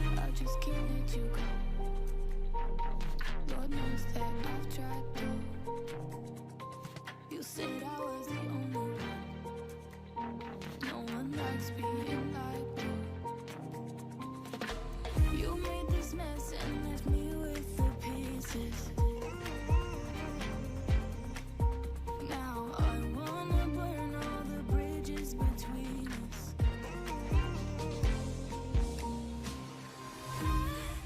I just can't let you go. Lord knows that I've tried to. You said I was the only one. No one likes being lied to. You made this mess and left me with the pieces. Now I wanna burn all the bridges between us. I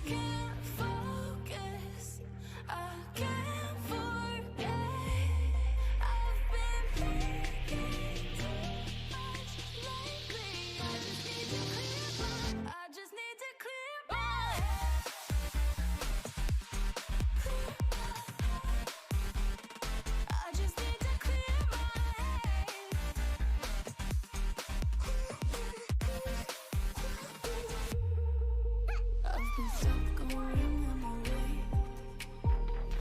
can't focus, I can't forget. I've been thinking too much lately. I just need to clear my head. I just need to clear my head. I've been stuck going in my way,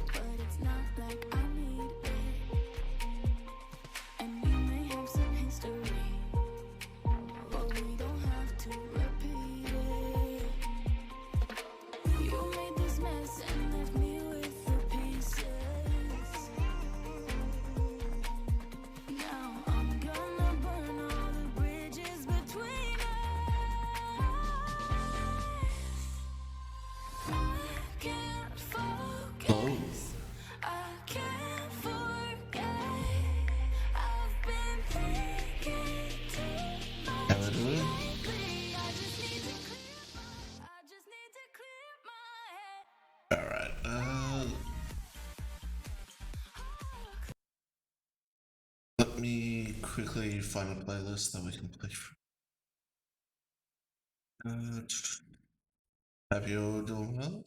but it's not like I need it. And we may have some history, but we don't have to repeat it. You made this mess and left me with the pieces. Now I'm gonna burn all the bridges between us. I can't focus, I can't forget. I've been thinking too much lately. I just need to clear my head. Alright, let me quickly find a playlist that we can play from. Have you doing well?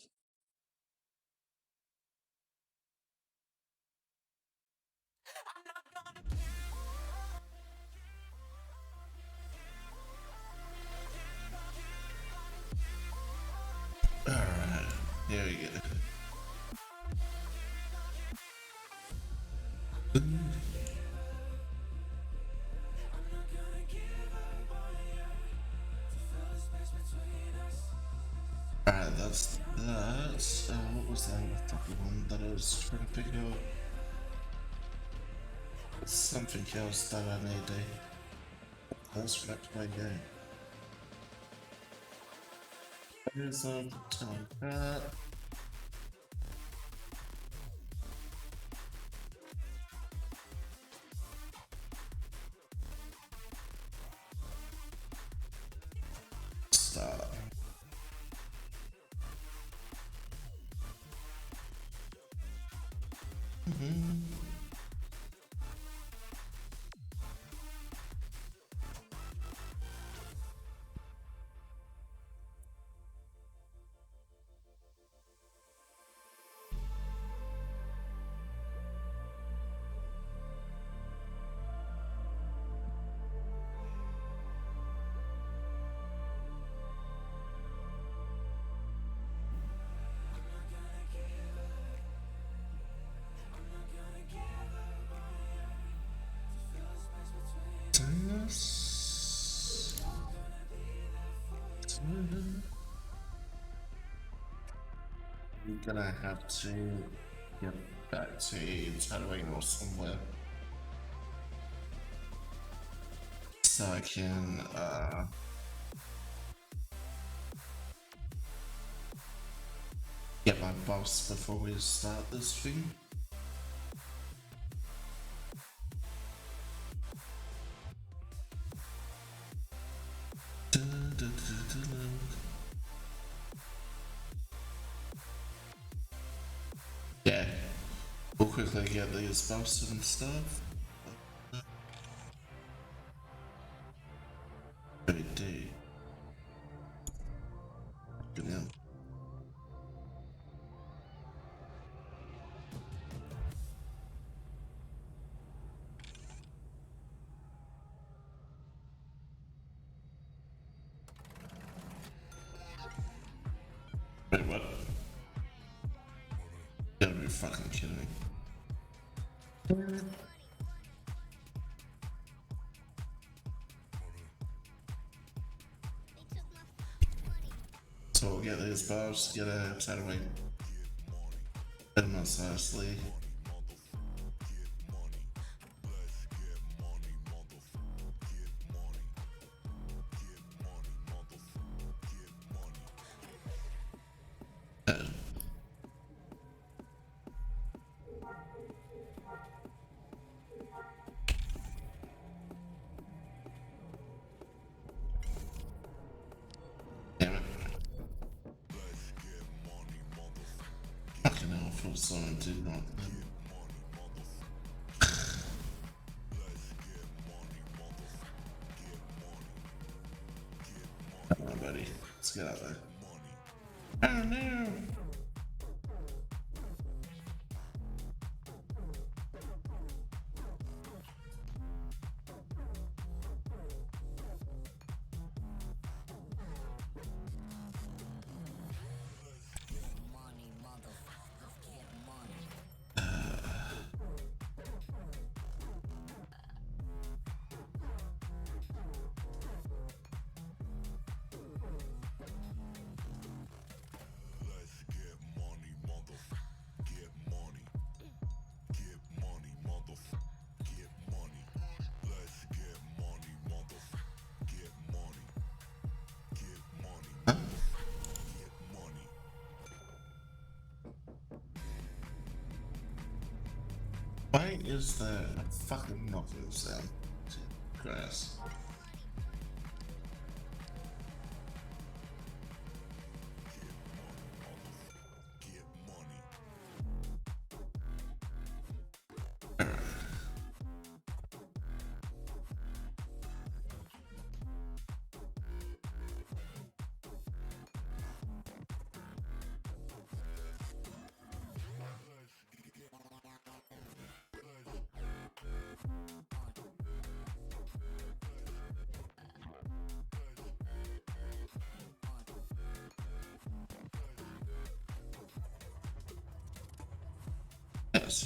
Alright, here we go. Alright, that's that. What was that fucking one that I was trying to pick out? Something else that I need to. That's back to my game. Here's a time that. Stop. I'm gonna have to get back to tattooing or somewhere so I can get my buffs before we start this thing. Yeah, we'll quickly get these buffs and stuff. Very deep. Good now. Wait, what? You gotta be fucking kidding me. So we'll get these bars, get a takeaway. Bit more seriously. Damn it. Fucking hell, I thought someone did not. Come on, buddy. Let's get out there. Oh no! Why is there a fucking knocking sound? Grass.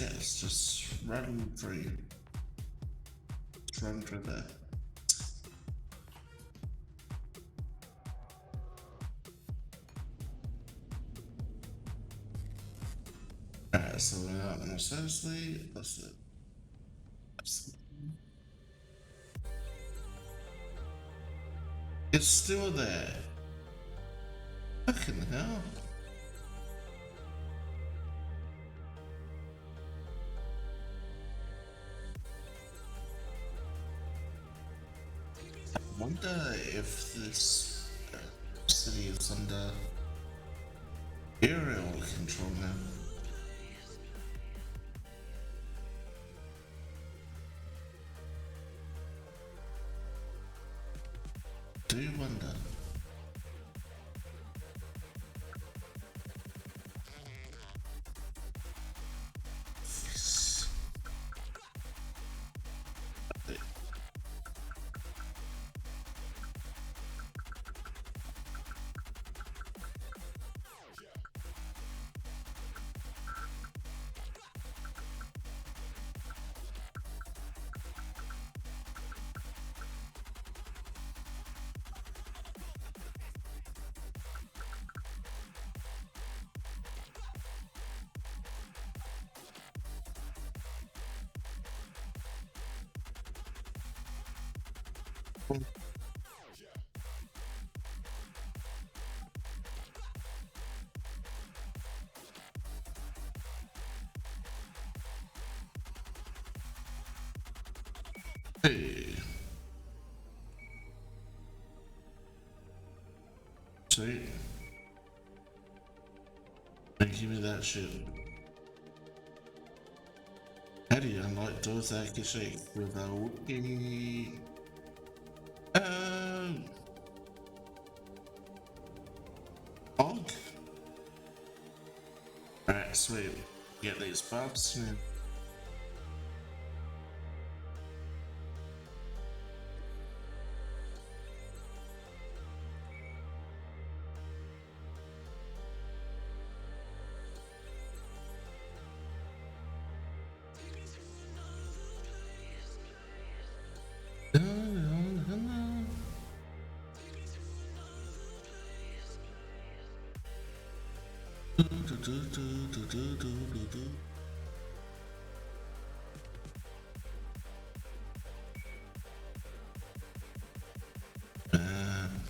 Yes, just run through. Just run through there. Alright, so we're out more seriously. That's it. It's still there. Fucking hell. I wonder if this city is under Imperial control now. Do you wonder? Hey. Sweet. And give me that shit. How do you unlock doors that can shake without any... Og? Alright, sweet. Get these buffs and...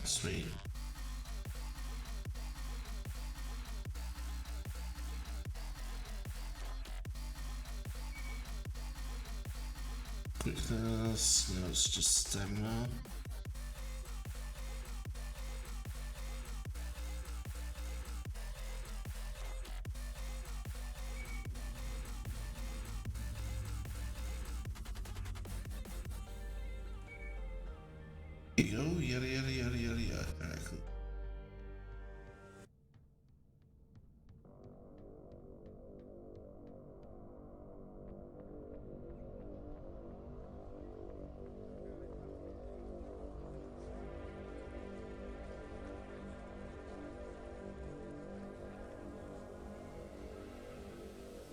Sweet. Quickness, no, it's just stamina. Here you go, yada yada yada yada yada. Alright, cool.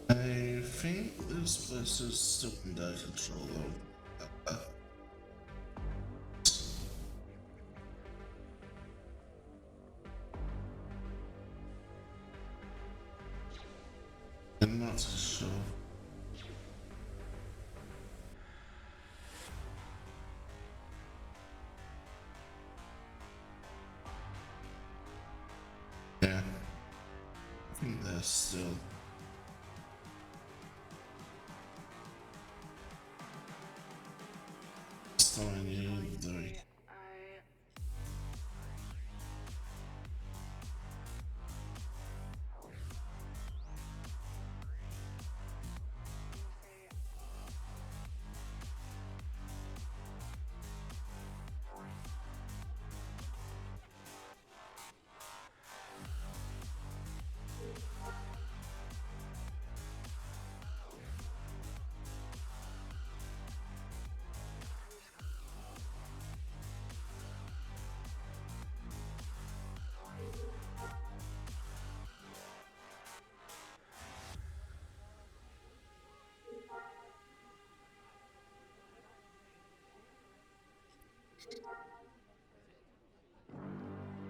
I think this place is still under control though. I'm not so sure. Yeah. I think they're still. Still in the.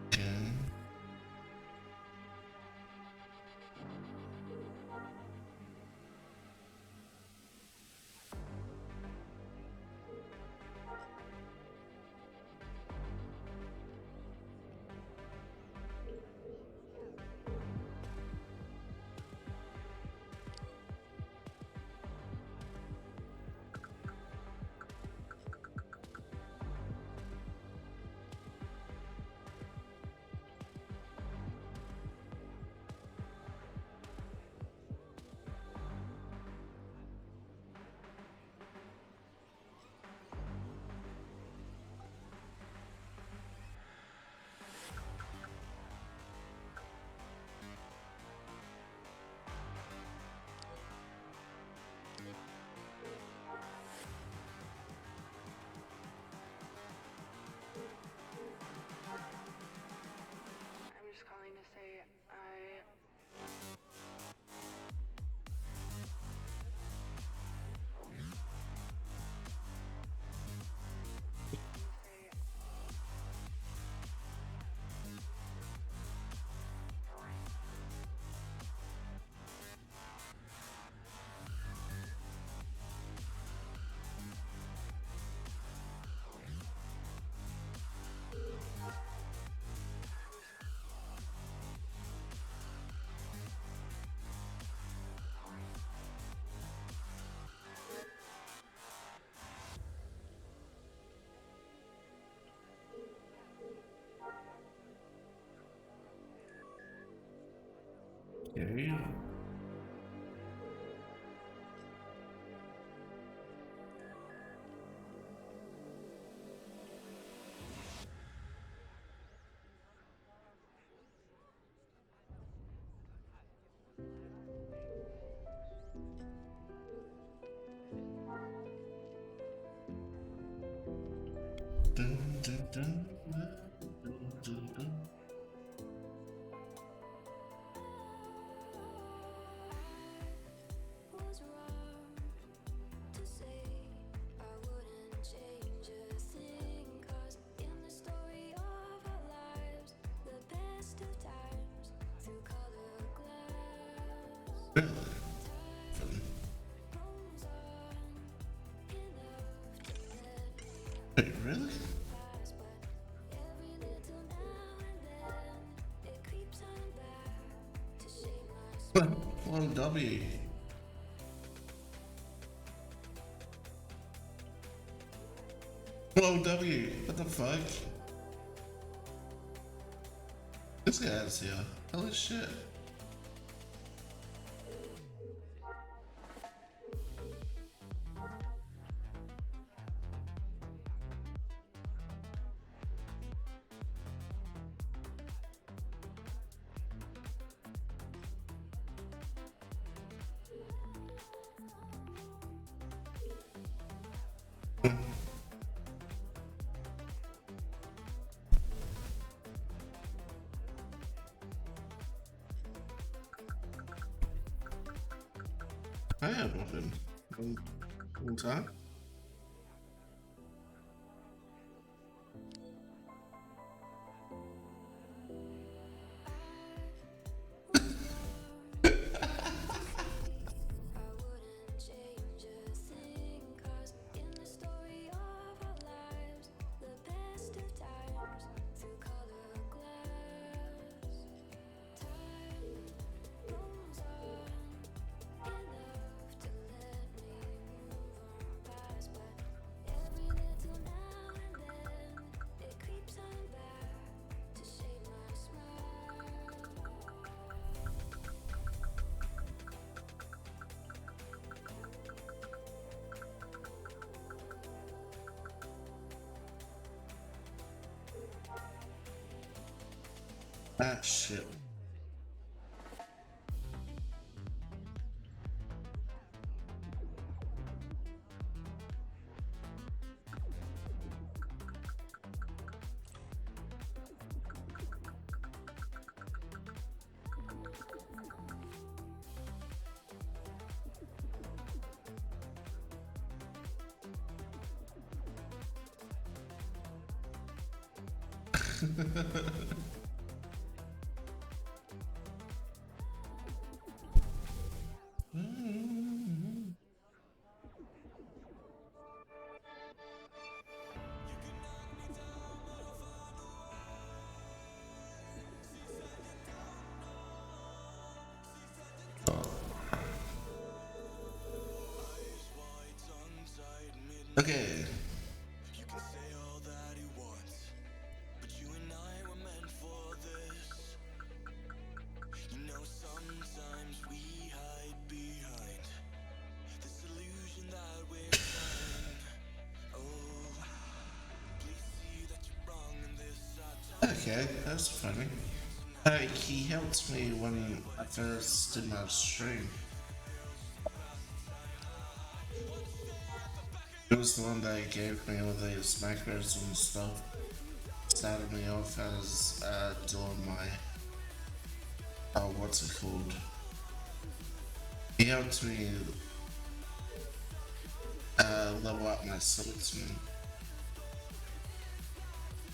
Okay. I'm just calling to say I Okay. Dun, dun, dun, dun, dun, dun, dun. Was wrong to say I wouldn't change a thing, 'cause in the story of our lives, the best of times through color glass. Really? Fun. Wait, really? Well, W. Well, W. What the fuck? This guy's here. Holy shit. I have nothing. One time. Ah, shit. Okay. Okay, that's funny. He helped me when I first did my stream. It was the one that gave me all these macros and stuff. Started me off as doing my what's it called? He helped me level up my swordsman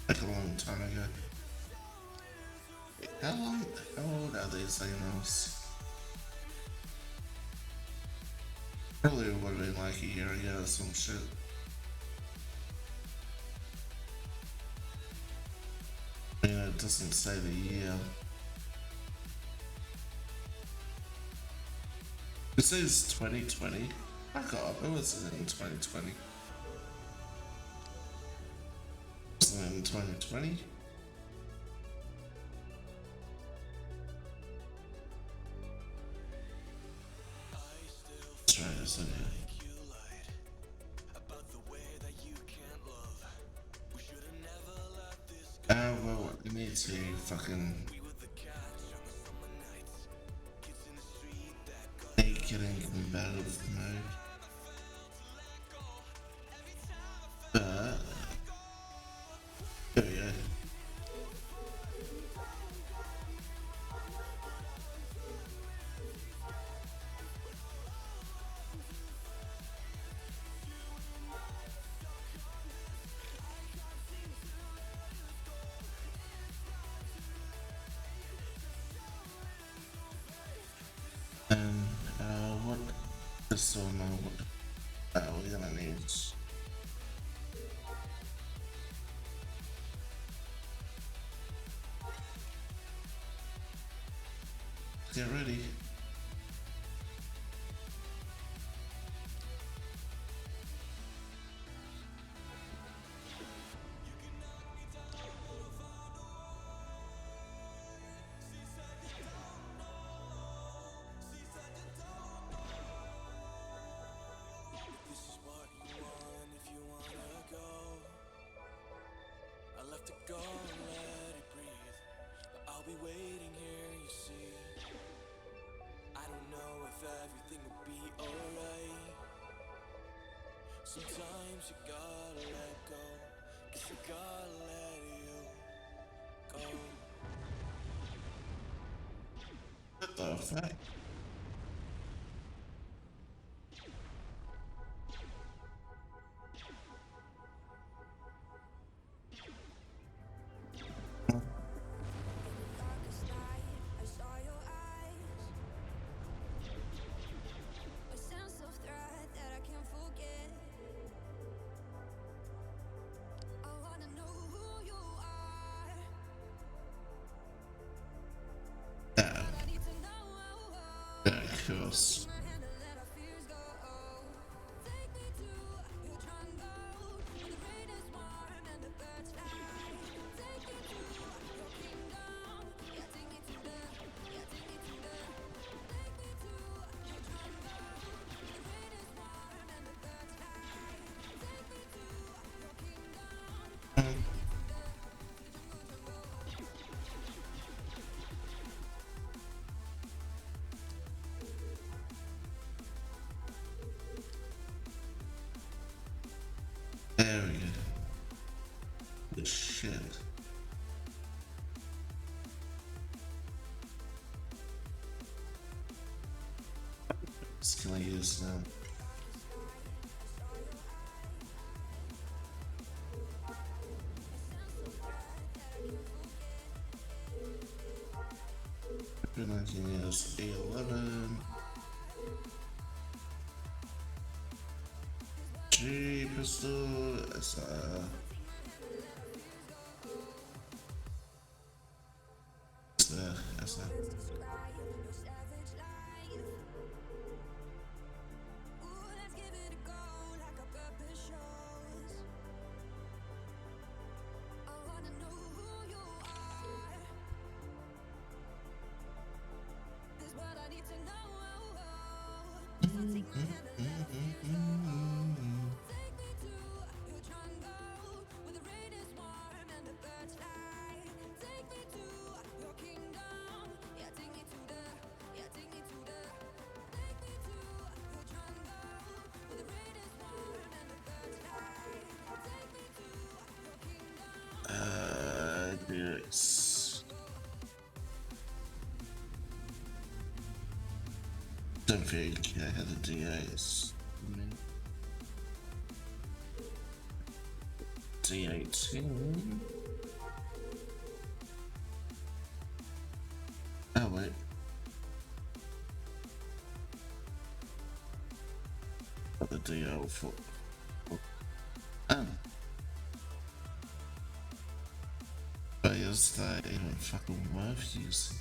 like a long time ago. How old are these animals? Probably would have been like a year ago or some shit. I mean, it doesn't say the year. It says 2020. Fuck off, it wasn't in 2020. It wasn't in 2020. Let's try this again. Well, we need to fucking make it in competitive mode. But there we go. Just don't know what we're gonna need. Get ready. Go and let it breathe, but I'll be waiting here, you see. I don't know if everything will be alright. Sometimes you gotta let go, 'cause you gotta let you go. What the fuck? Of course. There we go. The shit. What can I use now? I can use VOD11. G pistol. That's that. Yes. Don't think I had a DS. D18. Oh wait. Got the DL4. Oh. But is that even fucking worth using?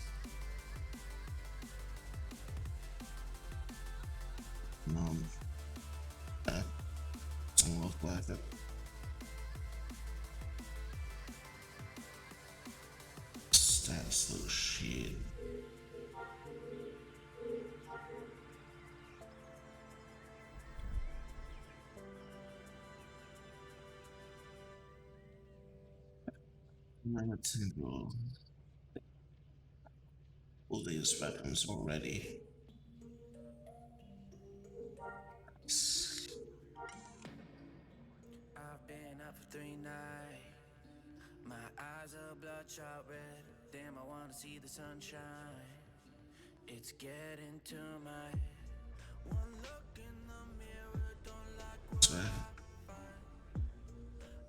No. Doesn't look like it. Stats little shit. Tingle. All these weapons already. I've been up for 3 nights. My eyes are bloodshot red. Damn, I wanna see the sunshine. It's getting to my head. One look in the mirror, don't like what So, I find.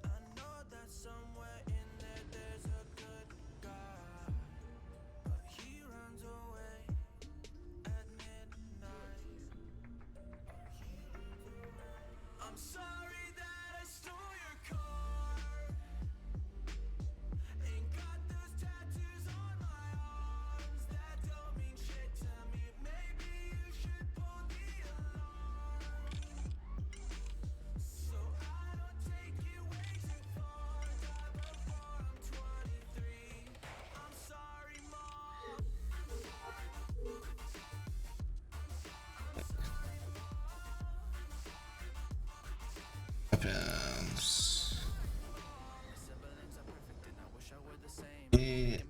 I know that somewhere in there there's a good guy, but he runs away at midnight.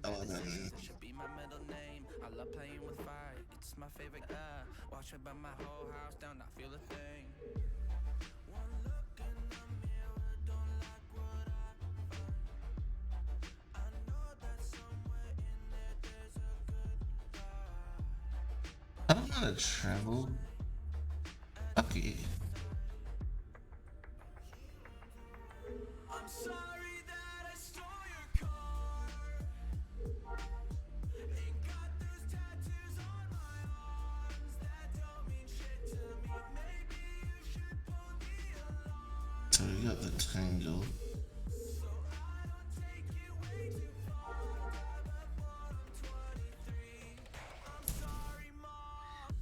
VOD11. Should be my middle name. I love playing with fire. It's my favorite. Watch it burn my whole house down. I feel a thing. One look in the mirror, don't like what I find. I know that somewhere in there there's a good guy. I don't want to travel. Okay. I'm sorry that I stole your car. Ain't got those tattoos on my arms that don't mean shit to me. Maybe you should pull the alarm. So we got the tangle. So I don't take it way too far. Before I'm 23. I'm sorry, Mom.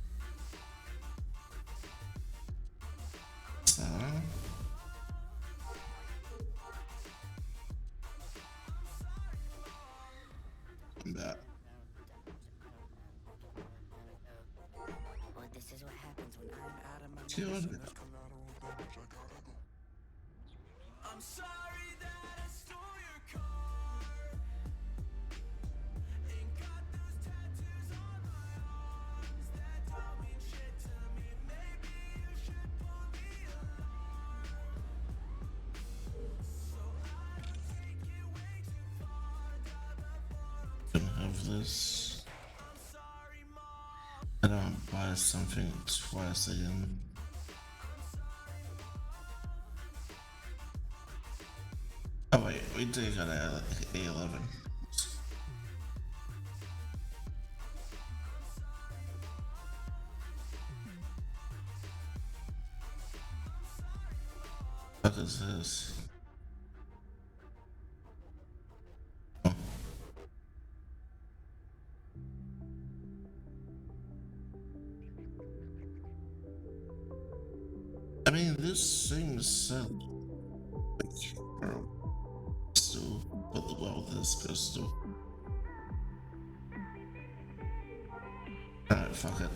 So I'm back. Well, this is what happens when I'm out of my 200. I'm sorry that I stole your car. Ain't got those tattoos on my arms that don't mean shit to me. Maybe you should pull the alarm. So I don't take it way too far. Gonna have this. I'm sorry, Mom. I don't buy something twice again. Oh wait, we did got a A11. What is this? Oh. I mean, this seems so like pistol, but well, this pistol. Alright, fuck it.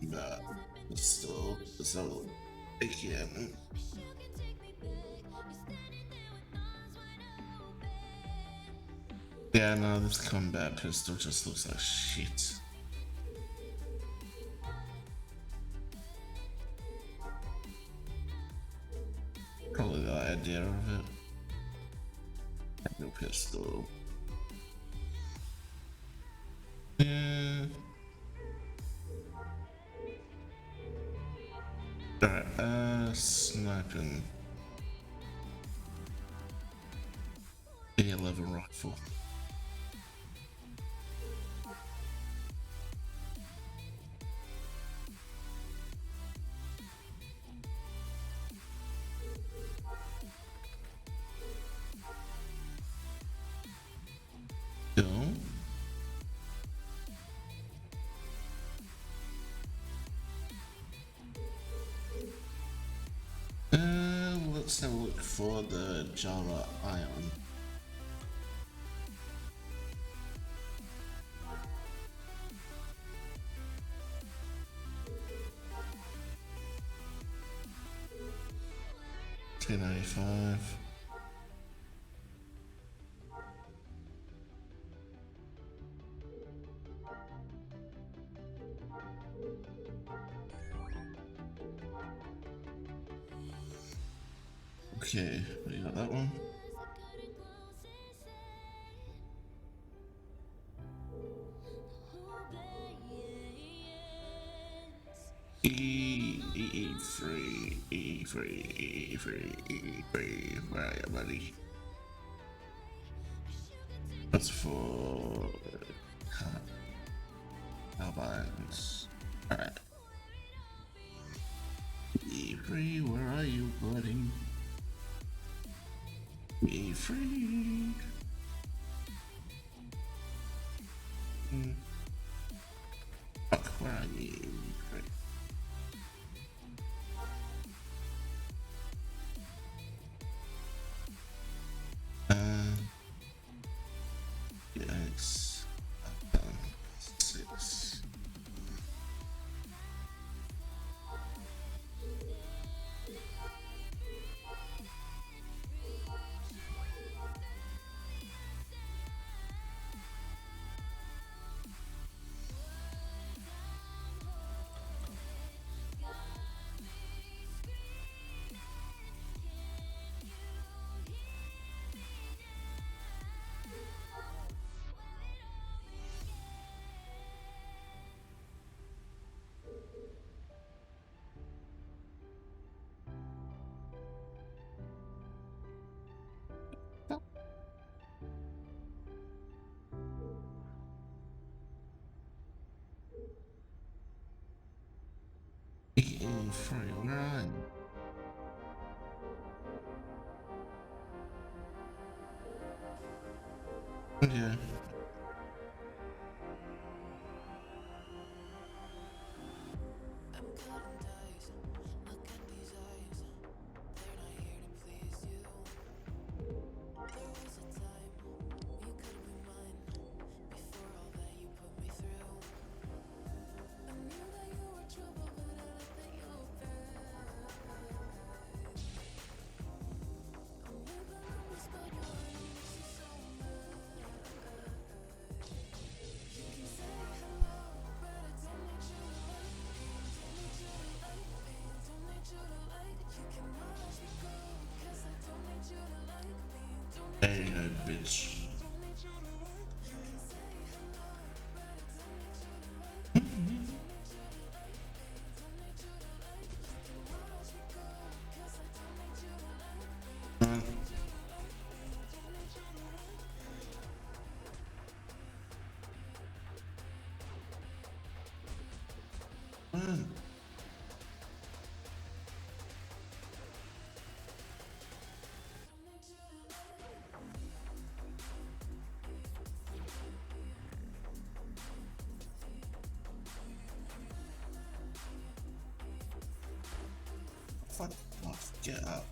Nah, it's still so again. Yeah, no, this combat pistol just looks like shit. Probably the idea of it. No pistol. Yeah. Alright, sniping. A11 rifle. Go. Let's have a look for the Java Ion. $2.95. Okay, we got that one. E free, where are you, buddy? That's for carbines. Alright. E free, where are you, buddy? E free. Fuck, where are you? Free. free, where are you? Okay. Hey, bitch. Fuck off, get up.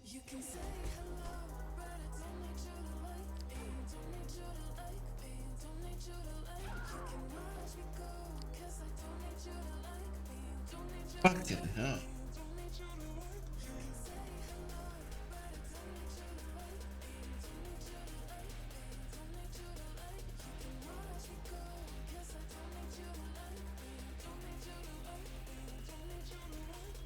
You can say hello, but I don't need you to like me. Don't need you to like me. Don't need you to like. You can watch me go, 'cause I don't need you to like me. Don't need you to Fucking hell. don't need you to like. You can say hello, but I don't need you to like me. Don't need you to like me. Don't need you to like. You can watch me go, 'cause I don't need you to like me. Don't need you to like me. Don't need you to like.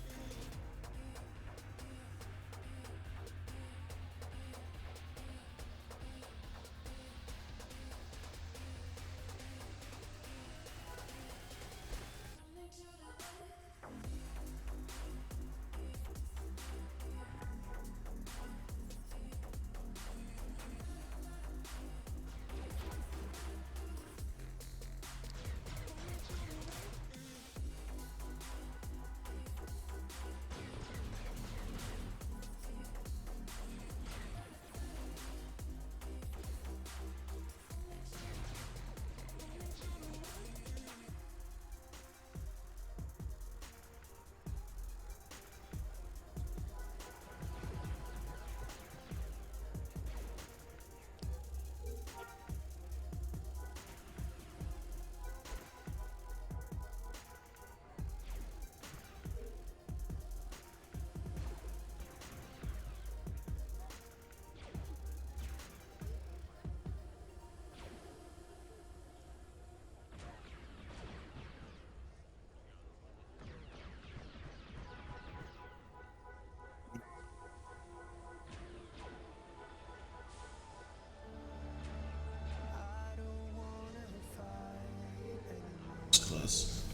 It's close.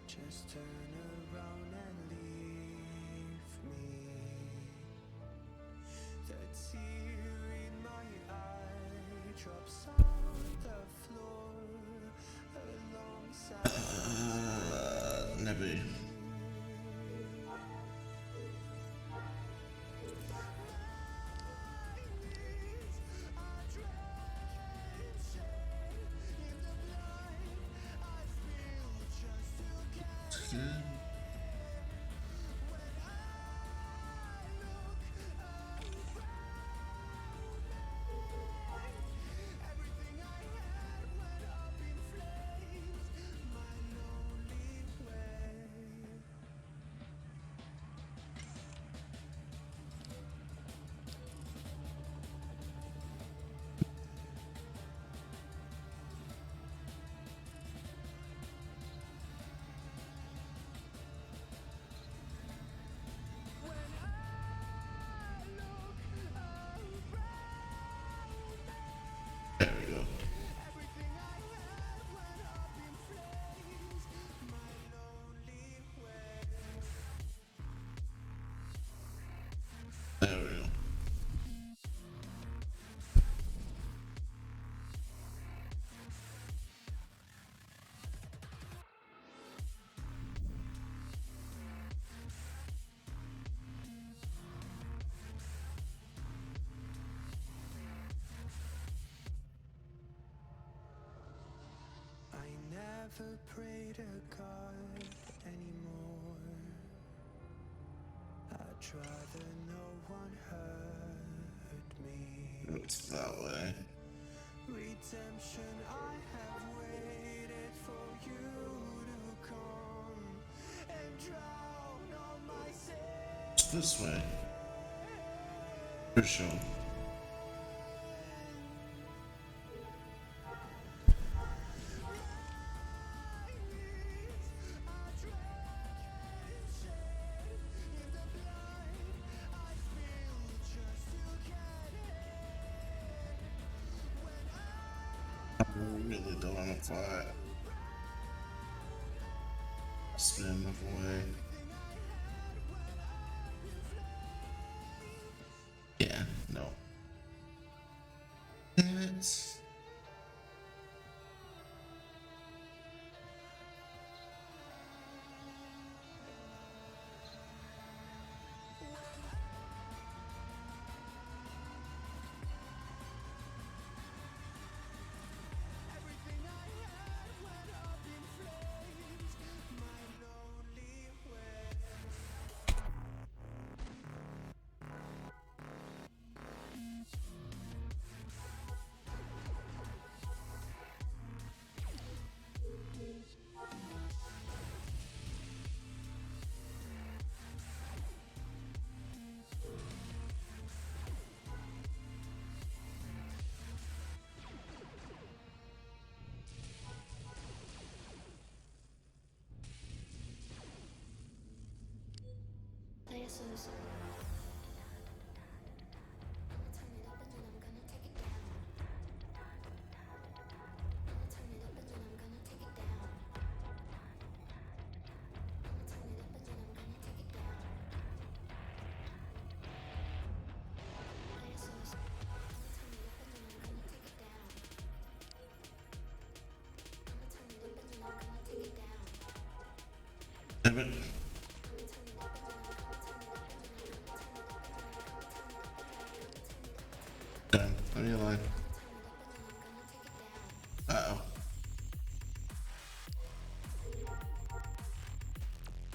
Just turn around and leave me. The tear in my eye drops on the floor alongside. Nebby. Good. never pray to God anymore. I'd rather no one hurt me. It's that way. Redemption, I have waited for you to come and drown all my sins. It's this way. For sure. I really don't want to fight. Spin another way. Yeah, no. Damn it. Damn it. Done. Let me line. Uh-oh.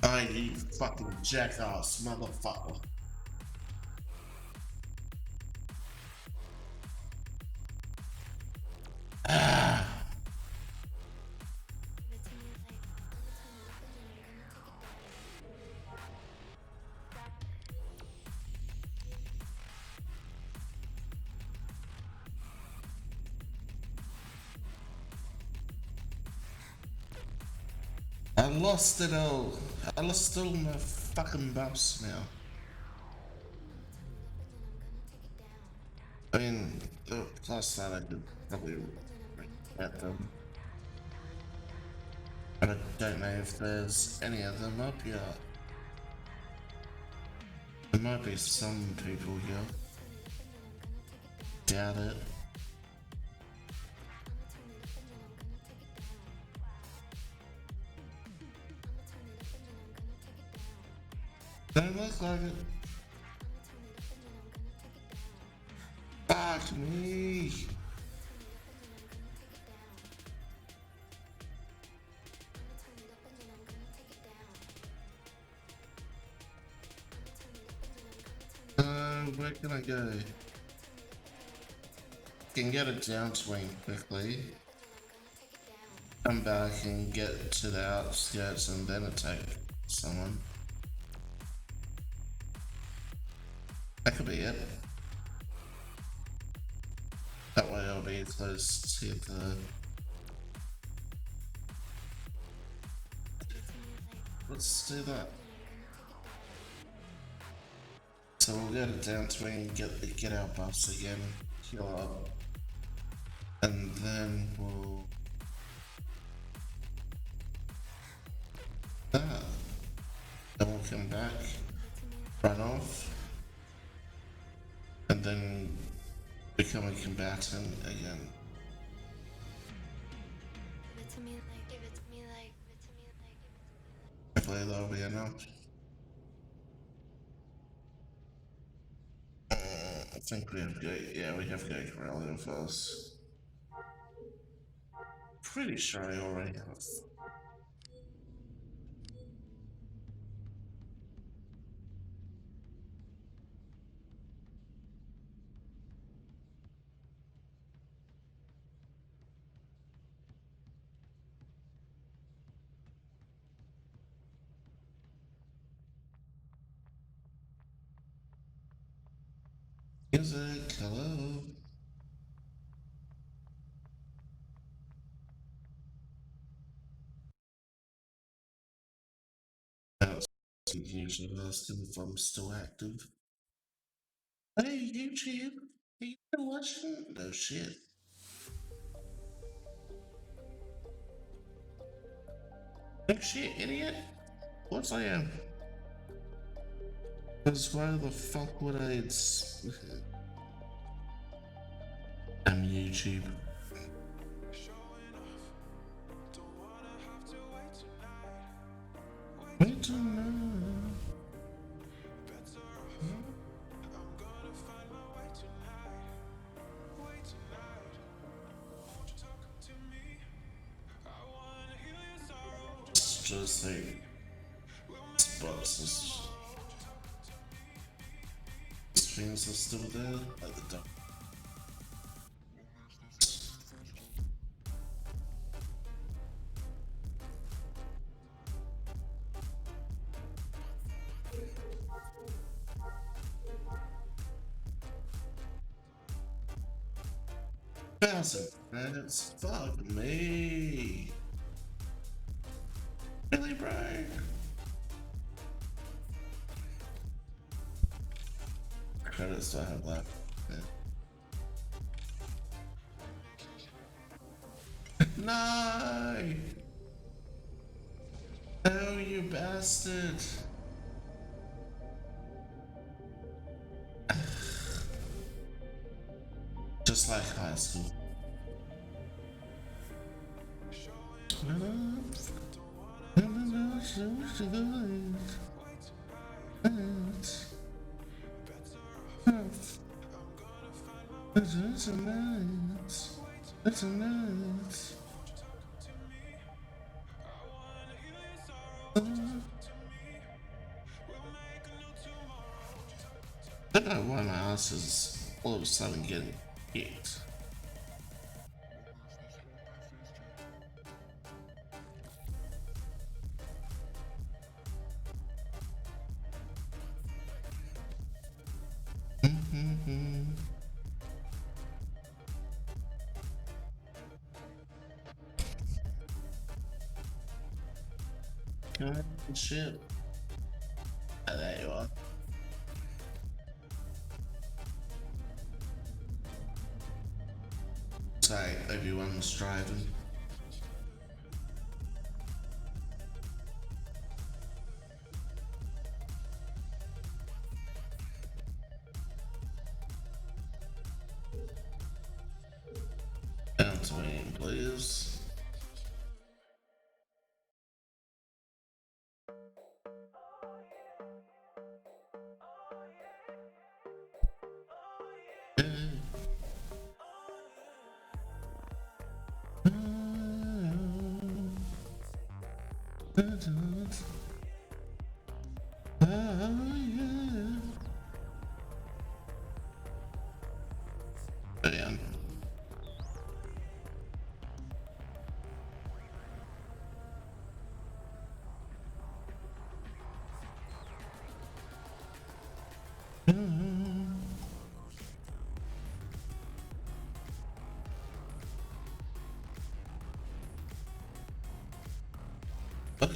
I you fucking jackass motherfucker. Ah. I lost it all. I lost all my fucking buffs now. I mean, plus that I could probably get them. But I don't know if there's any of them up yet. There might be some people here. Doubt it. Don't look like it. Fuck me. Where can I go? Can get a down swing quickly. Come back and get to the outskirts and then attack someone. That could be it. That way I'll be close to the... Let's do that. So we'll get a down swing and get our buffs again, heal up, and then we'll... Then we'll come back, run off, and then become a combatant again. Hopefully that'll be enough. I think we have to go, yeah, we have to go Corellian first. pretty sure I already have. Music, hello. Usually asking if I'm still active. Hey, YouTube, are you still watching? No shit. No shit, idiot. Of course I am. Because why the fuck would I? I'm YouTube. Wait to know. It's just like boxes. Things are still there at the top. Thousand credits. Fuck me. Really, bro? Credits do I have left? Yeah. No! No, you bastard! Just like high school. It's a night. It's a night. I don't know why my ass is all of a sudden getting kicked. Good shit. Oh, there you are. Sorry, everyone's driving. Down to me, please. Brilliant. Okay.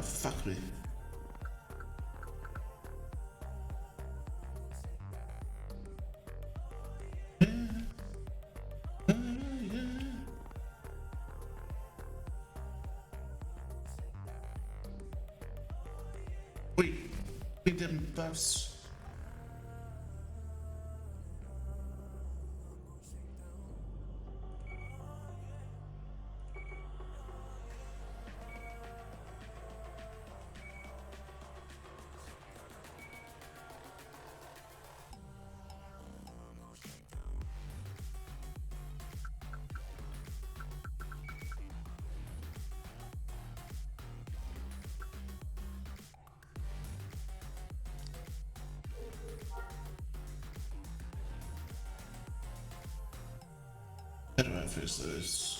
Fuck me. Get them buffs. How do I fix this?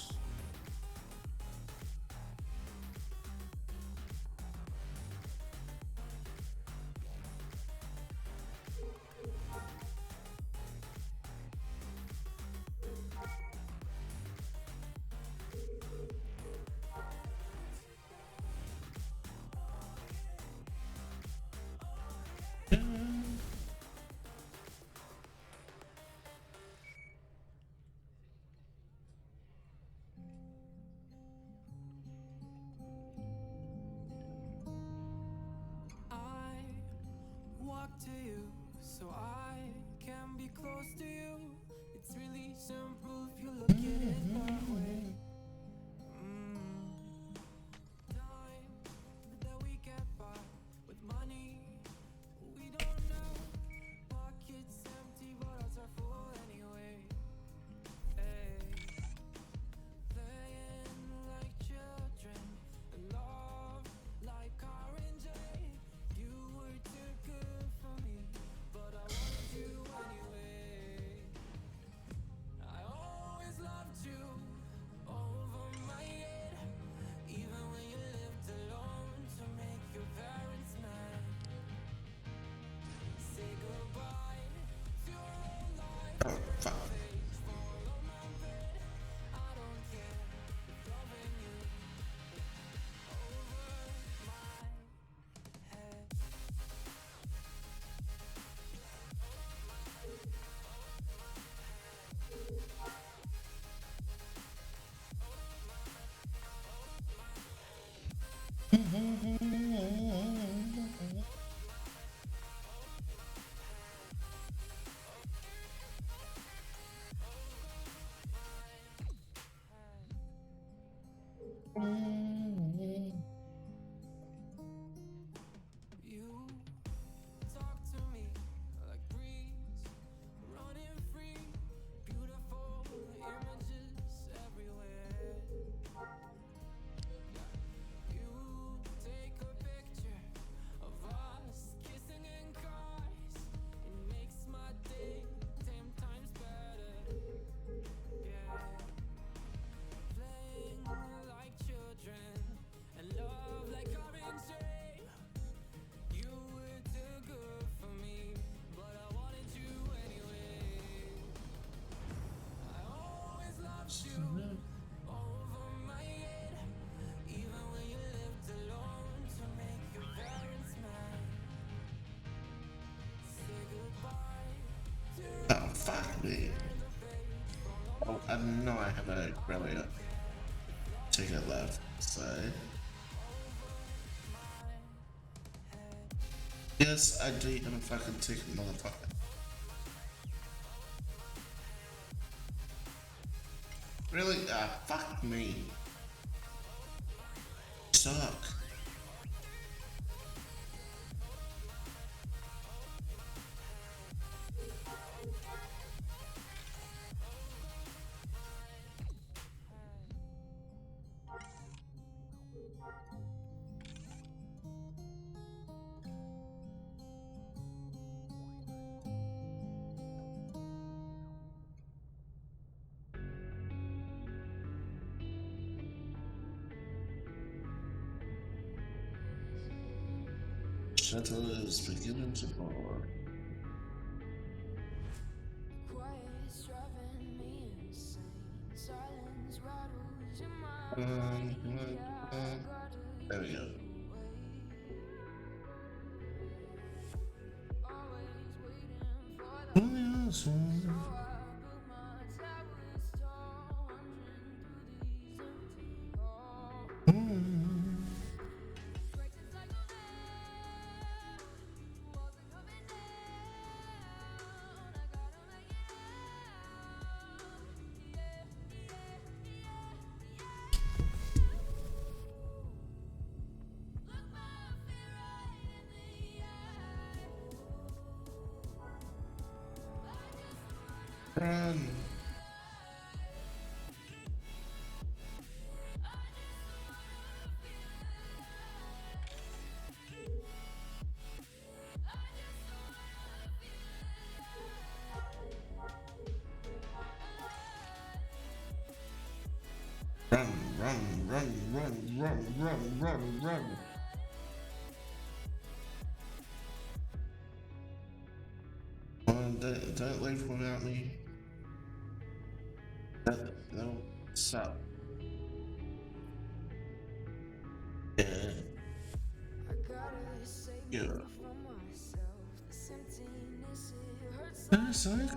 I walk to you so I can be close to you. It's really simple if you look at it that way. Time that we get by with money we don't know. Pockets empty, but ours are full anyway. Hey, playing like children and love like R&J. You were too good for me, but I wanted you anyway. I always loved you over my head, even when you lived alone to make your parents mad. Say goodbye to your old life. Oh, fuck. Follow my bed. I don't care if loving you over my head. You talk to me like breeze, running free, beautiful images everywhere. You take a picture of us kissing in cars. It makes my day 10 times better. Yeah, playing like children and love like R&J. You were too good for me, but I wanted you anyway. I always loved you over my head, even when you lived alone to make your parents mad. Say goodbye to Oh, fuck me. Oh, I know I have a really ticket left, so. Yes, I do have a fucking ticket, motherfucker. Really? Ah, fuck me. Suck. Shuttle is beginning to board. Quiet's driving me insane. Silence rattles in my brain. Yeah, I gotta There we go. get away. Always waiting for the so I built my towers tall, wandering through these empty halls. Break the cycle now. Run. Run, run, run, run, run, run, run, run. Come on, don't leave without me. That'll suck. Yeah. Yeah. That's like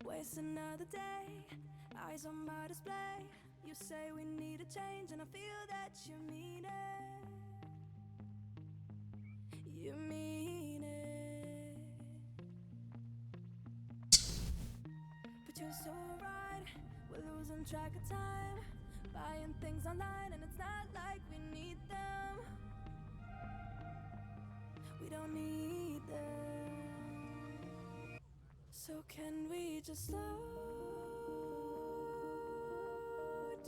Waste another day, eyes on my display. You say we need a change, and I feel that you mean it. You mean it. But you're so right, we're losing track of time. Buying things online, and it's not like we need them. We don't need them. So can we just slow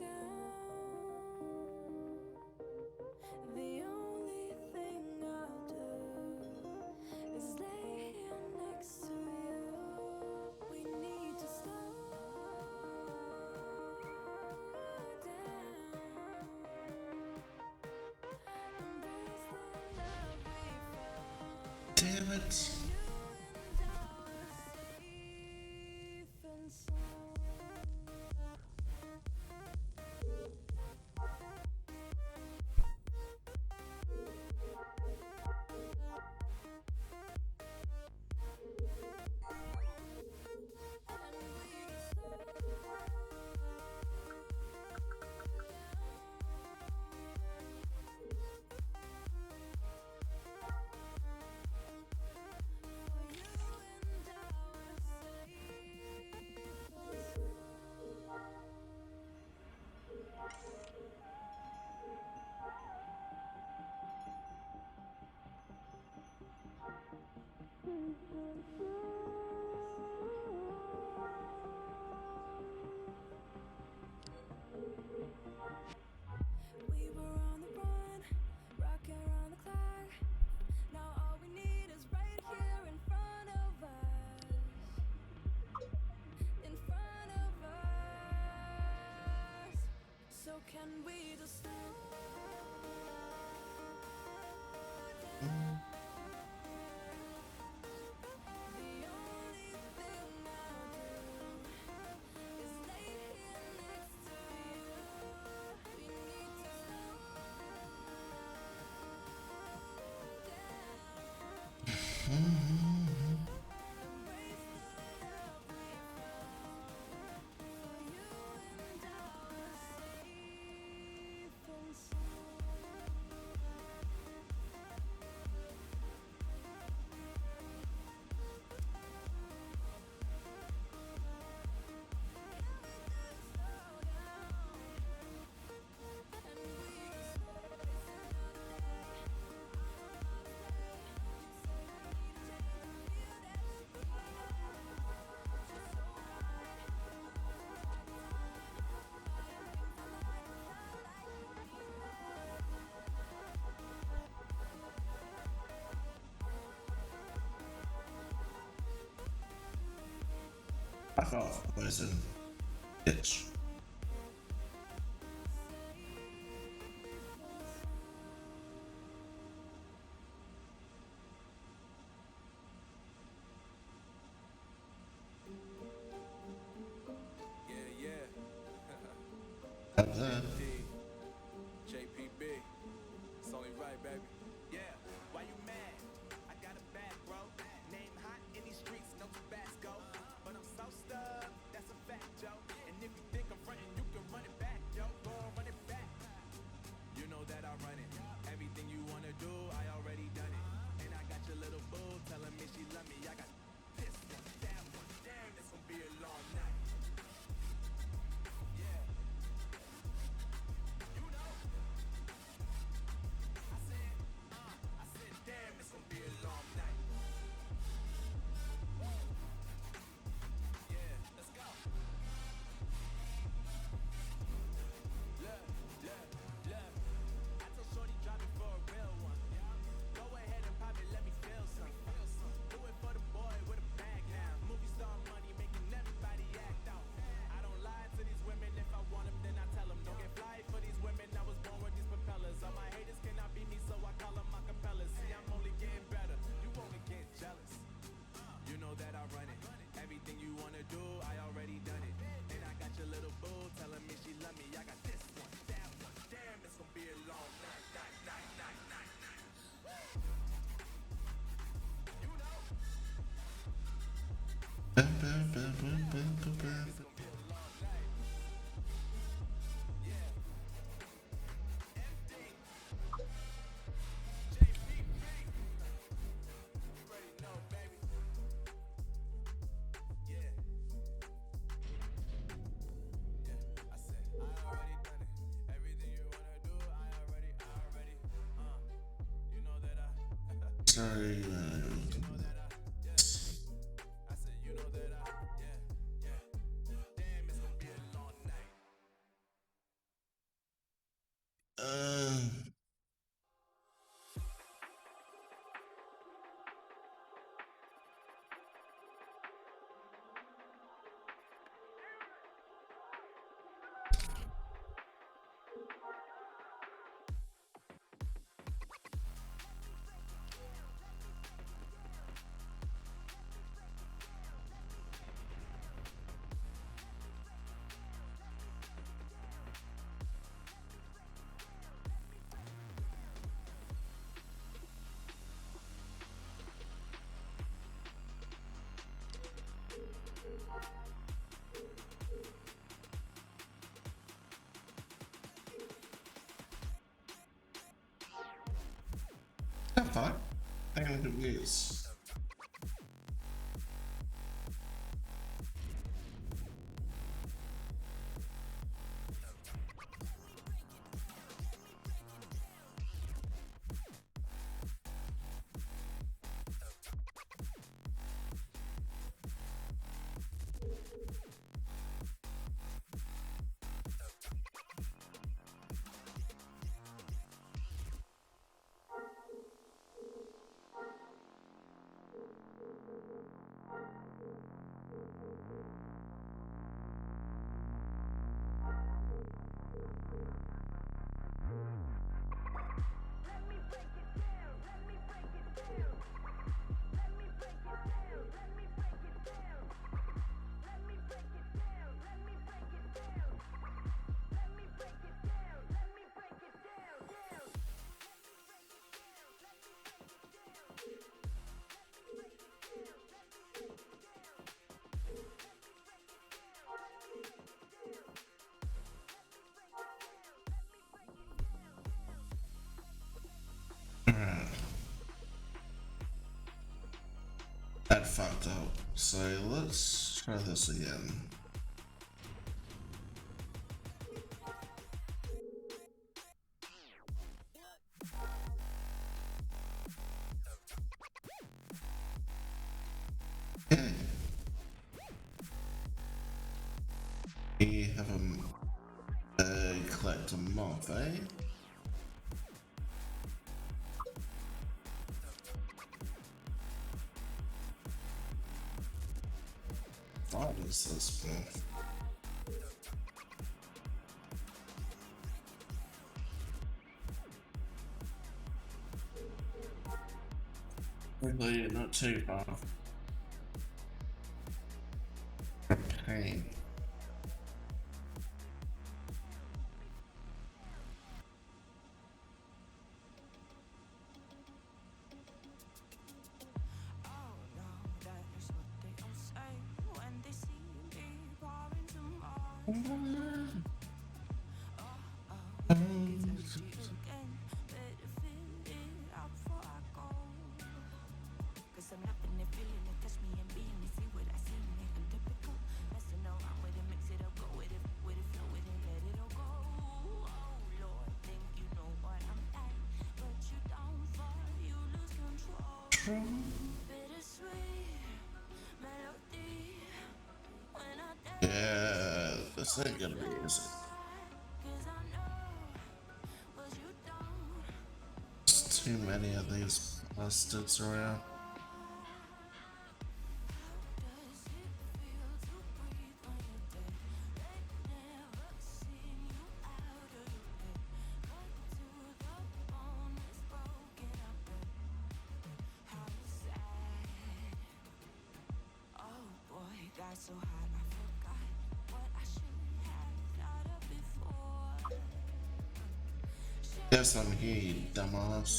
down? The only thing I'll do is lay here next to you. We need to slow down. Embrace the love we found. damn it. We were on the run, rocking around the clock. Now all we need is right here in front of us. In front of us. So can we just slow down? The only thing I'll do is lay here next to you. We need to slow down. Embrace the love we found. For you and I are safe and Fuck off, poison. Bitch. Up there. JPB, it's only right, baby. Yeah, why you mad? I got a bag, bro. Name hot in these streets, no Tabasco. But I'm so stuck, that's a fact, Joe. And if you think I'm frontin', you can run it back, yo. Go on, run it back. You know that I run it. Everything you wanna do, I already done it. And I got your little boo telling me she love me. I got this one, that one. Damn, it's gonna be a long night. Damn, it's gonna be a long night. Yeah, let's go. Look, look, look. I told Shorty drop it for a real one. Go ahead and pop it, let me feel some. Do it for the boy with a bag now. Movie star money making everybody act out. I don't lie to these women. If I want them, then I tell them. Don't get fly for these women. I was born with these propellers. All my haters cannot beat me, so I call them my capellas. See, I'm only getting better. You only get jealous. You know that I run it. Everything you wanna do, I already done it. And I got your little boo telling me she love me. I got this one, that one. Damn, it's gonna be a long night, night, night, night, night, night. You know. Bam, bam, bam, bam, bam, bam, bam. It's gonna be a long night. Yeah. MD. JPB. You already know, baby. Yeah. Yeah. I said, I already done it. Everything you wanna do, I already. You know that Sorry, you know that yeah. I said, you know that yeah. Damn, it's gonna be a long night. the fuck? I'm confused. That fucked up. So let's try this again. Okay. We have a collect a mob, eh? What is this, man? Really, not too far. Pain. Yeah, this ain't gonna be easy. There's too many of these bastards around. So hot, I forgot what I should have thought of before. Guess I'm here, you dumbass.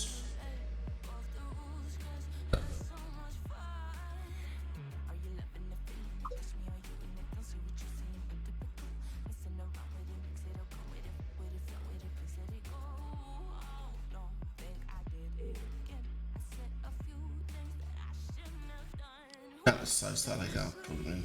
That's so sad I can't put them in.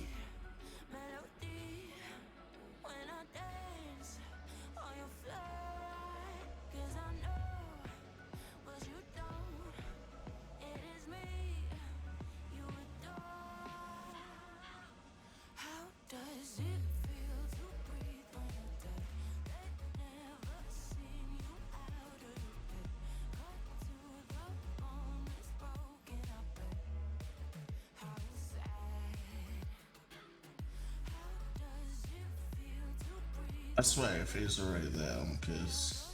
I swear if he's already there, I'm pissed.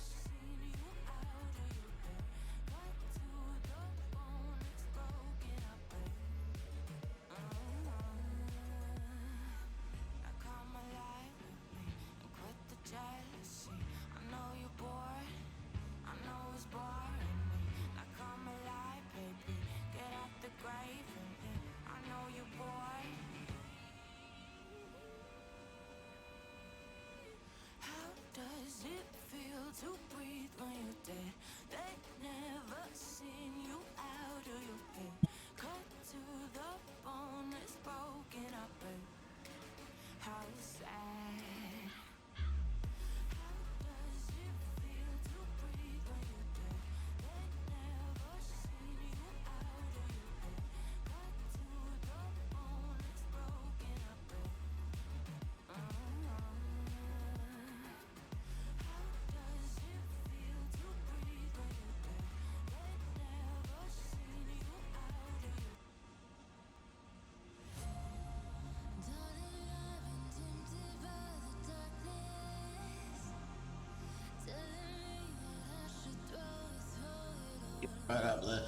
Right up there.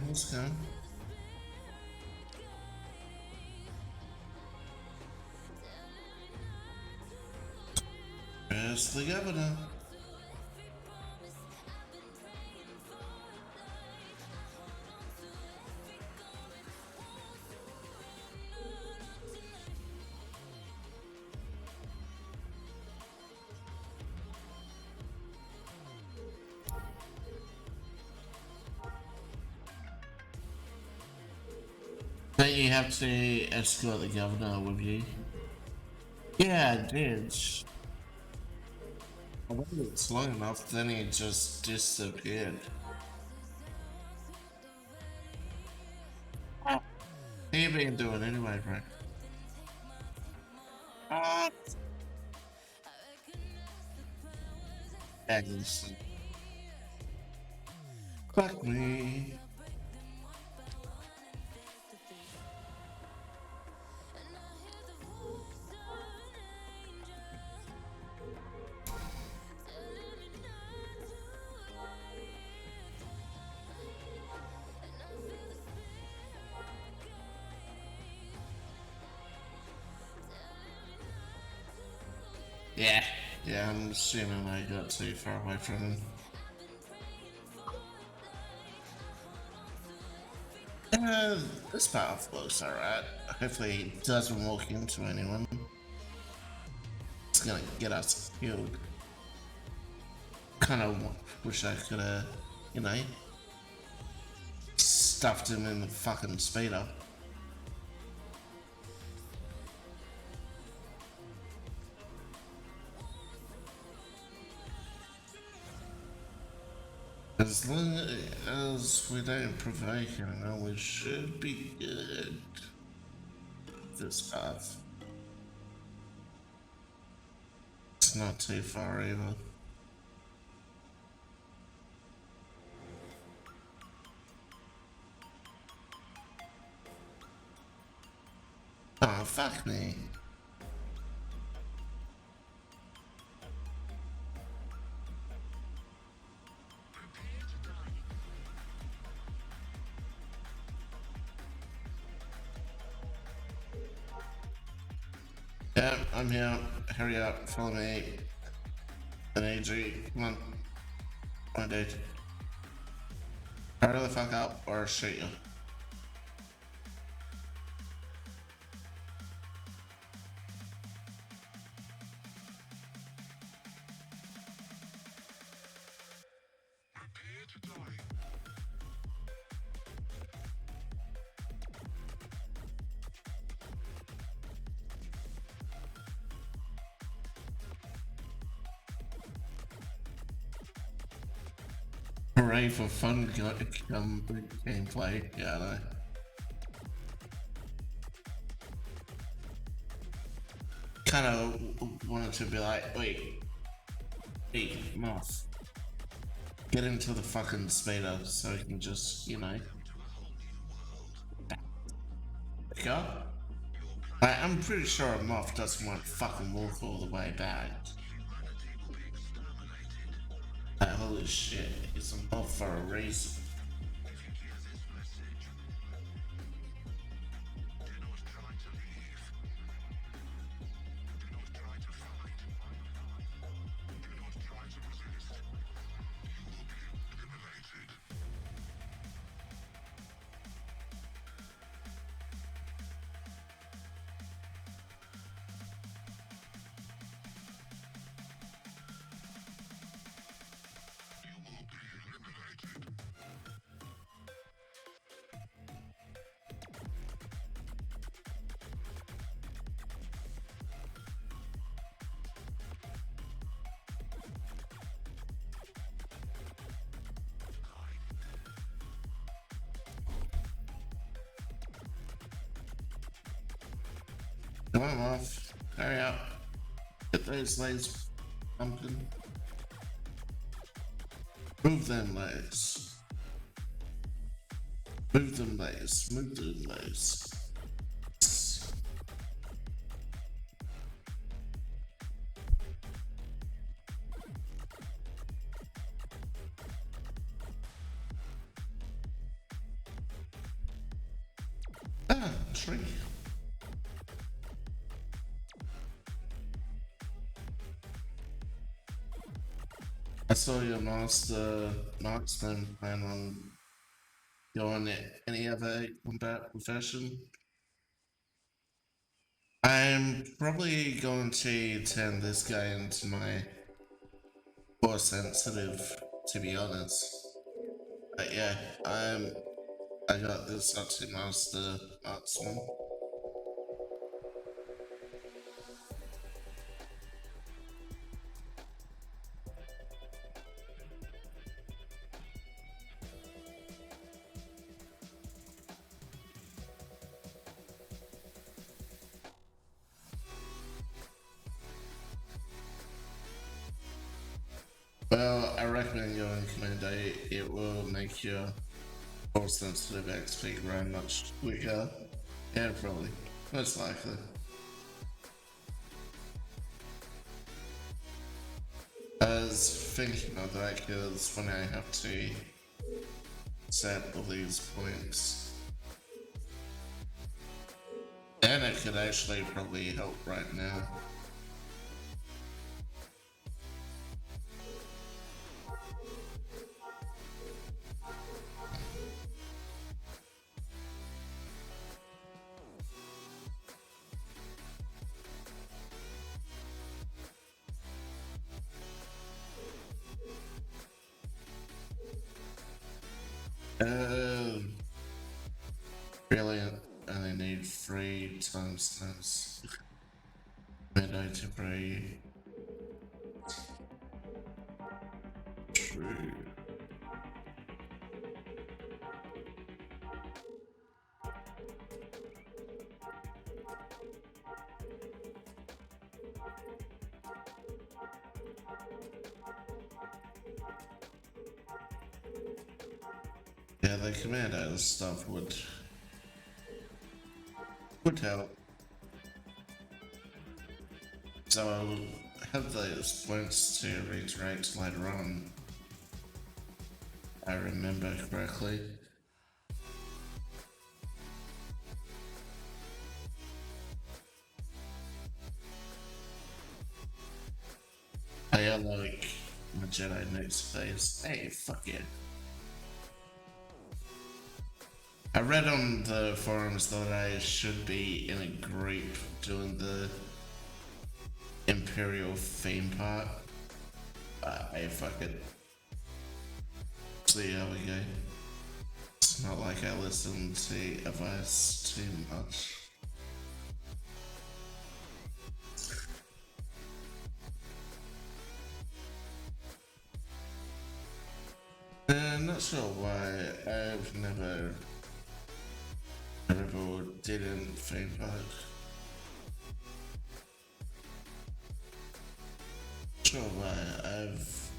He's gone. There's the governor. Don't you have to escort the governor with you? Yeah, I did. I wonder if it's long enough, then he just disappeared. What you been doing anyway, bro? What? Agnes. Fuck me. Yeah. Yeah, I'm assuming I got too far away from him. This path looks alright. Hopefully he doesn't walk into anyone. It's gonna get us killed. Kinda wish I could've, you know, stuffed him in the fucking speeder. As long as we don't provoke him, we should be good. This path. It's not too far either. Oh, fuck me. Yeah, I'm here. Hurry up, follow me. An AG, come on. Come on, dude. Hurry the fuck up or I'll shoot you. Hooray for fun gameplay. Yeah, I know. Kind of wanted to be like, wait, Moth. Get into the fucking speeder so we can just, you know. Go. I'm pretty sure a Moth doesn't want to fucking walk all the way back. Holy shit, it's a Moth for a reason. Come on, Moth. Hurry up. Get those legs pumping. Move them legs. Move them legs. Move them legs. Ah, tree. I saw your marksman plan on going any other combat profession. I'm probably going to turn this guy into my more sensitive, to be honest. But yeah, I got this up to master marksman. Well, I recommend going Command A. It will make your force sensitive XP grow much quicker. Yeah, probably. Most likely. I was thinking of that because when I have to set all these points, and it could actually probably help right now. Really only need 3 times midnight to pray. True. Yeah, the commando stuff would help. So I'll have those points to reiterate later on. I remember correctly. I like my Jedi next phase. Hey, fuck yeah. I read on the forums that I should be in a group doing the Imperial theme part. Hey, fuck it. See how we go. It's not like I listen to advice too much. Not sure why I've never didn't theme park. Sure why I've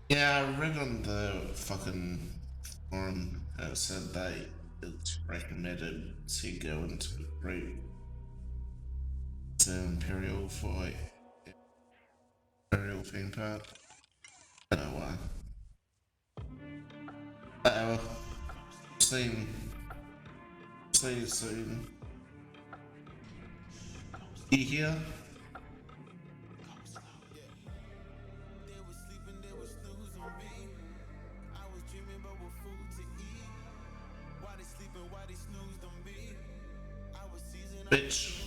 yeah, I read on the fucking forum it said that it's recommended to go into a group to Imperial for Imperial theme park. I don't know why. Oh, see you soon. You here? Bitch.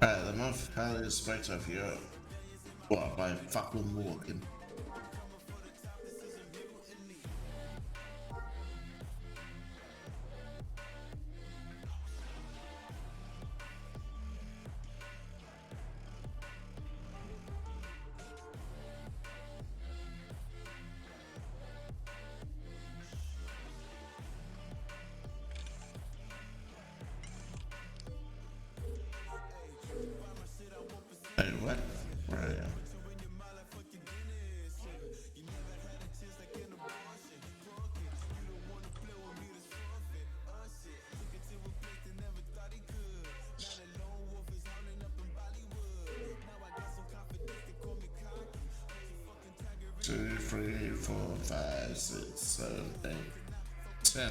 Alright, the most highly respect of Europe. What, by fucking walking? Hey, what? Right. Two, three, four, five, six, seven, 8, 10.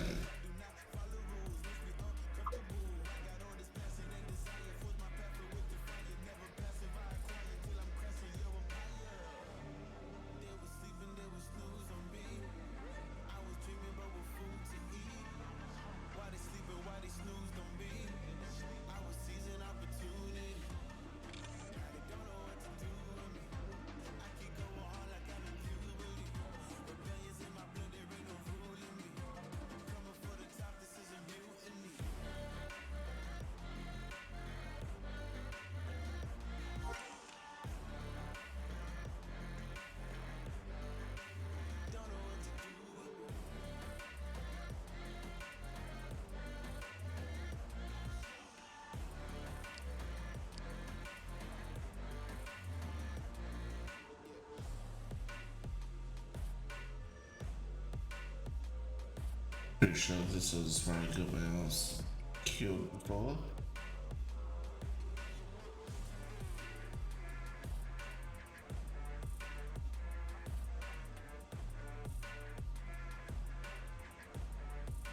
Pretty sure this was very good when I was killed before.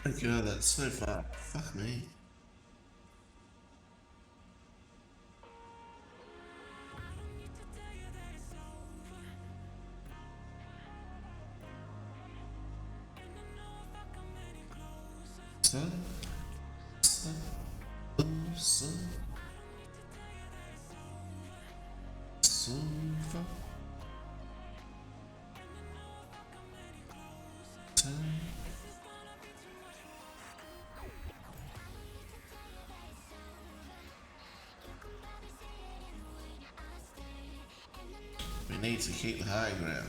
Oh god, that's so far. Fuck me. Son, son, oh son, silver, time. We need to keep the high ground.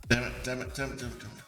Damn it, damn it, damn it, damn it, damn it.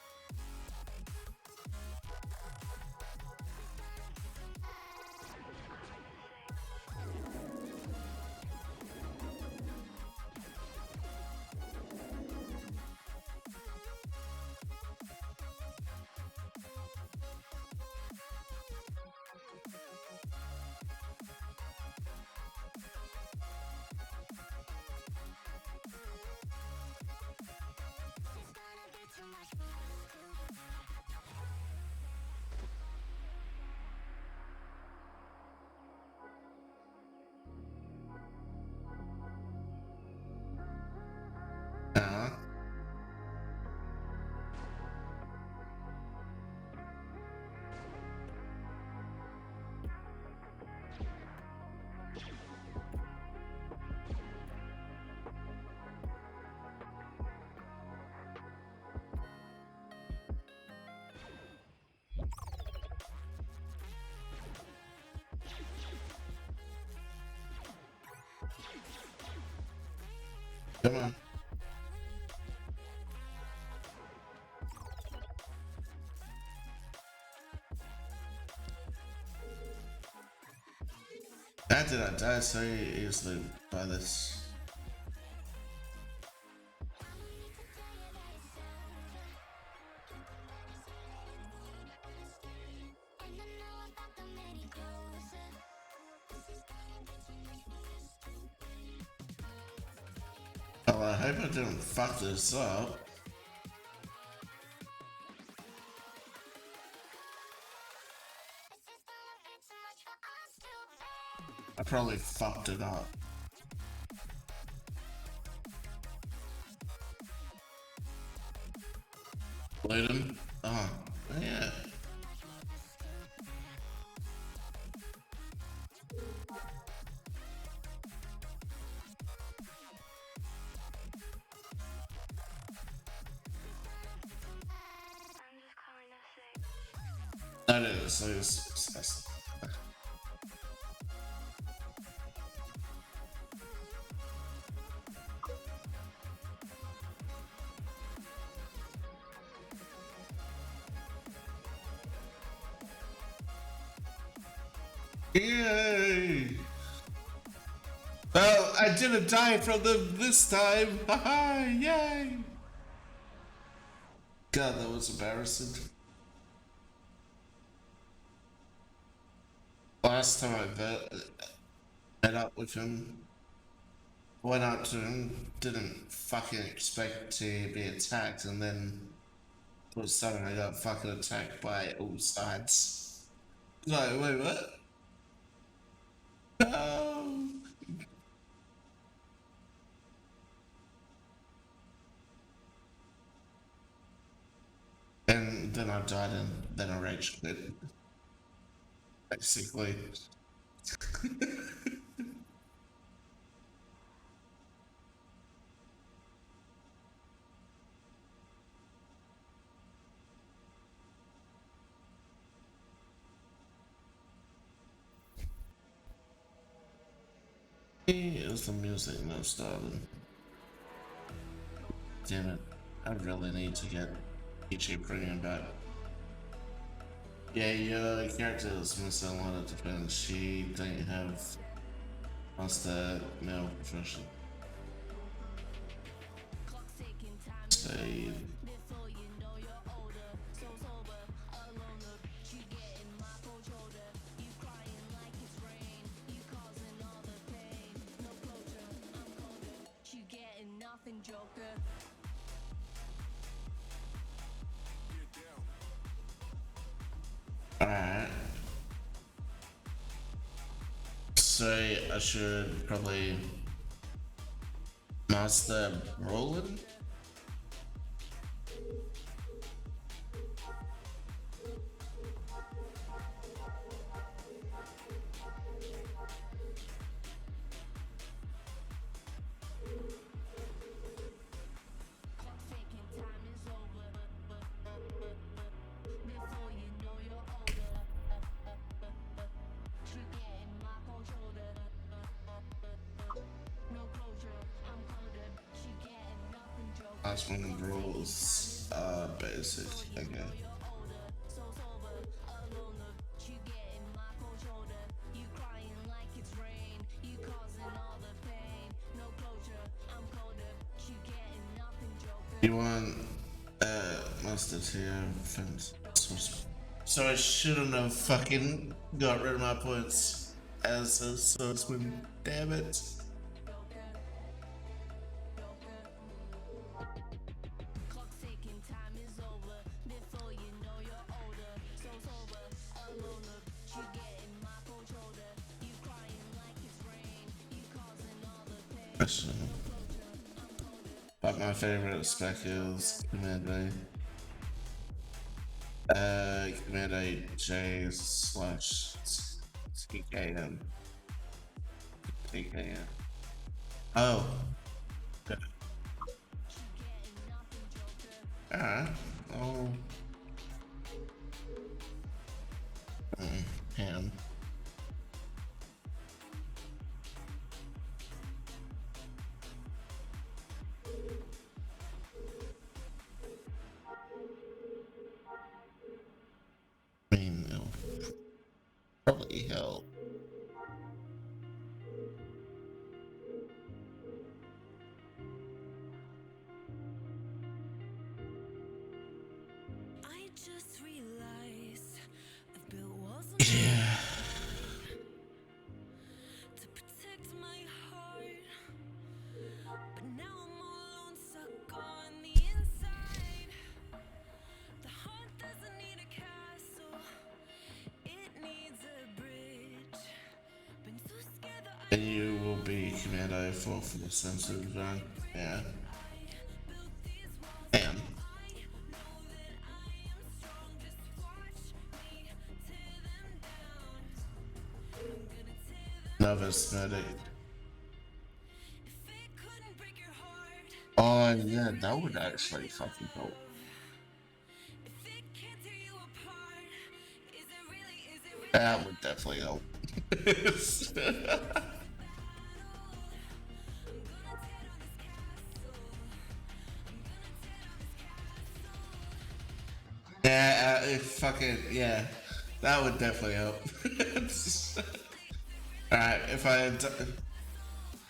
Come on. How did I die so easily by this? Oh, I hope I didn't fuck this up. I probably fucked it up. Loot him? Oh, yeah. I'm just calling to say. No, no, so yay! Well, I didn't die from them this time. Haha, yay! God, that was embarrassing. Last time I met up with him, went up to him, didn't fucking expect to be attacked, and then all of a sudden I got fucking attacked by all sides. Like, wait, what? No! And then I died and then I rage quit. Basically. Is the music not starting? Damn it. I really need to get YouTube Premium back. Yeah, your character is missing a lot of defense. She don't have master male profession. Say alright. So I should probably master Roland. Last one of the rules are basic, okay. You want master tier fence. So I shouldn't have fucking got rid of my points as a swordsman, damn it. But my favorite spec is Command A. Command A J slash TKM. TKM. Oh. Good. Alright. Oh. Ham. Probably help. I just realized I've built walls Yeah. to protect my heart, but now I'm all alone, stuck on the inside. The heart doesn't need a castle, it needs a bridge. Been so scared that And you will be Commando for the sensitive zone. Yeah. Damn. Nervous medic. Oh yeah, that would actually fucking help. That would definitely help. Yeah, fucking yeah, that would definitely help. Alright,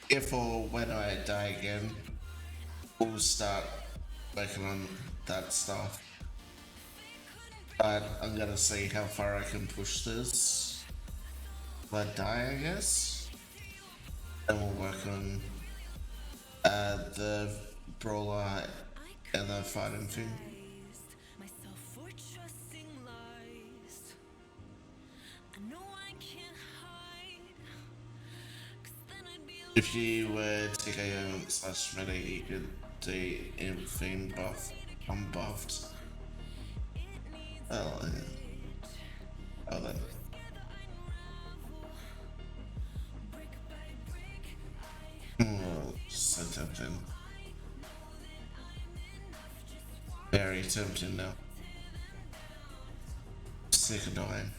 if or when I die again, we'll start working on that stuff. But I'm gonna see how far I can push this. If I die, I guess. Then we'll work on the brawler and the fighting thing. If you were TKO slash meta, you could do everything buff, unbuffed. Oh, yeah. Oh then. Oh, so tempting. Very tempting now. Sick of dying.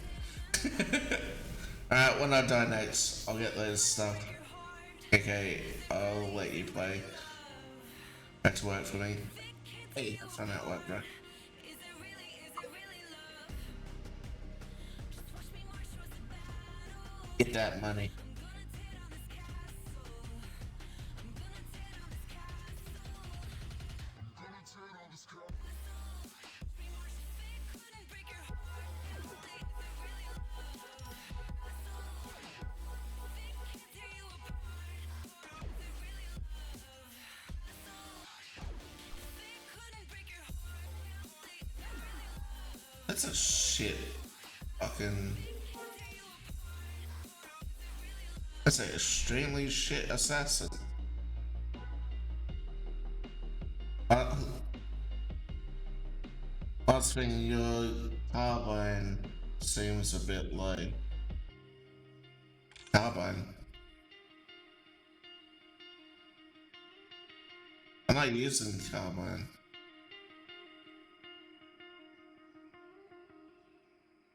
Alright, when I die next, I'll get those stuff. Okay, I'll let you play. Back to work for me. Hey, have fun at work, bro. Get that money. That's a shit fucking. That's an extremely shit assassin. Uh, last thing, your carbine seems a bit like carbine. I'm not using carbine.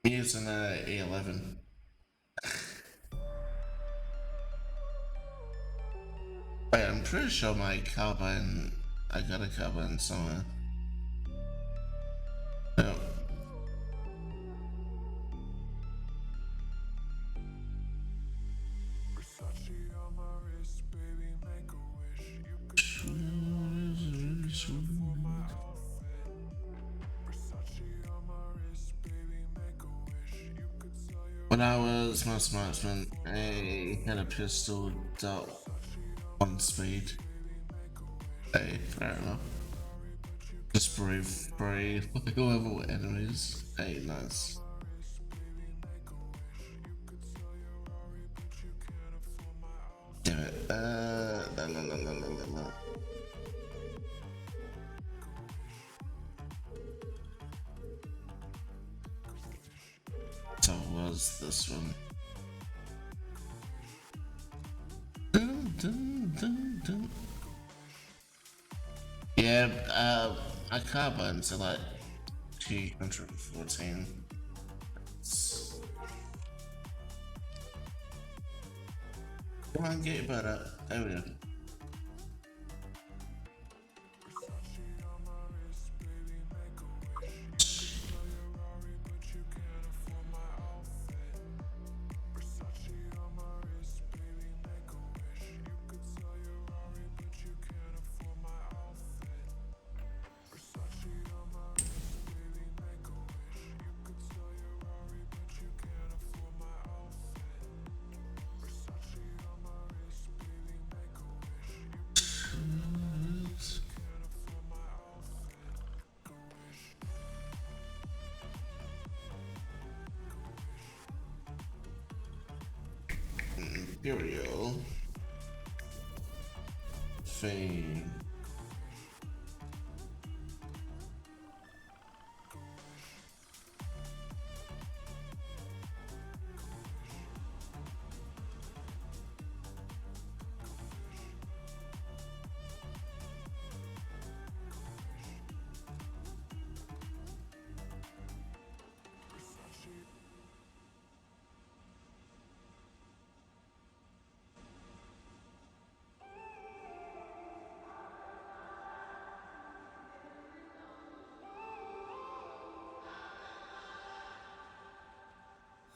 I'm using a E11. Wait, I'm pretty sure my carbine. I got a carbine somewhere. No. When I was most marksman, I had a pistol dealt 1 speed. Hey, fair enough. Just spray level enemies. Hey, nice. Damn it. La, la, la, la, la, la, la. So was this one? Dun, dun, dun, dun. Yeah, my carbines are like 214. Come on, get your butt up. There we go. Imperial Fame.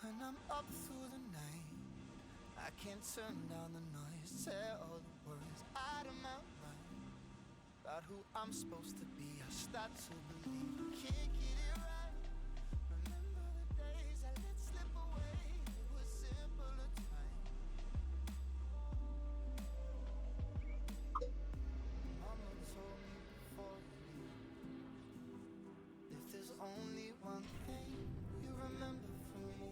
When I'm up through the night, I can't turn down the noise. Tear all the words out of my mind about who I'm supposed to be. I start to believe I can't get it right. Remember the days I let slip away. It was simpler time. Mama told me before you leave, if there's only one thing you remember from me,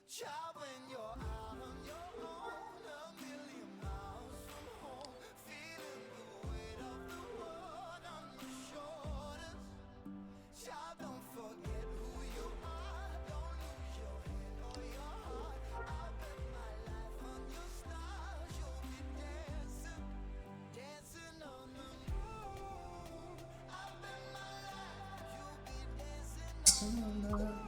child, when you're out on your own, a million miles from home, feeling the weight of the world on your shoulders. Child, don't forget who you are. Don't lose your head or your heart. I bet my life on your stars. You'll be dancing, dancing on the moon. I bet my life you'll be dancing on the moon.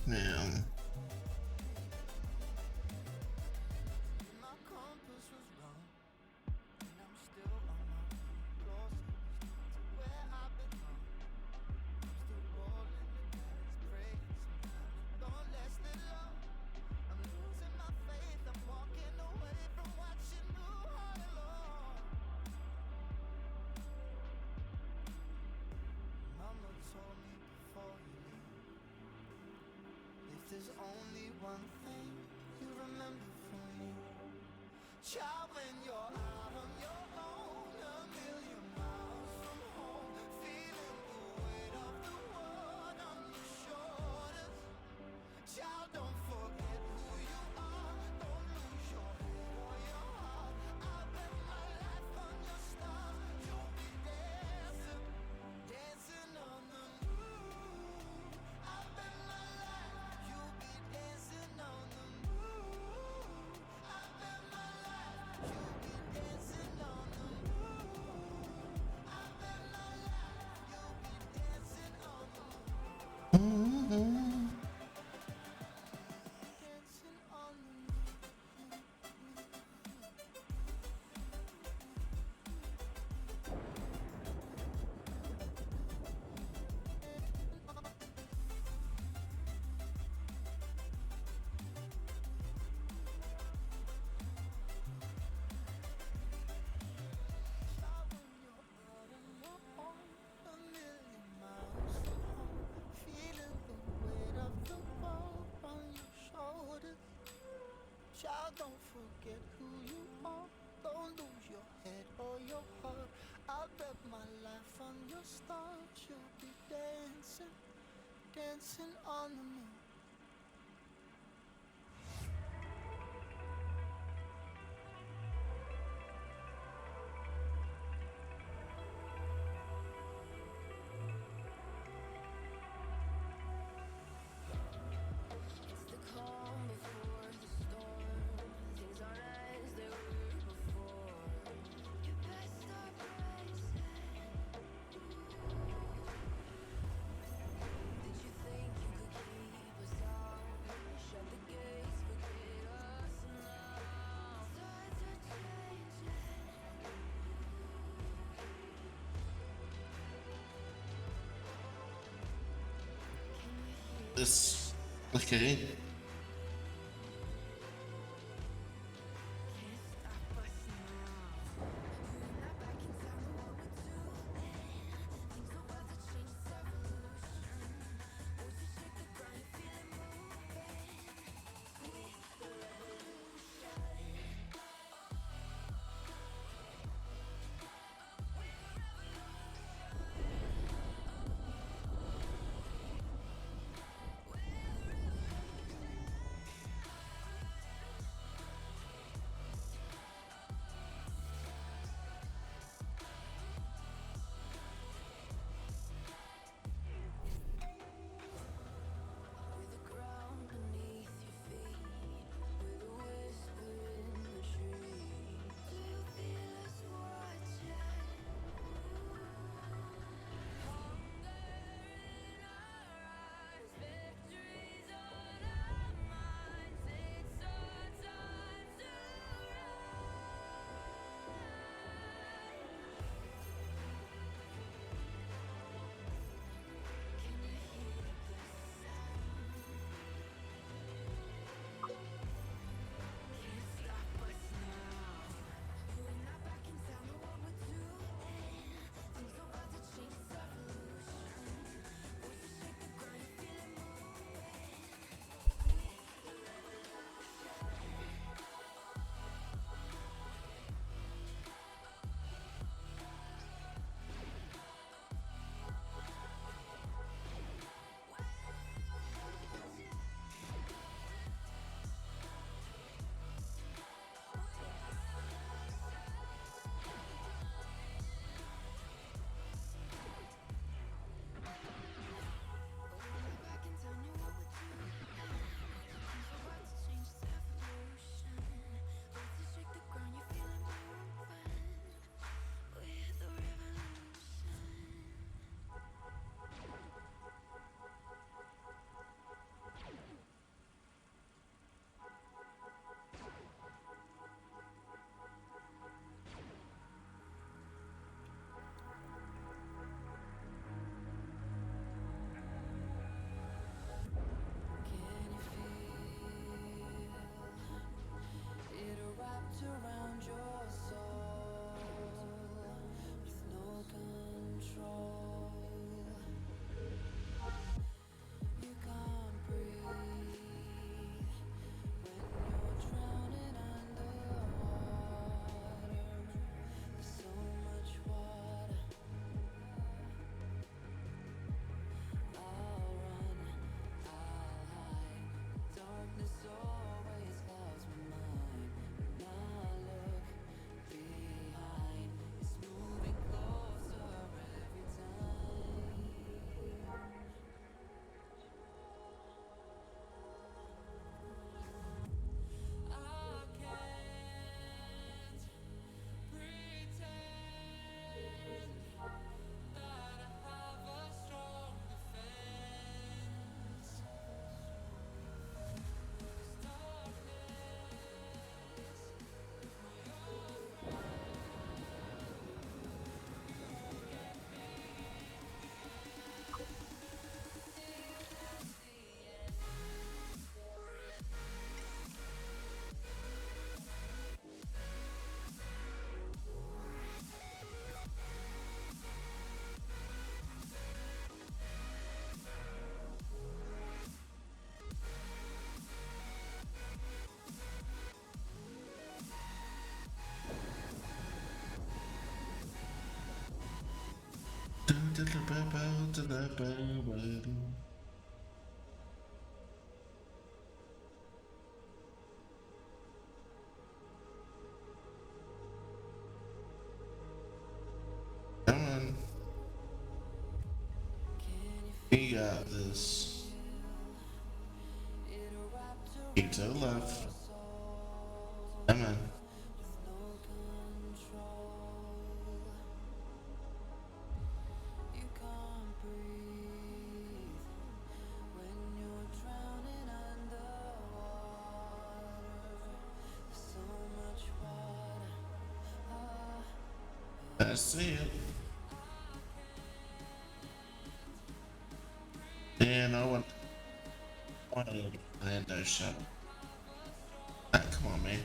Now, My compass was wrong, and I'm still on my way closer to where I belong. I'm still rolling the dice, pray sometimes it don't last it long. I'm losing my faith, I'm walking away from what you knew all along. Mama told me before you leave, if there's only one thing you remember from me, child, when you're out on your own, a million miles from home, feeling the weight of the world on your shoulders. Child, don't forget who you are, don't lose your head or your heart. I bet my life on your stars, you'll be dancing, dancing on the moon. I bet my life, you'll be dancing on the moon. I bet my life, you'll be dancing on the moon. I bet my life, you'll be dancing on the moon. Dancing on the moon. Child, when you're out on your own, a million miles from home, feeling the weight of the world on your shoulders. Child, don't forget who you are, don't lose your head or your heart. I'll bet my life on your stars, you'll be dancing, dancing on the moon. It's the calm before the storm. Things aren't as they were before. You best start bracing. Did you think you could keep us out? Shut the gates, forget us now. Tides are changing. this. Okay. Come on. You got this. Keep to the left. Come on. I see it. Yeah, no one wanted to land those shot. Ah, come on, man.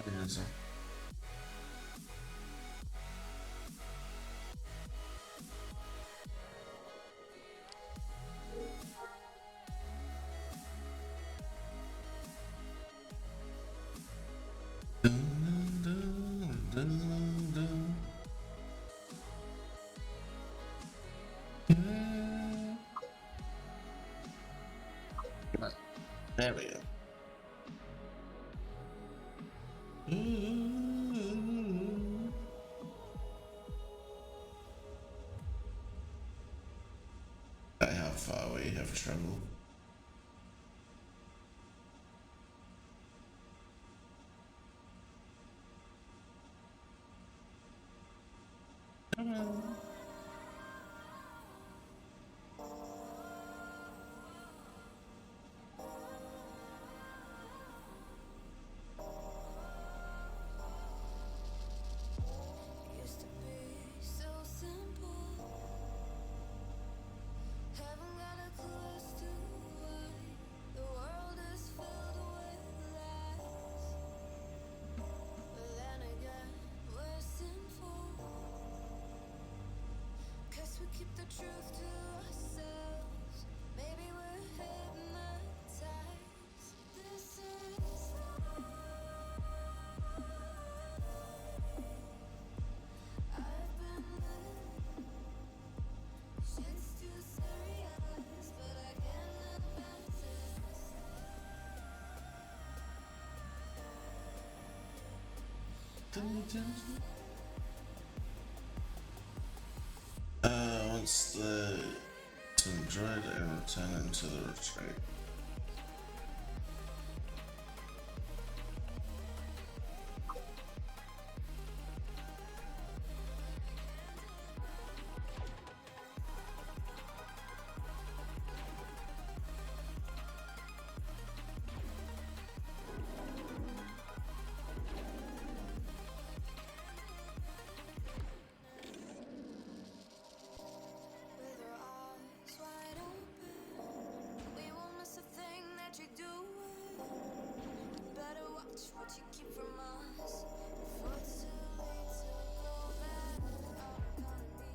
Yes. There we go. How far we have traveled. Come on. Used to be so simple. Haven't got a clue as to why the world is filled with lies. But then again, we're sinful. 'Cause we keep the truth to ourselves. Maybe we're hypnotized. This is I've been living. Shit's too serious, but I can't look back to this. Once the droid and return into the retreat. With our eyes wide open, we won't miss a thing that you do. Better watch what you keep from us before it's too late to go back. Our economy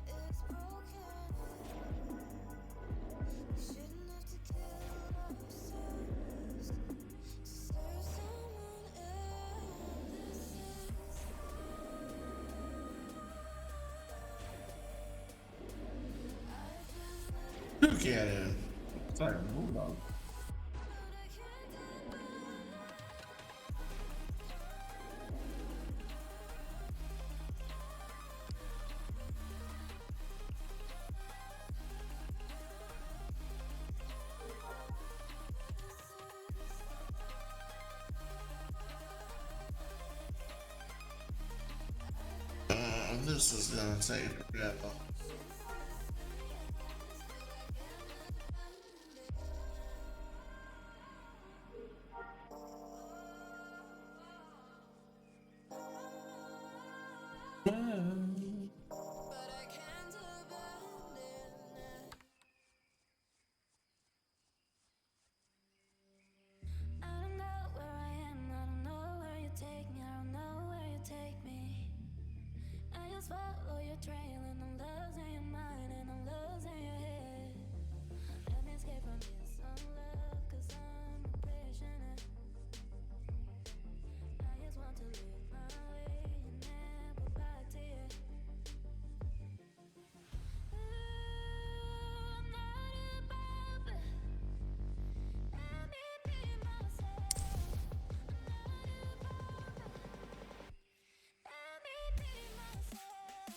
is broken. We shouldn't have to kill ourselves to serve someone else. Look at him. Sorry, hold on. This is gonna take forever. but I can't abandon it. I don't know where I am, I don't know where you take me, I don't know where you take me. I just follow your trail and I'm losing your mind and I'm losing your head. Let me escape from this unlove, cause I'm a prisoner. I just want to live my way and never back to you. Ooh, I'm not a puppet. Let me be myself. I'm not a puppet. Let me be myself.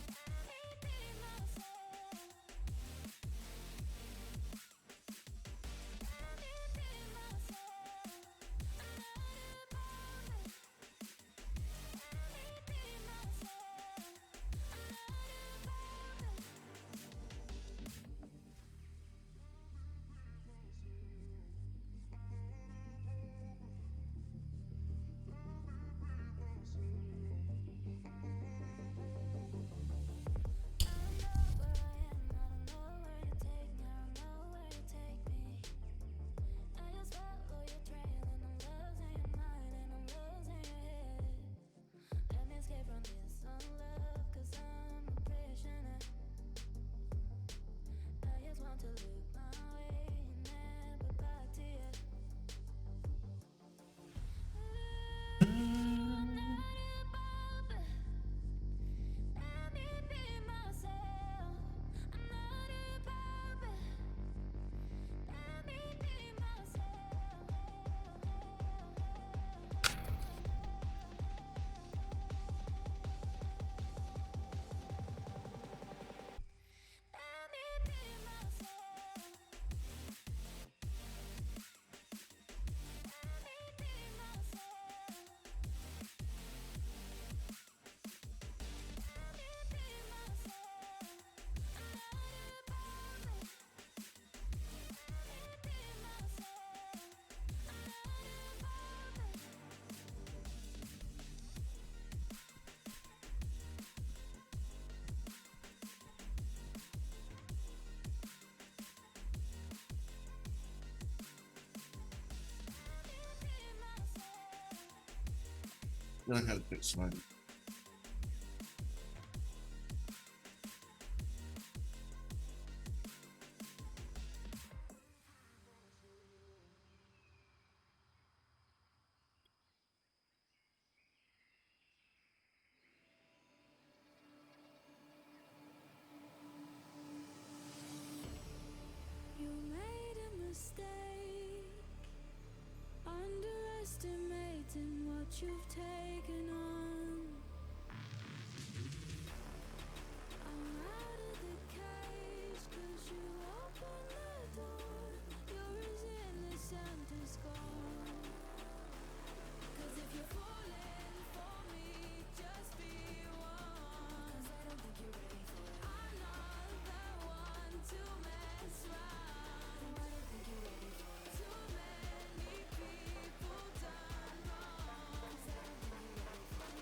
Let me be myself. Let me be myself. I'm not a puppet. Let me be myself. I'm not a puppet. I don't know where I am, I don't know where you take me, I don't know where you take me. I just follow your trail and I'm losing your mind and I'm losing your head. Let me escape from this unlove, cause I'm a prisoner. I just want to look my way and never back to you. Ooh, I'm not a puppet. Let me be myself. I'm not a puppet. Let me be myself. Let me be myself. Let me be myself. Let me be myself. I'm not a puppet. Let me be myself. I'm not a puppet. Let me be myself. Go ahead, fix mine. You made a mistake, underestimating what you've taken on. I'm out of the cage, cause you opened the door. You're as innocent as gone. Cause if you're falling for me, just be one. 'Cause I don't think you're ready for it. I'm not the one to mess around. No, I don't think you're ready for it. Too many people done wrong. 'Cause I don't think you're ready for it.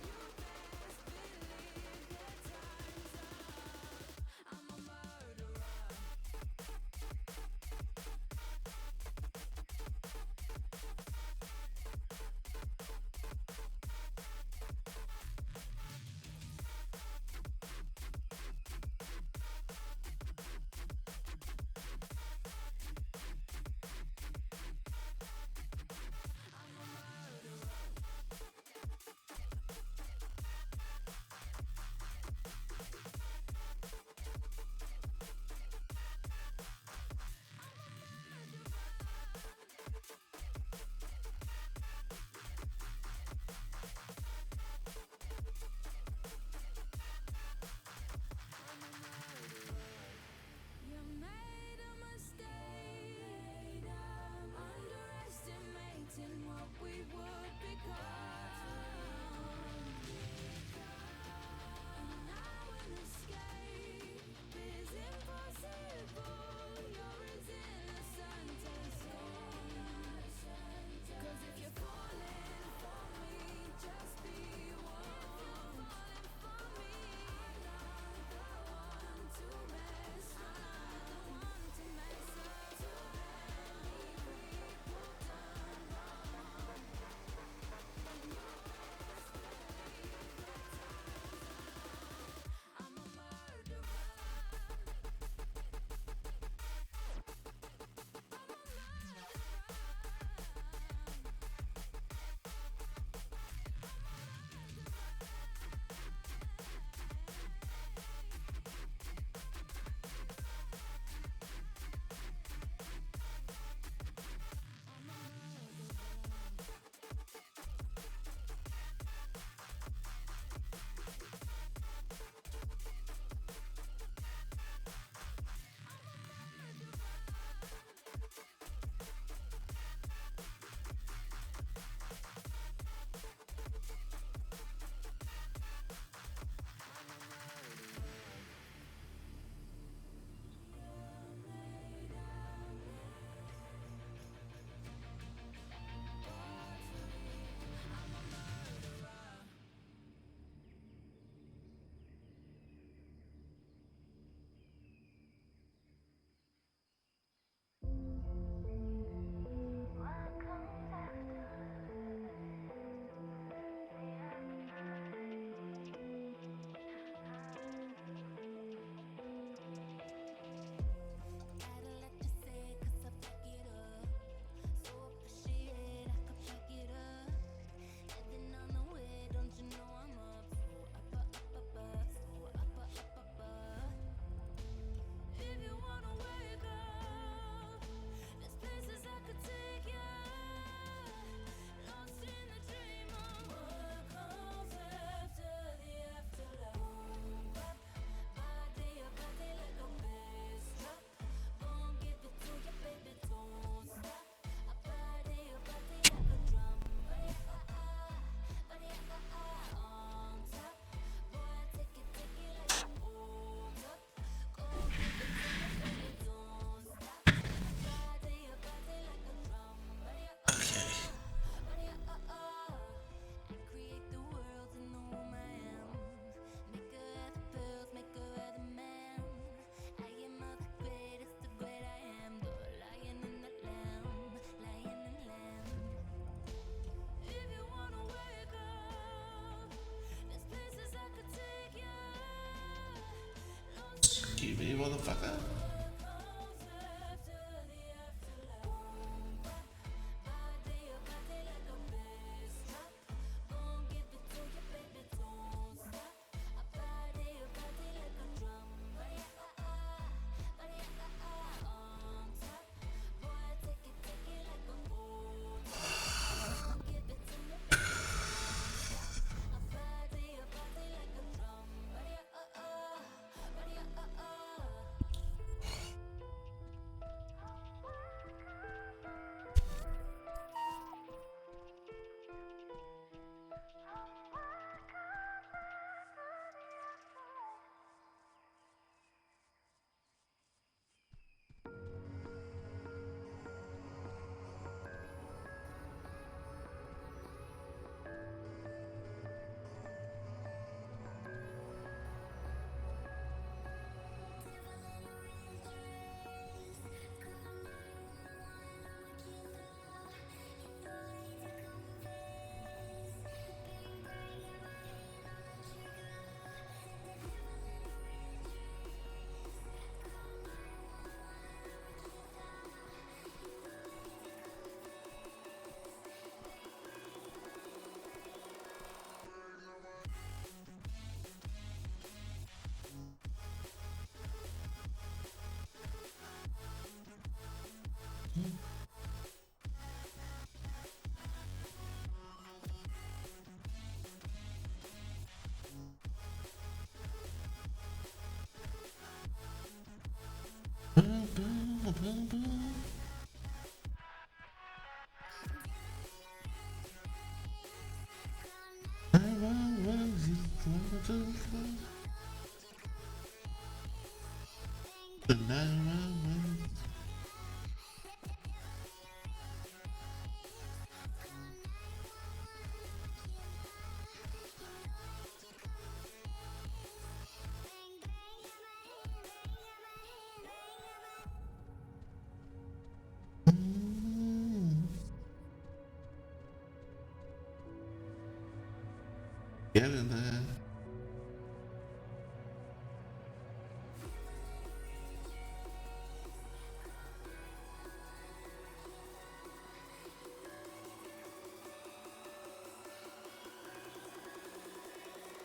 Get in there.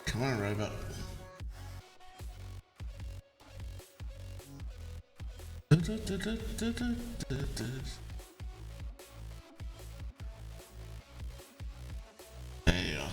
Come on, robot. There you are.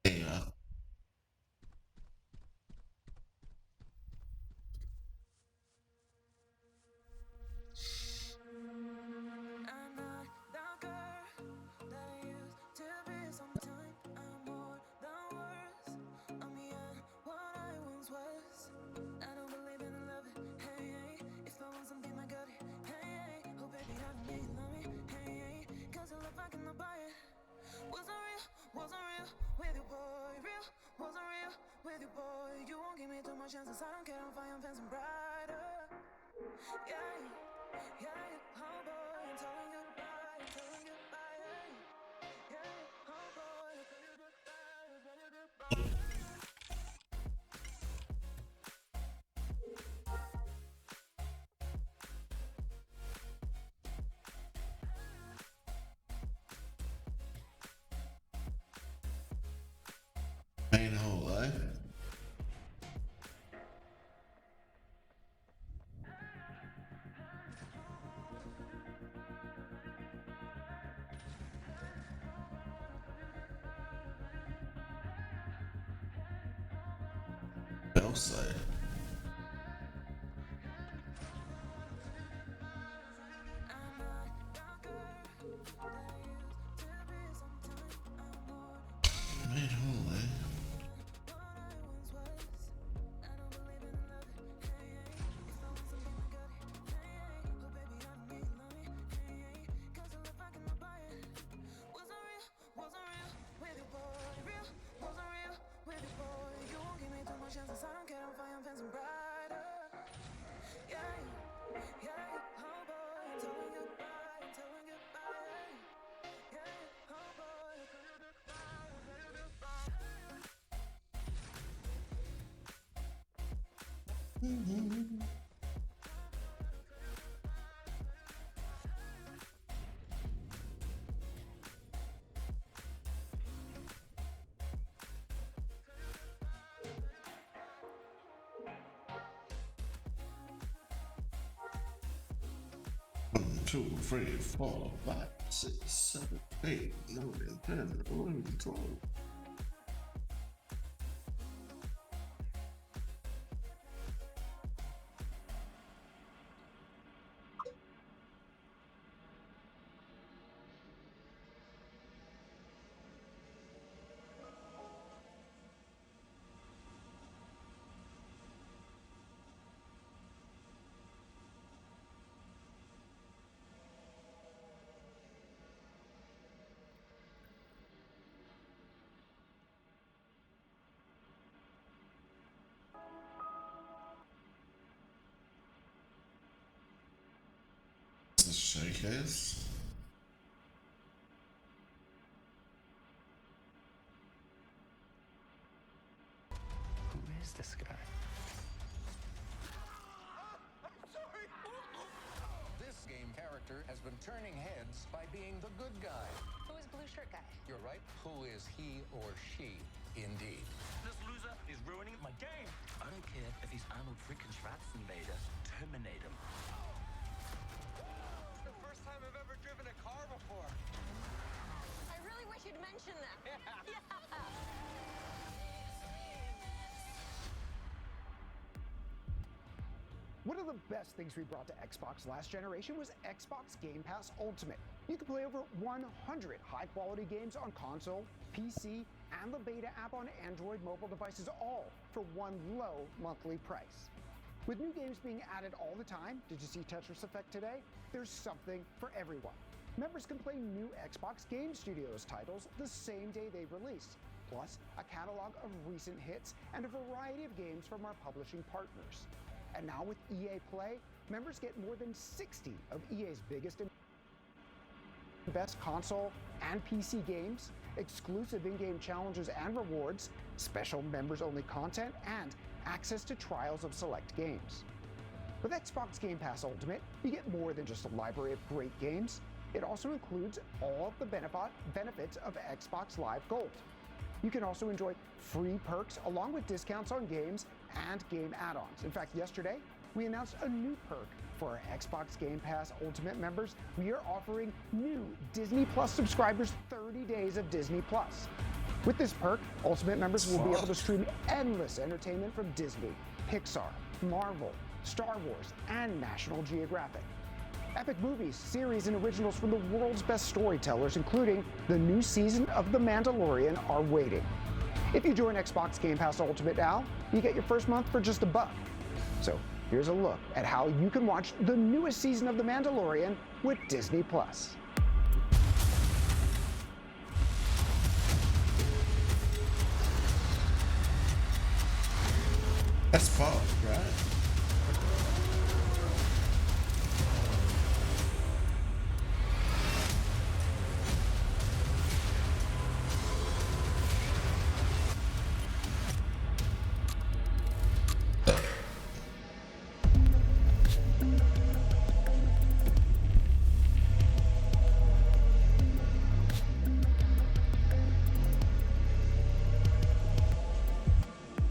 There you are. I'm not the girl that I used to be. Sometime I'm more than words. I'm beyond what I once was. I don't believe in love. Hey, hey. If I want something, I got it. Hey, hey. Oh, baby, I don't need love me. Hey, hey. Cause your love, I cannot buy it. Wasn't real with you, boy. Real, wasn't real with you, boy. You won't give me too much chances. I don't care if I am fancy brighter. Yeah, yeah, oh boy, I'm telling you goodbye, I'm telling you goodbye. Yeah, oh boy, I'm telling you goodbye, I'm telling you goodbye. Main hole, eh? Also, main hole, eh? Chances, I don't care if I am fancy brighter. Yeah, yeah, oh boy, I'm telling you goodbye, I'm telling you goodbye. Yeah, oh boy, I'm telling you goodbye, I'm telling you goodbye. One, two, three, four, five, six, seven, 8, 9, 10, 11, 12. a showcase. Who is this guy? This game character has been turning heads by being the good guy. Who is blue shirt guy? You're right. Who is he or she? Indeed. This loser is ruining my game. I don't care if he's Arnold freaking Schwarzenegger. Terminate him. It's the first time I've ever driven a car before. I really wish you'd mention that. Yeah. One of the best things we brought to Xbox last generation was Xbox Game Pass Ultimate. You can play over 100 high-quality games on console, PC, and the beta app on Android mobile devices, all for one low monthly price. With new games being added all the time, did you see Tetris Effect today? There's something for everyone. Members can play new Xbox Game Studios titles the same day they release, plus a catalog of recent hits and a variety of games from our publishing partners. And now with EA Play, members get more than 60 of EA's biggest and best console and PC games, exclusive in-game challenges and rewards, special members-only content, and access to trials of select games. With Xbox Game Pass Ultimate, you get more than just a library of great games. It also includes all of the benefits of Xbox Live Gold. You can also enjoy free perks along with discounts on games and game add-ons. In fact, yesterday, we announced a new perk for our Xbox Game Pass Ultimate members. We are offering new Disney Plus subscribers 30 days of Disney Plus. With this perk, Ultimate members will be able to stream endless entertainment from Disney, Pixar, Marvel, Star Wars, and National Geographic. Epic movies, series, and originals from the world's best storytellers, including the new season of The Mandalorian, are waiting. If you join Xbox Game Pass Ultimate now, you get your first month for just $1. So here's a look at how you can watch the newest season of The Mandalorian with Disney Plus. That's Pop, right?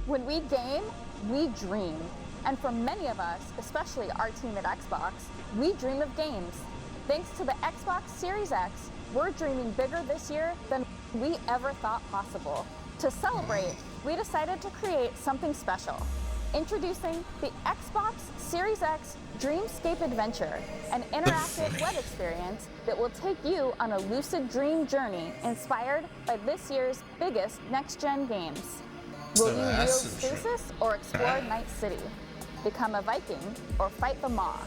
When we game, we dream. And for many of us, especially our team at Xbox, we dream of games. Thanks to the Xbox Series X, we're dreaming bigger this year than we ever thought possible. To celebrate, we decided to create something special. Introducing the Xbox Series X Dreamscape Adventure, an interactive web experience that will take you on a lucid dream journey inspired by this year's biggest next-gen games. Will you wield Stasis or explore Night City? Become a Viking or fight the Maw?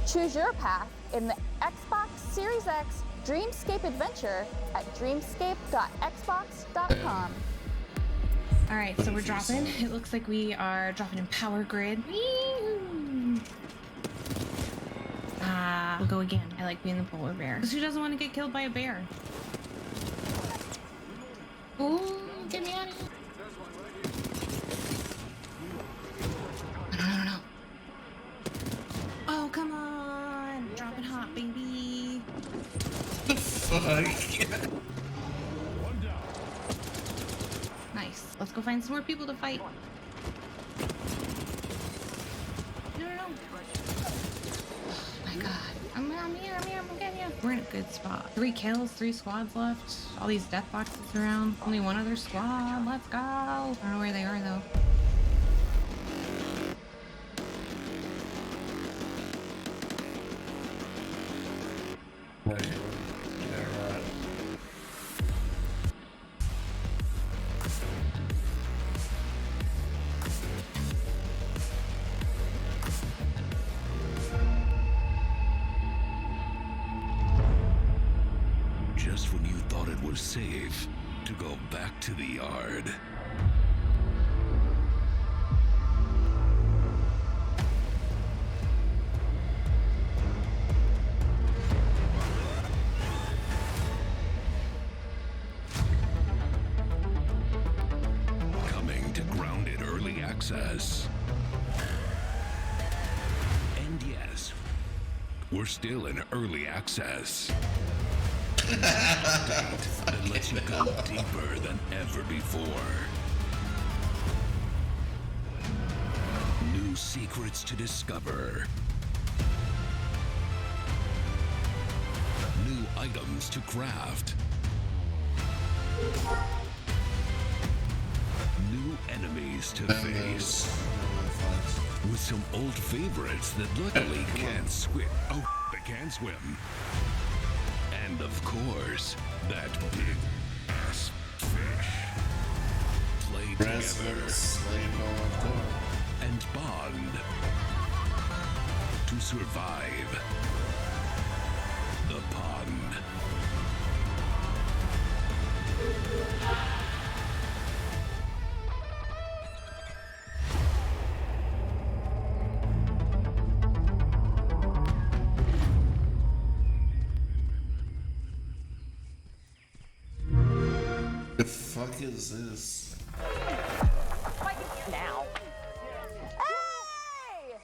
Choose your path in the Xbox Series X Dreamscape Adventure at dreamscape.xbox.com. All right, so we're dropping. It looks like we are dropping in Power Grid. We'll go again. I like being the polar bear. Who doesn't want to get killed by a bear? Ooh, get me out of here. No. Oh, come on. Drop it hot, baby. The fuck? Nice. Let's go find some more people to fight. No. Oh my god. I'm here. I'm getting you. We're in a good spot. 3 kills, 3 squads left. All these death boxes around. Only one other squad. Let's go. I don't know where they are though. Right. Yeah, right. Just when you thought it was safe to go back to the yard. were still in early access. Update that lets you go deeper than ever before. New secrets to discover. New items to craft. New enemies to face. With some old favorites that luckily can't swim. Oh, they can swim. And of course, that big ass fish. Play together and bond to survive the pond. The fuck is this? Now. Hey!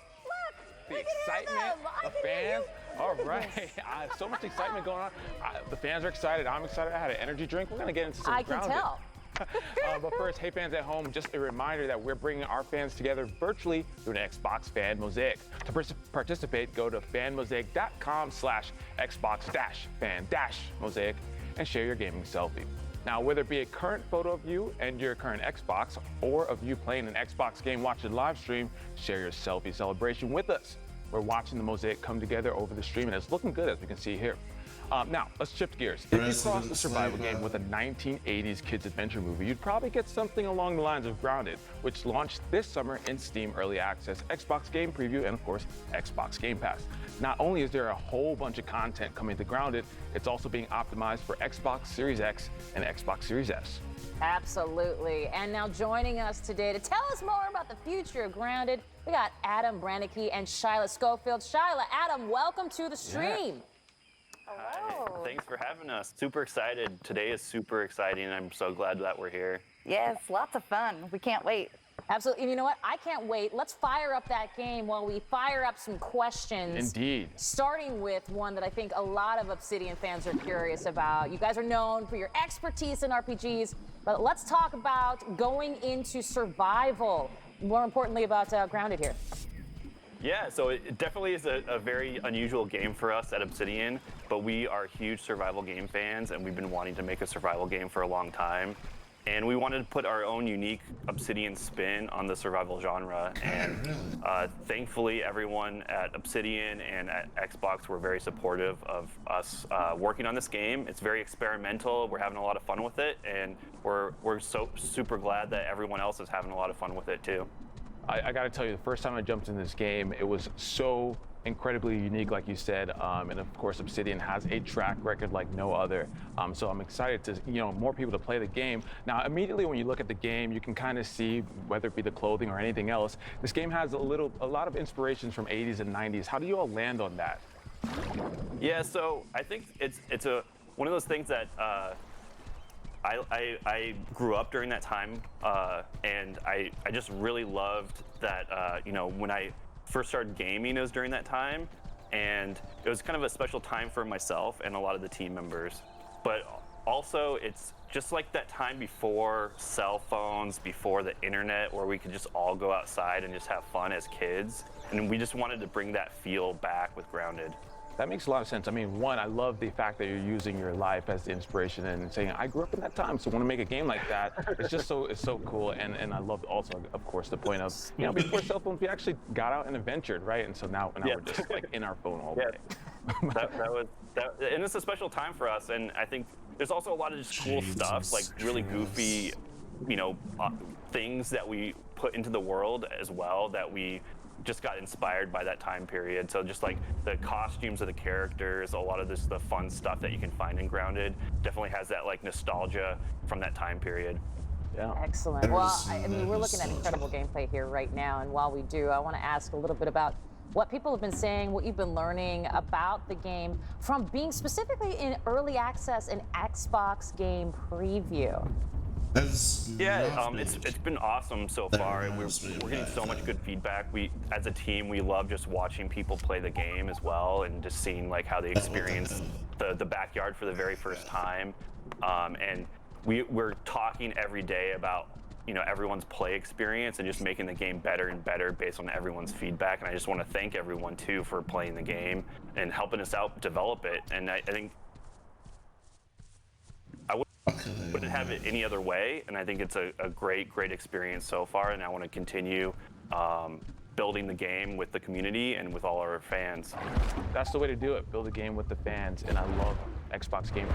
The excitement, the fans. All right, so much excitement going on. The fans are excited. I'm excited. I had an energy drink. We're gonna get into some I can grounding. tell. But first, hey fans at home, just a reminder that we're bringing our fans together virtually through an Xbox Fan Mosaic. To participate, go to fanmosaic.com/Xbox-fan-mosaic and share your gaming selfie. Now, whether it be a current photo of you and your current Xbox or of you playing an Xbox game watching live stream, share your selfie celebration with us. We're watching the Mosaic come together over the stream, and it's looking good, as we can see here. Now, let's shift gears. If you cross a survival game with a 1980s kids adventure movie, you'd probably get something along the lines of Grounded, which launched this summer in Steam Early Access, Xbox Game Preview, and of course, Xbox Game Pass. Not only is there a whole bunch of content coming to Grounded, it's also being optimized for Xbox Series X and Xbox Series S. Absolutely. And now joining us today to tell us more about the future of Grounded, we got Adam Brannicky and Shyla Schofield. Shyla, Adam, welcome to the stream. Hi. Thanks for having us. Super excited. Today is super exciting. I'm so glad that we're here. Yes, lots of fun. We can't wait. Absolutely. And you know what? I can't wait. Let's fire up that game while we fire up some questions. Indeed. Starting with one that I think a lot of Obsidian fans are curious about. You guys are known for your expertise in RPGs, but let's talk about going into survival. More importantly about Grounded here. Yeah, so it definitely is a very unusual game for us at Obsidian, but we are huge survival game fans, and we've been wanting to make a survival game for a long time. And we wanted to put our own unique Obsidian spin on the survival genre. And thankfully, everyone at Obsidian and at Xbox were very supportive of us working on this game. It's very experimental. We're having a lot of fun with it, and we're so super glad that everyone else is having a lot of fun with it too. I got to tell you, the first time I jumped in this game, it was so incredibly unique, like you said, and of course, Obsidian has a track record like no other. So I'm excited to, more people to play the game. Now, immediately when you look at the game, you can kind of see, whether it be the clothing or anything else, this game has a lot of inspirations from 80s and 90s. How do you all land on that? Yeah, so I think it's one of those things that I grew up during that time, and I just really loved that, when I first started gaming, it was during that time, and it was kind of a special time for myself and a lot of the team members. But also, it's just like that time before cell phones, before the internet, where we could just all go outside and just have fun as kids, and we just wanted to bring that feel back with Grounded. That makes a lot of sense. I mean, one, I love the fact that you're using your life as the inspiration and saying, I grew up in that time, so I want to make a game like that. It's just it's so cool. And I love also, of course, the point of, before cell phones, we actually got out and adventured, right? And so now we're just like in our phone all day. And it's a special time for us. And I think there's also a lot of just cool stuff, like really goofy, things that we put into the world as well, that we just got inspired by that time period. So just like the costumes of the characters, a lot of the fun stuff that you can find in Grounded definitely has that like nostalgia from that time period. Yeah. Excellent. Well, I mean, we're looking at incredible gameplay here right now, and while we do, I want to ask a little bit about what people have been saying, what you've been learning about the game from being specifically in early access and Xbox Game Preview. Yeah, it's been awesome so far, and we're getting so much good feedback. We, as a team, we love just watching people play the game as well, and just seeing like how they experience the backyard for the very first time. And we're talking every day about everyone's play experience and just making the game better and better based on everyone's feedback. And I just want to thank everyone too for playing the game and helping us out develop it. And I think I wouldn't have it any other way, and I think it's a great experience so far, and I want to continue building the game with the community and with all our fans. That's the way to do it, build a game with the fans, and I love Xbox Game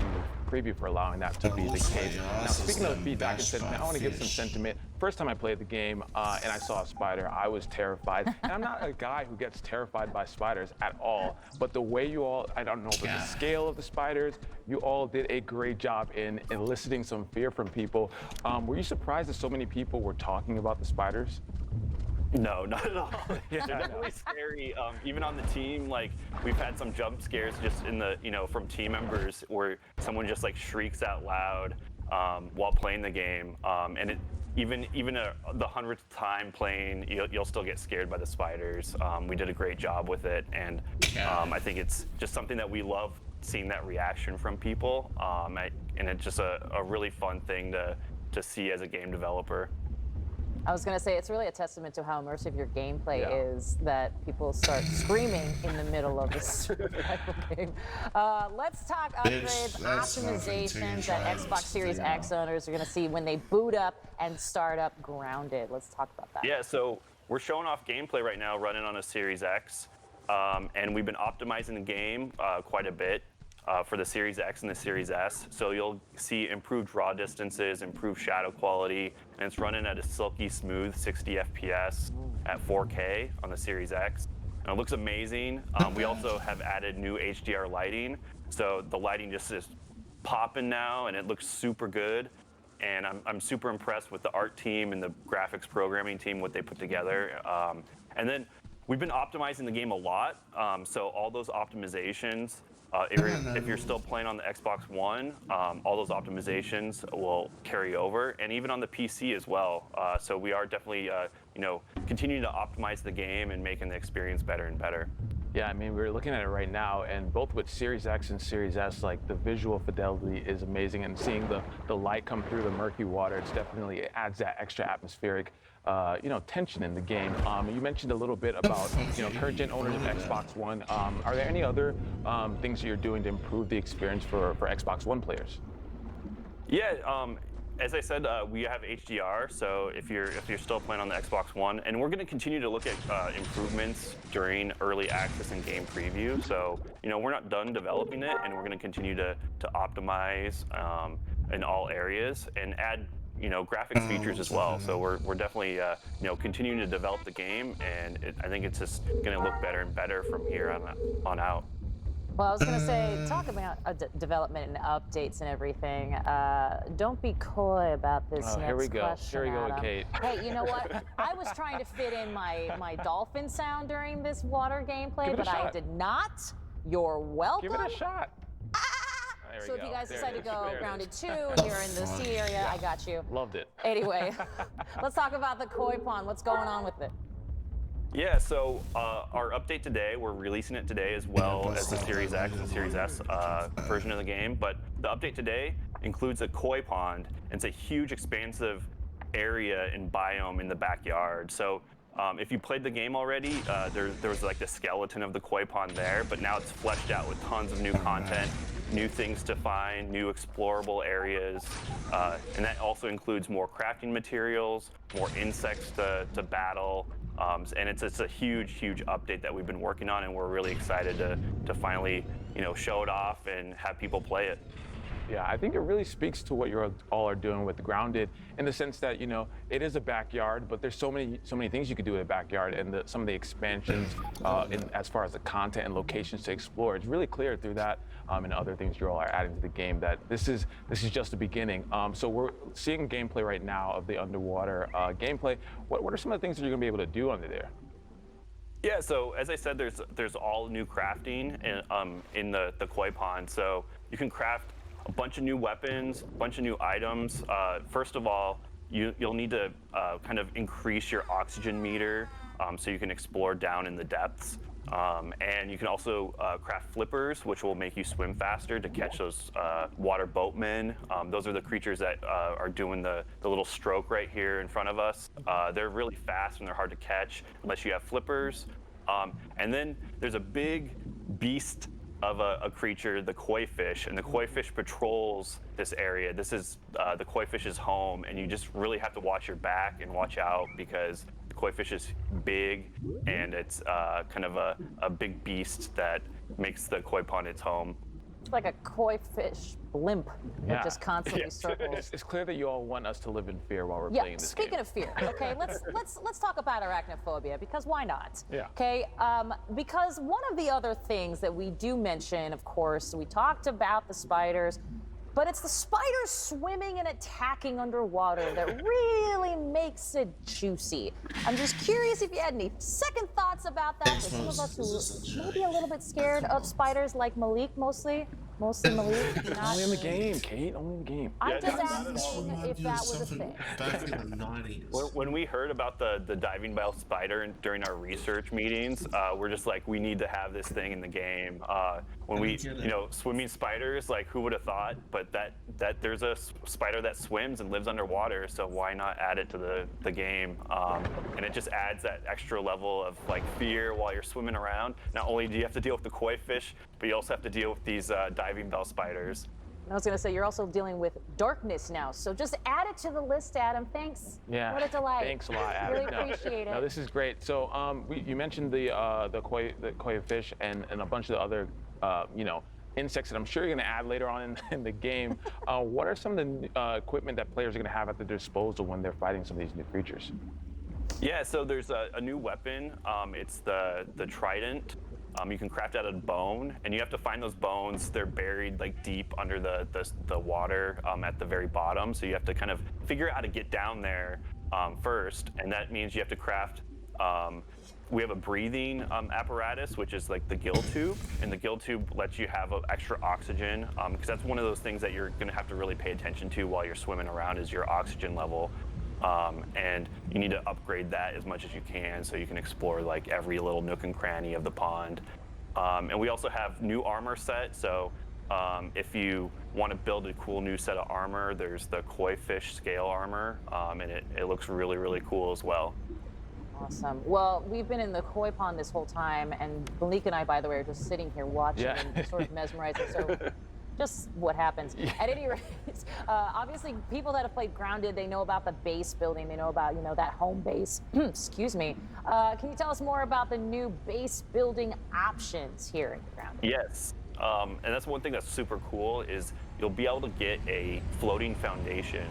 Preview for allowing that to be the case. Now, speaking of feedback and sentiment, I want to give some sentiment. First time I played the game and I saw a spider, I was terrified. And I'm not a guy who gets terrified by spiders at all, but the way you all, I don't know if it's the scale of the spiders, you all did a great job in eliciting some fear from people. Were you surprised that so many people were talking about the spiders? No, not at all. They're definitely scary. Even on the team, like we've had some jump scares just in the, from team members where someone just like shrieks out loud while playing the game. And it, even the 100th time playing, you'll still get scared by the spiders. We did a great job with it, and I think it's just something that we love seeing that reaction from people. And it's just a really fun thing to see as a game developer. I was going to say, it's really a testament to how immersive your gameplay is that people start screaming in the middle of this survival game. Let's talk upgrades, optimizations that Xbox Series X owners are going to see when they boot up and start up Grounded. Let's talk about that. Yeah, so we're showing off gameplay right now running on a Series X, and we've been optimizing the game quite a bit. For the Series X and the Series S. So you'll see improved draw distances, improved shadow quality, and it's running at a silky smooth 60 FPS at 4K on the Series X. And it looks amazing. We also have added new HDR lighting. So the lighting just is popping now, and it looks super good. And I'm super impressed with the art team and the graphics programming team, what they put together. And then we've been optimizing the game a lot. So all those optimizations, if you're still playing on the Xbox One, all those optimizations will carry over, and even on the PC as well. So we are definitely, continuing to optimize the game and making the experience better and better. Yeah, I mean, we're looking at it right now, and both with Series X and Series S, like the visual fidelity is amazing, and seeing the light come through the murky water, it adds that extra atmospheric tension in the game. You mentioned a little bit about, current gen owners of Xbox One. Are there any other things that you're doing to improve the experience for Xbox One players? Yeah, as I said, we have HDR, so if you're still playing on the Xbox One, and we're going to continue to look at improvements during early access and game preview. So, we're not done developing it, and we're going to continue to optimize in all areas and add graphics features as well. So we're definitely continuing to develop the game, and I think it's just going to look better and better from here on out. Well, I was going to say, talk about development and updates and everything. Don't be coy about this next here we go. question, Here we go, Adam. Kate. Hey, you know what? I was trying to fit in my dolphin sound during this water gameplay, but I did not. You're welcome. Give it a shot. So if you guys decide to go Grounded 2 and you're in the sea area, I got you. Loved it. Anyway, let's talk about the koi pond. What's going on with it? Yeah, so our update today, we're releasing it today as well as the Series X and Series S version of the game. But the update today includes a koi pond. It's a huge, expansive area and biome in the backyard. So if you played the game already, there was like the skeleton of the koi pond there, but now it's fleshed out with tons of new content, new things to find, new explorable areas, and that also includes more crafting materials, more insects to battle, and it's a huge update that we've been working on, and we're really excited to finally show it off and have people play it. Yeah, I think it really speaks to what you all are doing with Grounded, in the sense that it is a backyard, but there's so many things you could do in a backyard, and some of the expansions as far as the content and locations to explore. It's really clear through that and other things you all are adding to the game that this is just the beginning. So we're seeing gameplay right now of the underwater gameplay. What are some of the things that you're gonna be able to do under there? Yeah, so as I said, there's all new crafting in the koi pond. So you can craft a bunch of new weapons, a bunch of new items. First of all, you'll need to kind of increase your oxygen meter so you can explore down in the depths. And you can also craft flippers, which will make you swim faster to catch those water boatmen. Those are the creatures that are doing the little stroke right here in front of us. They're really fast and they're hard to catch unless you have flippers. And then there's a big beast of a creature, the koi fish, and the koi fish patrols this area. This is the koi fish's home, and you just really have to watch your back and watch out because the koi fish is big, and it's kind of a big beast that makes the koi pond its home. It's like a koi fish blimp that just constantly circles. It's clear that you all want us to live in fear while we're Yeah, playing this speaking game. of fear, okay, let's talk about arachnophobia, because why not? Yeah. Okay, because one of the other things that we do mention, of course, we talked about the spiders, but it's the spiders swimming and attacking underwater that really makes it juicy. I'm just curious if you had any second thoughts about that. For some of us who may be a little bit scared of spiders, like Malik mostly Malik. Not Only in the game, Kate. Only in the game. I'm just asking if that was a thing. Back in the 90s. When we heard about the diving bell spider during our research meetings, we're just like, we need to have this thing in the game. When we, swimming spiders, like who would have thought? But that there's a spider that swims and lives underwater, so why not add it to the game? And it just adds that extra level of like fear while you're swimming around. Not only do you have to deal with the koi fish, but you also have to deal with these diving bell spiders. I was going to say, you're also dealing with darkness now, so just add it to the list, Adam. Thanks. Yeah. What a delight. Thanks a lot, Adam. Really appreciate it. No, this is great. So you mentioned the koi fish and a bunch of the other insects that I'm sure you're going to add later on in the game. What are some of the equipment that players are going to have at their disposal when they're fighting some of these new creatures? Yeah, so there's a new weapon. It's the trident. You can craft out of bone, and you have to find those bones. They're buried like deep under the water at the very bottom. So you have to kind of figure out how to get down there first, and that means you have to craft. We have a breathing apparatus, which is like the gill tube, and the gill tube lets you have extra oxygen, because that's one of those things that you're going to have to really pay attention to while you're swimming around is your oxygen level. And you need to upgrade that as much as you can so you can explore like every little nook and cranny of the pond. And we also have new armor set. So if you want to build a cool new set of armor, there's the koi fish scale armor, and it looks really, really cool as well. Awesome. Well, we've been in the koi pond this whole time, and Malik and I, by the way, are just sitting here watching and sort of mesmerizing. So just what happens. Yeah. At any rate, obviously people that have played Grounded, they know about the base building, they know about, that home base. Excuse me. Can you tell us more about the new base building options here in Grounded? Yes. And that's one thing that's super cool is you'll be able to get a floating foundation,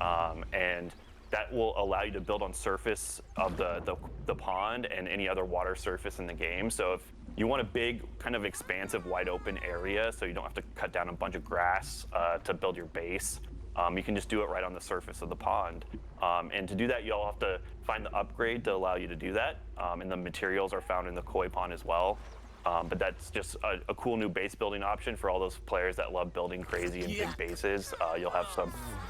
and that will allow you to build on surface of the pond and any other water surface in the game. So if you want a big, kind of expansive, wide open area so you don't have to cut down a bunch of grass to build your base, you can just do it right on the surface of the pond. And to do that, you'll have to find the upgrade to allow you to do that. And the materials are found in the koi pond as well. But that's just a cool new base building option for all those players that love building crazy and big bases. You'll have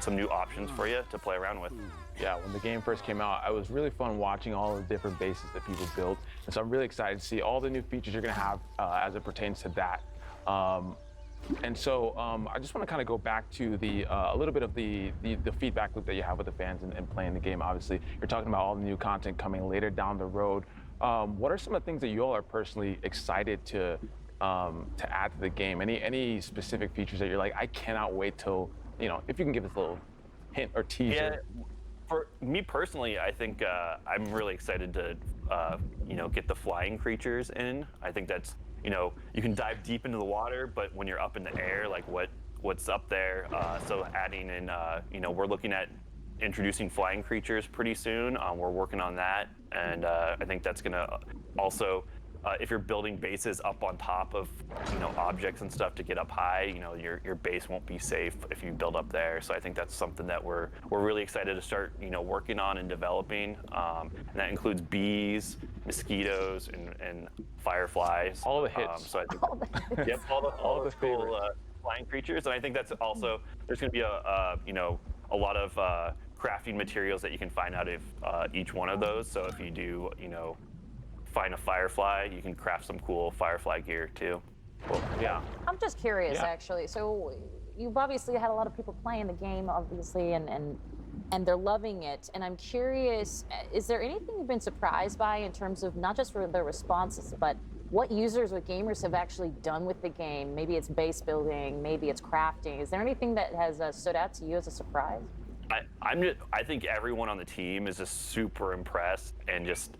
some new options for you to play around with. Yeah, when the game first came out, it was really fun watching all the different bases that people built. And so I'm really excited to see all the new features you're going to have as it pertains to that. And so I just want to kind of go back to a little bit of the feedback loop that you have with the fans and playing the game. Obviously, you're talking about all the new content coming later down the road. What are some of the things that you all are personally excited to add to the game? Any specific features that you're like, I cannot wait till, if you can give us a little hint or teaser. Yeah, for me personally, I think I'm really excited to, get the flying creatures in. I think that's, you can dive deep into the water, but when you're up in the air, like what's up there? So adding in, we're looking at introducing flying creatures pretty soon. We're working on that, and I think that's gonna also, if you're building bases up on top of objects and stuff to get up high, your base won't be safe if you build up there. So I think that's something that we're really excited to start working on and developing, and that includes bees, mosquitoes, and fireflies. All the hits. So I think, yep, all the cool. flying creatures, and I think that's also there's going to be a lot of crafting materials that you can find out of each one of those. So if you do find a firefly, you can craft some cool firefly gear too. Cool. Yeah. I'm just curious, Yeah. actually. So you've obviously had a lot of people playing the game, obviously, and they're loving it. And I'm curious, is there anything you've been surprised by in terms of not just for their responses, but what users or gamers have actually done with the game? Maybe it's base building, maybe it's crafting. Is there anything that has stood out to you as a surprise? I think everyone on the team is just super impressed and just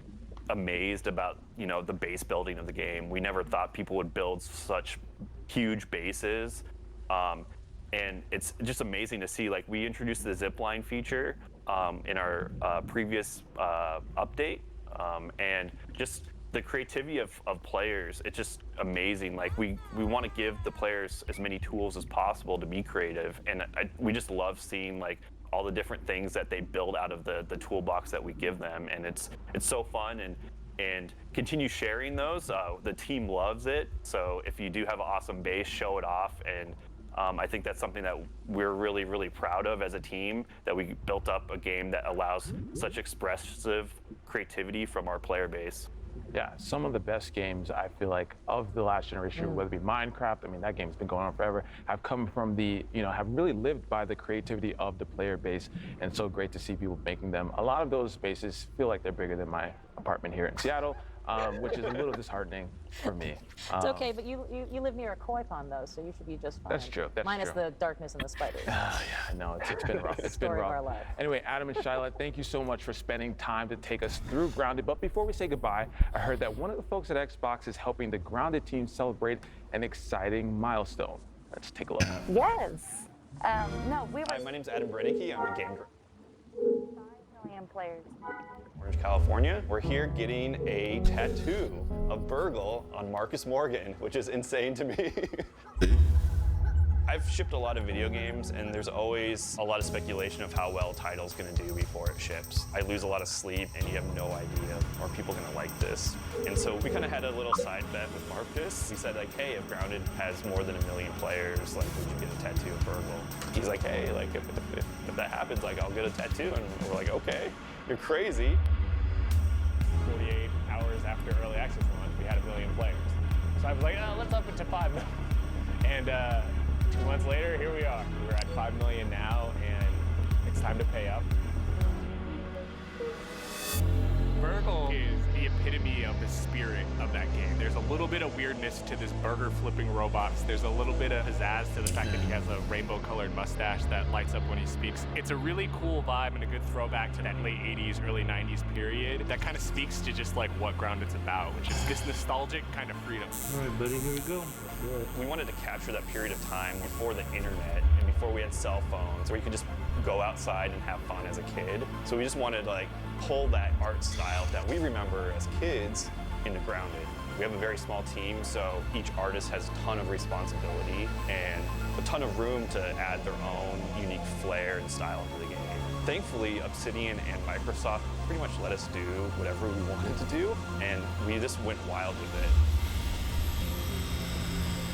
amazed about the base building of the game. We never thought people would build such huge bases, and it's just amazing to see. Like, we introduced the zipline feature in our previous update, and just the creativity of players, it's just amazing. Like, we want to give the players as many tools as possible to be creative, and we just love seeing like all the different things that they build out of the toolbox that we give them, and it's so fun, and continue sharing those. The team loves it, so if you do have an awesome base, show it off, and I think that's something that we're really, really proud of as a team, that we built up a game that allows such expressive creativity from our player base. Yeah, some of the best games, I feel like, of the last generation, whether it be Minecraft, I mean, that game's been going on forever, have come from have really lived by the creativity of the player base, and so great to see people making them. A lot of those spaces feel like they're bigger than my apartment here in Seattle, which is a little disheartening for me. It's okay, but you live near a koi pond, though, so you should be just fine. That's true. That's Minus true. the darkness and the spiders. Yeah, no, it's been rough. It's been Story of rough. our life. Anyway, Adam and Shyla, thank you so much for spending time to take us through Grounded. But before we say goodbye, I heard that one of the folks at Xbox is helping the Grounded team celebrate an exciting milestone. Let's take a look. Yes. Hi, my name's Adam Brennicke. I'm a game 5 million players. Orange, California. We're here getting a tattoo of Burgle on Marcus Morgan, which is insane to me. I've shipped a lot of video games, and there's always a lot of speculation of how well title's gonna do before it ships. I lose a lot of sleep, and you have no idea, are people gonna like this? And so we kind of had a little side bet with Marcus. We said, like, hey, if Grounded has more than 1 million players, like, would you get a tattoo of Burgle? He's like, hey, like, if that happens, like, I'll get a tattoo. And we're like, okay, you're crazy. 48 hours after early access launch, we had 1 million players. So I was like, let's up it to 5 million. And 2 months later, here we are. We're at 5 million now, and it's time to pay up. Burgle is the epitome of the spirit of that game. There's a little bit of weirdness to this burger flipping robots. There's a little bit of pizzazz to the fact that he has a rainbow colored mustache that lights up when he speaks. It's a really cool vibe and a good throwback to that late 80s, early 90s period that kind of speaks to just like what Grounded's about, which is this nostalgic kind of freedom. All right, buddy, here we go. We wanted to capture that period of time before the internet and before we had cell phones, where you could just go outside and have fun as a kid. So we just wanted to like pull that art style that we remember as kids into Grounded. We have a very small team, so each artist has a ton of responsibility and a ton of room to add their own unique flair and style into the game. Thankfully, Obsidian and Microsoft pretty much let us do whatever we wanted to do, and we just went wild with it.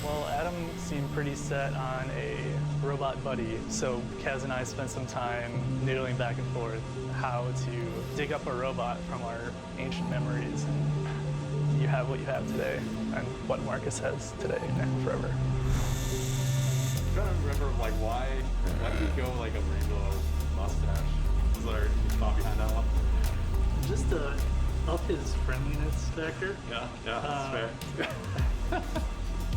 Well, Adam seemed pretty set on a robot buddy, so Kaz and I spent some time noodling back and forth how to dig up a robot from our ancient memories, and you have what you have today, and what Marcus has today and forever. I'm trying to remember, like, why did he go like a rainbow mustache? Was there a thought behind that one? Just to up his friendliness factor. Yeah, that's fair.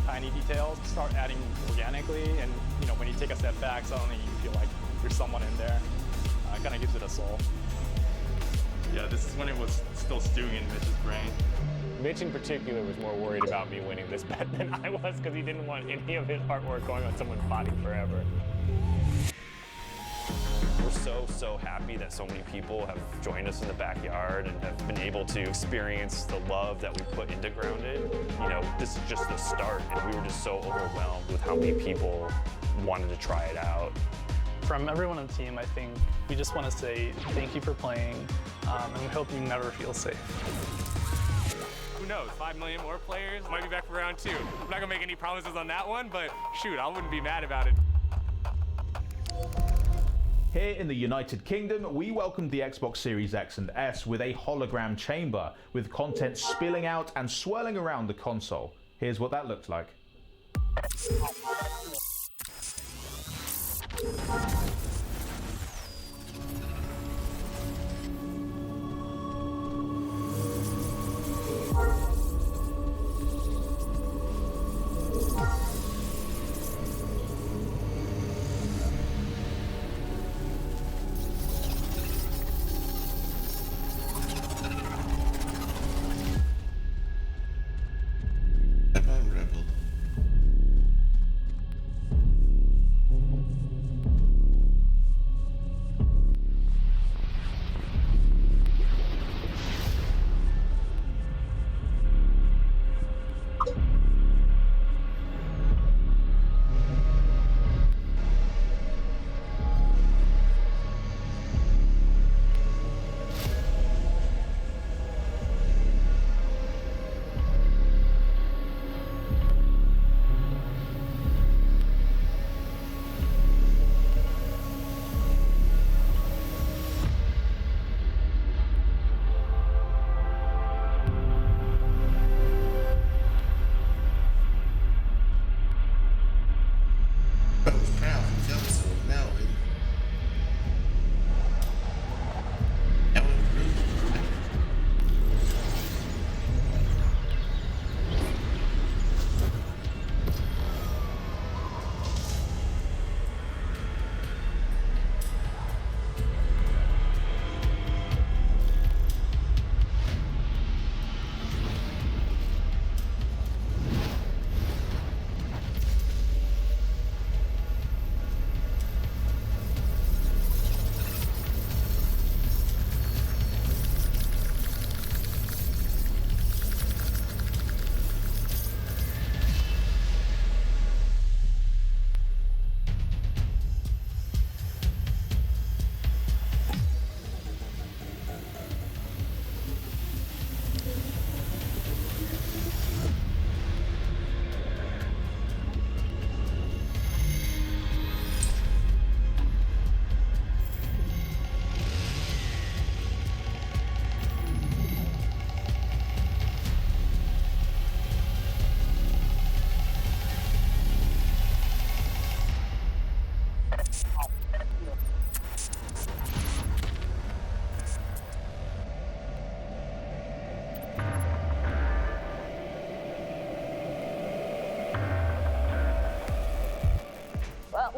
Tiny details start adding organically, and when you take a step back, suddenly you feel like there's someone in there. It kind of gives it a soul. Yeah, this is when it was still stewing in Mitch's brain. Mitch in particular was more worried about me winning this bet than I was, because he didn't want any of his artwork going on someone's body forever. We're so happy that so many people have joined us in the backyard and have been able to experience the love that we put into Grounded. This is just the start, and we were just so overwhelmed with how many people wanted to try it out. From everyone on the team, I think we just want to say thank you for playing, and we hope you never feel safe. who knows? 5 million more players, might be back for round 2. I'm not gonna make any promises on that one, but shoot, I wouldn't be mad about it. Here in the United Kingdom, we welcomed the Xbox Series X and S with a hologram chamber, with content spilling out and swirling around the console. Here's what that looked like.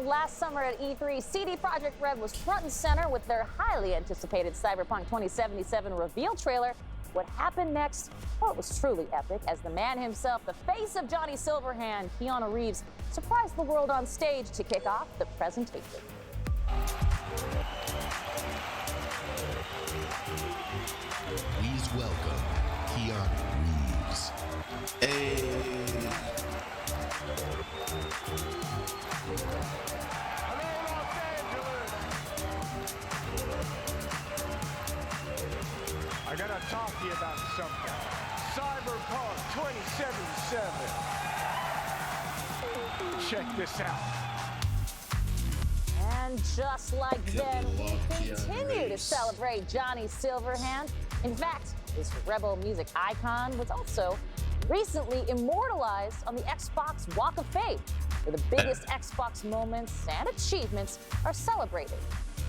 Last summer at E3, CD Projekt Red was front and center with their highly anticipated Cyberpunk 2077 reveal trailer. What happened next? Well, it was truly epic as the man himself, the face of Johnny Silverhand, Keanu Reeves, surprised the world on stage to kick off the presentation. Please welcome Keanu Reeves. I gotta talk to you about something. Cyberpunk 2077. Check this out. And just like then, we continue to celebrate Johnny Silverhand. In fact, this rebel music icon was also recently immortalized on the Xbox Walk of Fame, where the biggest Xbox moments and achievements are celebrated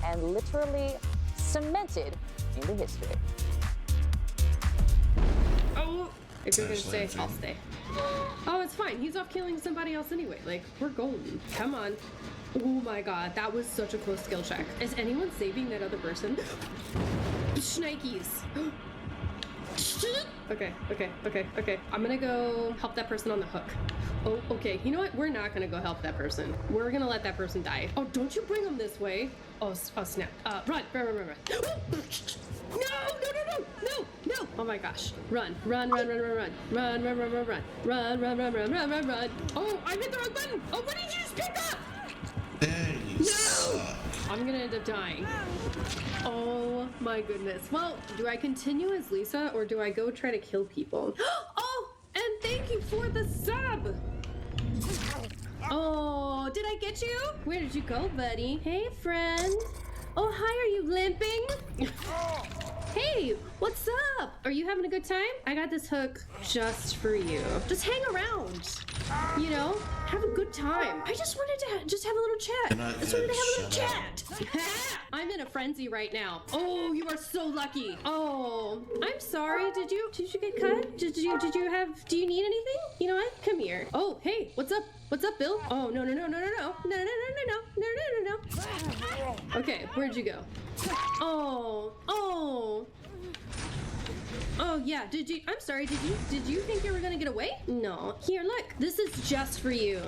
and literally cemented into history. Oh, if you're gonna stay, I'll stay. Oh, it's fine. He's off killing somebody else anyway. Like, we're golden. Come on. Oh my god, that was such a close skill check. Is anyone saving that other person? Shnikes. Okay. I'm gonna go help that person on the hook. Oh, okay. You know what? We're not gonna go help that person. We're gonna let that person die. Oh, don't you bring them this way. Oh snap. Run. No. Oh my gosh. Run. Run. Oh, I hit the wrong button. Oh, what did you just pick up? No! I'm gonna end up dying. Oh my goodness. Well, do I continue as Lisa or do I go try to kill people? for the sub! Oh, did I get you? Where did you go, buddy? Hey, friend. Oh, hi, are you limping? Hey, what's up? Are you having a good time? I got this hook just for you. Just hang around. You know, have a good time. I just wanted to just have a little chat. I just wanted to have a little chat. I'm in a frenzy right now. Oh, you are so lucky. Oh, I'm sorry. Did you get cut? Do you need anything? You know what? Come here. Oh, hey, what's up? What's up, Bill? Oh, no. Okay, where'd you go? Oh, yeah, I'm sorry, did you think you were gonna get away? No. Here, look, this is just for you.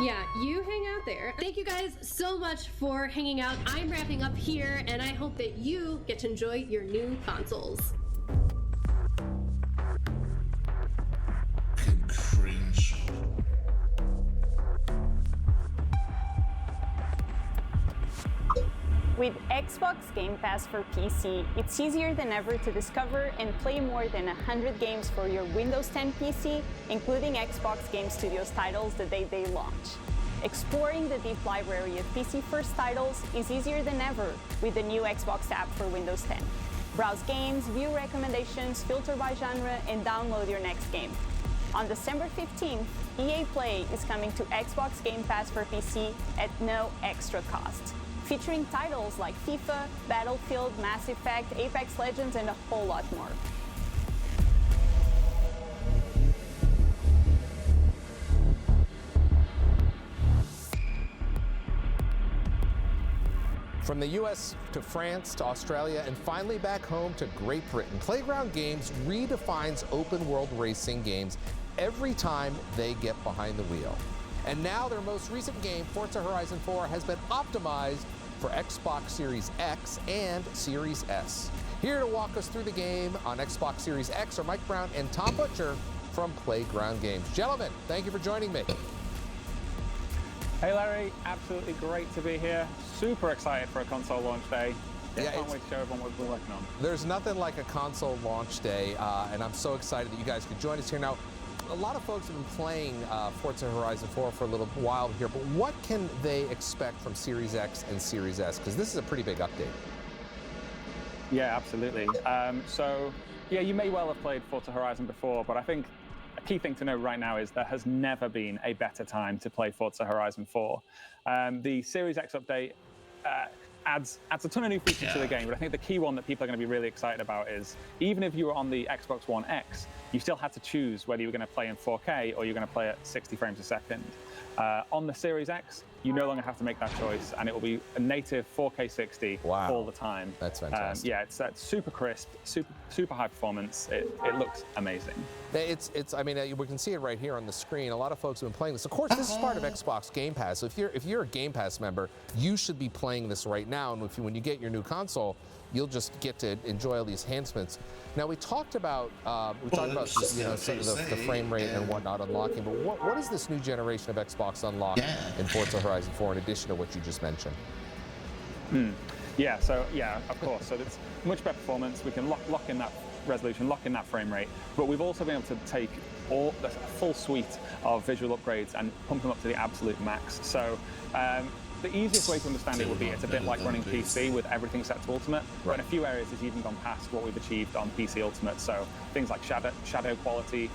Yeah, you hang out there. Thank you guys so much for hanging out. I'm wrapping up here, and I hope that you get to enjoy your new consoles. Cringe. With Xbox Game Pass for PC, it's easier than ever to discover and play more than 100 games for your Windows 10 PC, including Xbox Game Studios titles the day they launch. Exploring the deep library of PC-first titles is easier than ever with the new Xbox app for Windows 10. Browse games, view recommendations, filter by genre, and download your next game. On December 15th, EA Play is coming to Xbox Game Pass for PC at no extra cost, featuring titles like FIFA, Battlefield, Mass Effect, Apex Legends, and a whole lot more. From the US to France to Australia and finally back home to Great Britain, Playground Games redefines open world racing games every time they get behind the wheel. And now their most recent game, Forza Horizon 4, has been optimized for Xbox Series X and Series S. Here to walk us through the game on Xbox Series X are Mike Brown and Tom Butcher from Playground Games. Gentlemen, thank you for joining me. Hey Larry, absolutely great to be here. Super excited for a console launch day. Can't wait to show everyone what we're working on. There's nothing like a console launch day, and I'm so excited that you guys could join us here. Now, a lot of folks have been playing Forza Horizon 4 for a little while here, but what can they expect from Series X and Series S? Because this is a pretty big update. Yeah, absolutely. Yeah, you may well have played Forza Horizon before, but I think a key thing to know right now is there has never been a better time to play Forza Horizon 4. The Series X update adds a ton of new features to the game, but I think the key one that people are going to be really excited about is, even if you were on the Xbox One X, you still had to choose whether you were going to play in 4K or you're going to play at 60 frames a second. On the Series X, you no longer have to make that choice, and it will be a native 4K 60 all the time. That's fantastic. Yeah, it's super crisp, super high performance. It looks amazing. I mean, we can see it right here on the screen. A lot of folks have been playing this. Of course, this is part of Xbox Game Pass. So if you're a Game Pass member, you should be playing this right now. And when you get your new console, you'll just get to enjoy all these enhancements. Now we talked about some of the frame rate and whatnot unlocking, but what is this new generation of Xbox Unlock in Forza Horizon 4 in addition to what you just mentioned? Yeah, of course. So it's much better performance. We can lock in that resolution, lock in that frame rate, but we've also been able to take all the full suite of visual upgrades and pump them up to the absolute max. So the easiest way to understand it would be it's a bit like running PC with everything set to Ultimate, but in a few areas it's even gone past what we've achieved on PC Ultimate. So things like shadow quality,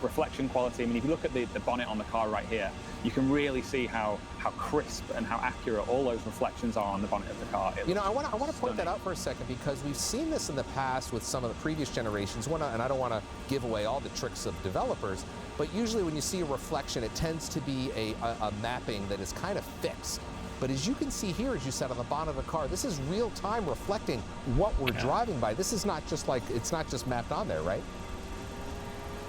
reflection quality. I mean, if you look at the bonnet on the car right here, you can really see how crisp and how accurate all those reflections are on the bonnet of the car. I want to point that out for a second, because we've seen this in the past with some of the previous generations, and I don't want to give away all the tricks of developers, but usually when you see a reflection, it tends to be a mapping that is kind of fixed. But as you can see here, as you said, on the bonnet of the car, this is real time reflecting what we're driving by. This is not just it's not just mapped on there, right?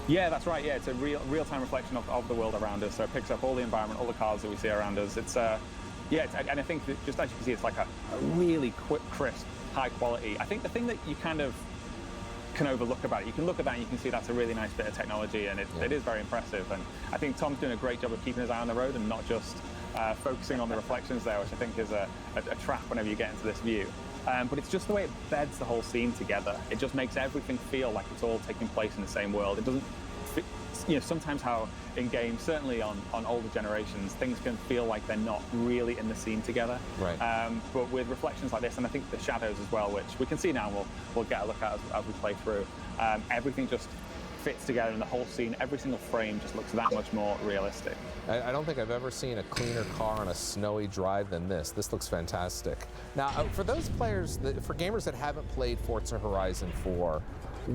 Yeah, that's right. Yeah, it's a real-time reflection of the world around us. So it picks up all the environment, all the cars that we see around us. It's and I think that just as you can see, it's like a really quick, crisp, high quality. I think the thing that you kind of can overlook about it, you can look at that and you can see that's a really nice bit of technology, and it is very impressive. And I think Tom's doing a great job of keeping his eye on the road and not just focusing on the reflections there, which I think is a trap whenever you get into this view. But it's just the way it beds the whole scene together. It just makes everything feel like it's all taking place in the same world. It doesn't sometimes how in games, certainly on older generations, things can feel like they're not really in the scene together. Right. But with reflections like this, and I think the shadows as well, which we can see now, we'll get a look at as we play through, everything just fits together in the whole scene. Every single frame just looks that much more realistic. I don't think I've ever seen a cleaner car on a snowy drive than this. This looks fantastic. Now, for those players, for gamers that haven't played Forza Horizon 4,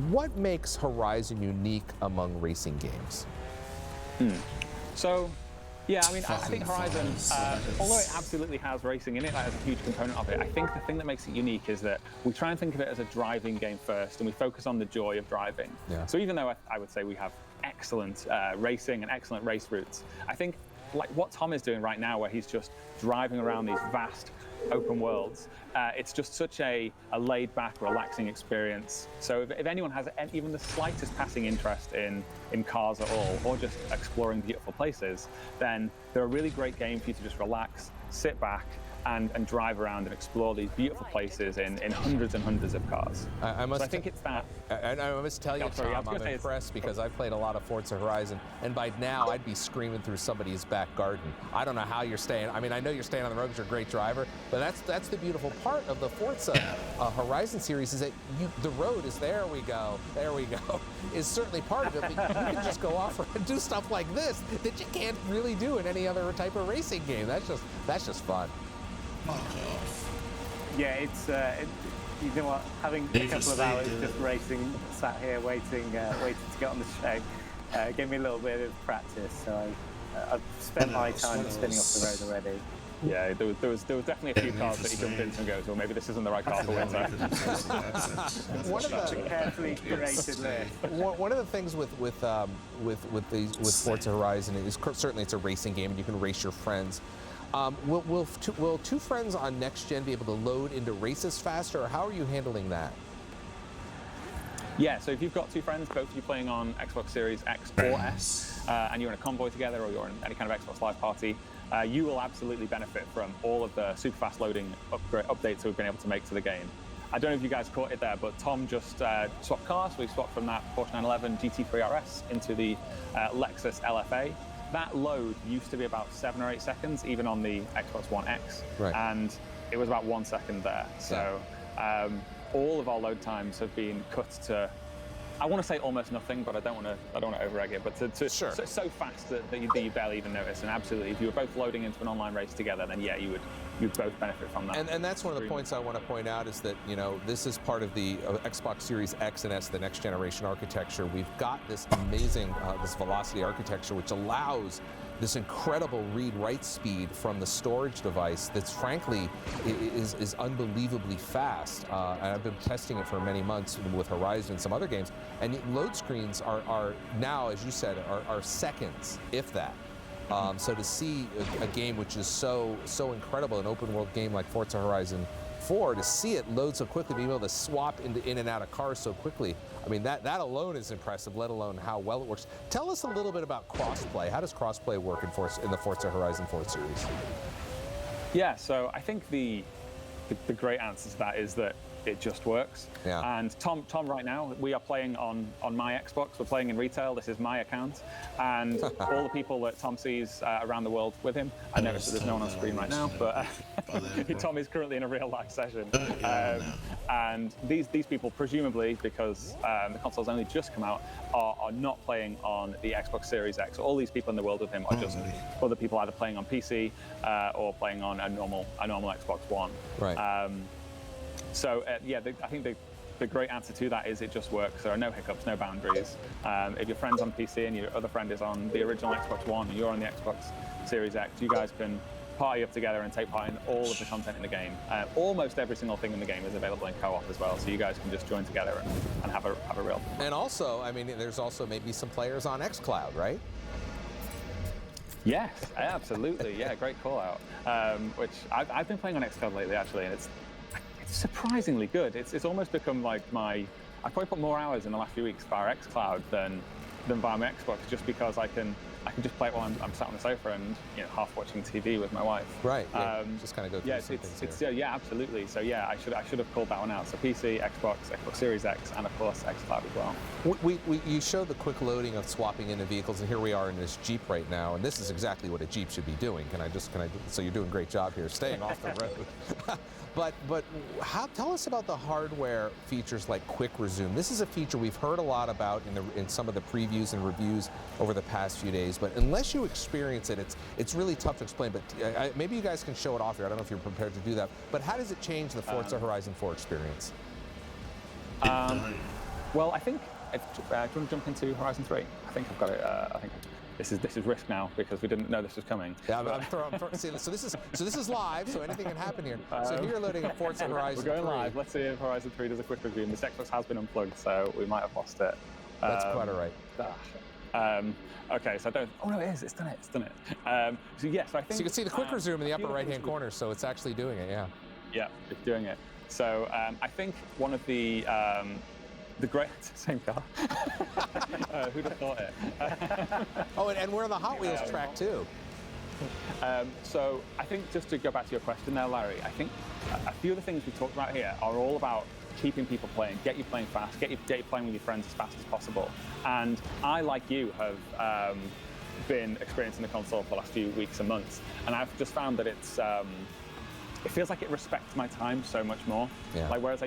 what makes Horizon unique among racing games? So, yeah, I mean, I think Horizon, although it absolutely has racing in it, that is a huge component of it, I think the thing that makes it unique is that we try and think of it as a driving game first, and we focus on the joy of driving. Yeah. So even though I would say we have excellent racing and excellent race routes, I think like what Tom is doing right now, where he's just driving around these vast open worlds, it's just such a laid-back, relaxing experience. So if anyone has even the slightest passing interest in cars at all, or just exploring beautiful places, then they're a really great game for you to just relax, sit back, and drive around and explore these beautiful places in hundreds and hundreds of cars. I think it's that. I must tell you, Tom, I'm impressed because I've played a lot of Forza Horizon, and by now I'd be screaming through somebody's back garden. I don't know how you're staying. I mean, I know you're staying on the road because you're a great driver, but that's the beautiful part of the Forza Horizon series is that the road is there we go, is certainly part of it, but you can just go off and do stuff like this that you can't really do in any other type of racing game. That's just fun. Yeah, it's you know what, having a couple of hours just racing, sat here waiting to get on the show, gave me a little bit of practice. So I've spent my time spinning off the road already. Yeah, there was definitely a few cars that he jumped into and goes, well, maybe this isn't the right car for winter. One of the carefully curated list. One of the things with Forza Horizon is certainly it's a racing game and you can race your friends. Will two friends on next gen be able to load into races faster, or how are you handling that? Yeah, so if you've got two friends, both of you playing on Xbox Series X or S, and you're in a convoy together, or you're in any kind of Xbox Live party, you will absolutely benefit from all of the super fast loading updates that we've been able to make to the game. I don't know if you guys caught it there, but Tom just swapped cars. We swapped from that Porsche 911 GT3 RS into the Lexus LFA. That load used to be about 7 or 8 seconds, even on the Xbox One X, and it was about 1 second there. So all of our load times have been cut to, I want to say almost nothing, but I don't want to over-egg it, but so fast that you barely even notice. And absolutely, if you were both loading into an online race together, then yeah, you'd both benefit from that. And that's one of the points I want to point out is that, you know, this is part of the Xbox Series X and S, the next generation architecture. We've got this amazing, this velocity architecture, which allows this incredible read-write speed from the storage device that's frankly is unbelievably fast. And I've been testing it for many months with Horizon and some other games. And load screens are now, as you said, are seconds, if that. So to see a game which is so incredible, an open world game like Forza Horizon 4, to see it load so quickly, being able to swap in and out of cars so quickly, I mean, that alone is impressive, let alone how well it works. Tell us a little bit about crossplay. How does crossplay work in the Forza Horizon 4 series? Yeah, so I think the great answer to that is that it just works. Yeah. And Tom, right now, we are playing on my Xbox. We're playing in retail. This is my account. And all the people that Tom sees around the world with him, I noticed that there's no one on screen right now, but Tom is currently in a real live session. And these people, presumably, because the console's only just come out, are not playing on the Xbox Series X. All these people in the world with him are just other people either playing on PC or playing on a normal Xbox One. Right. So yeah, I think the great answer to that is it just works. There are no hiccups, no boundaries. If your friend's on PC and your other friend is on the original Xbox One and you're on the Xbox Series X, you guys can party up together and take part in all of the content in the game. Almost every single thing in the game is available in co-op as well, so you guys can just join together and have a real. And also, I mean, there's also maybe some players on xCloud, right? Yes, absolutely. Yeah, great call out. Which I've been playing on xCloud lately, actually, and it's surprisingly good. It's almost become like I've probably put more hours in the last few weeks via xCloud than than via my Xbox, just because I can just play it while I'm sat on the sofa and half watching TV with my wife. Right. Yeah. Just kind of go through some things here. Yeah, absolutely. So yeah, I should have called that one out. So PC, Xbox Series X, and of course xCloud as well. You showed the quick loading of swapping into vehicles, and here we are in this Jeep right now, and this is exactly what a Jeep should be doing. So you're doing a great job here, staying off the road. But tell us about the hardware features like Quick Resume. This is a feature we've heard a lot about in some of the previews and reviews over the past few days, but unless you experience it, it's really tough to explain. But maybe you guys can show it off here. I don't know if you're prepared to do that. But how does it change the Forza Horizon 4 experience? Well, I think do you want to jump into Horizon 3? I think I've got it. I think this is risk now because we didn't know this was coming. Yeah, so this is live, so anything can happen here. So here you're loading a Forza Horizon 3. We're going live. Let's see if Horizon 3 does a quick resume. This Xbox has been unplugged, so we might have lost it. That's quite all right. Okay, so I don't. Oh no, it is. It's done it. So yes, I think. So you can see the quick resume in the upper right-hand corner. So it's actually doing it. Yeah. Yeah, it's doing it. So I think one of the great same car. Who'd have thought it? Oh, and we're on the Hot Wheels track too. So I think just to go back to your question there, Larry, I think a few of the things we talked about here are all about keeping people playing, get you playing fast, get you playing with your friends as fast as possible. And I, like you, have been experiencing the console for the last few weeks and months, and I've just found that it feels like it respects my time so much more. Yeah. Like whereas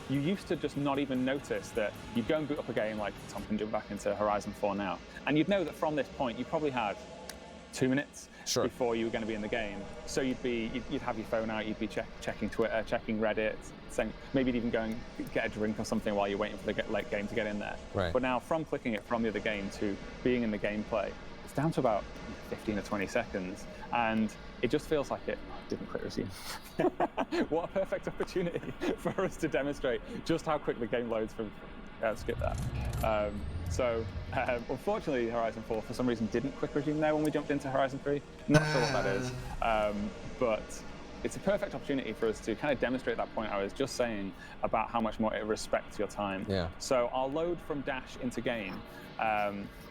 you used to just not even notice that you'd go and boot up a game like Tom can jump back into Horizon 4 now, and you'd know that from this point you probably had 2 minutes before you were going to be in the game. So you'd have your phone out, you'd be checking Twitter, checking Reddit, maybe you'd even go and get a drink or something while you're waiting for the late game to get in there. Right. But now from clicking it from the other game to being in the gameplay, it's down to about 15 or 20 seconds, and it just feels like it didn't click resume. What a perfect opportunity for us to demonstrate just how quick the game loads from skip that. Unfortunately, Horizon 4 for some reason didn't quick resume there when we jumped into Horizon 3. Not sure what that is, but it's a perfect opportunity for us to kind of demonstrate that point I was just saying about how much more it respects your time. Yeah. So our load from dash into game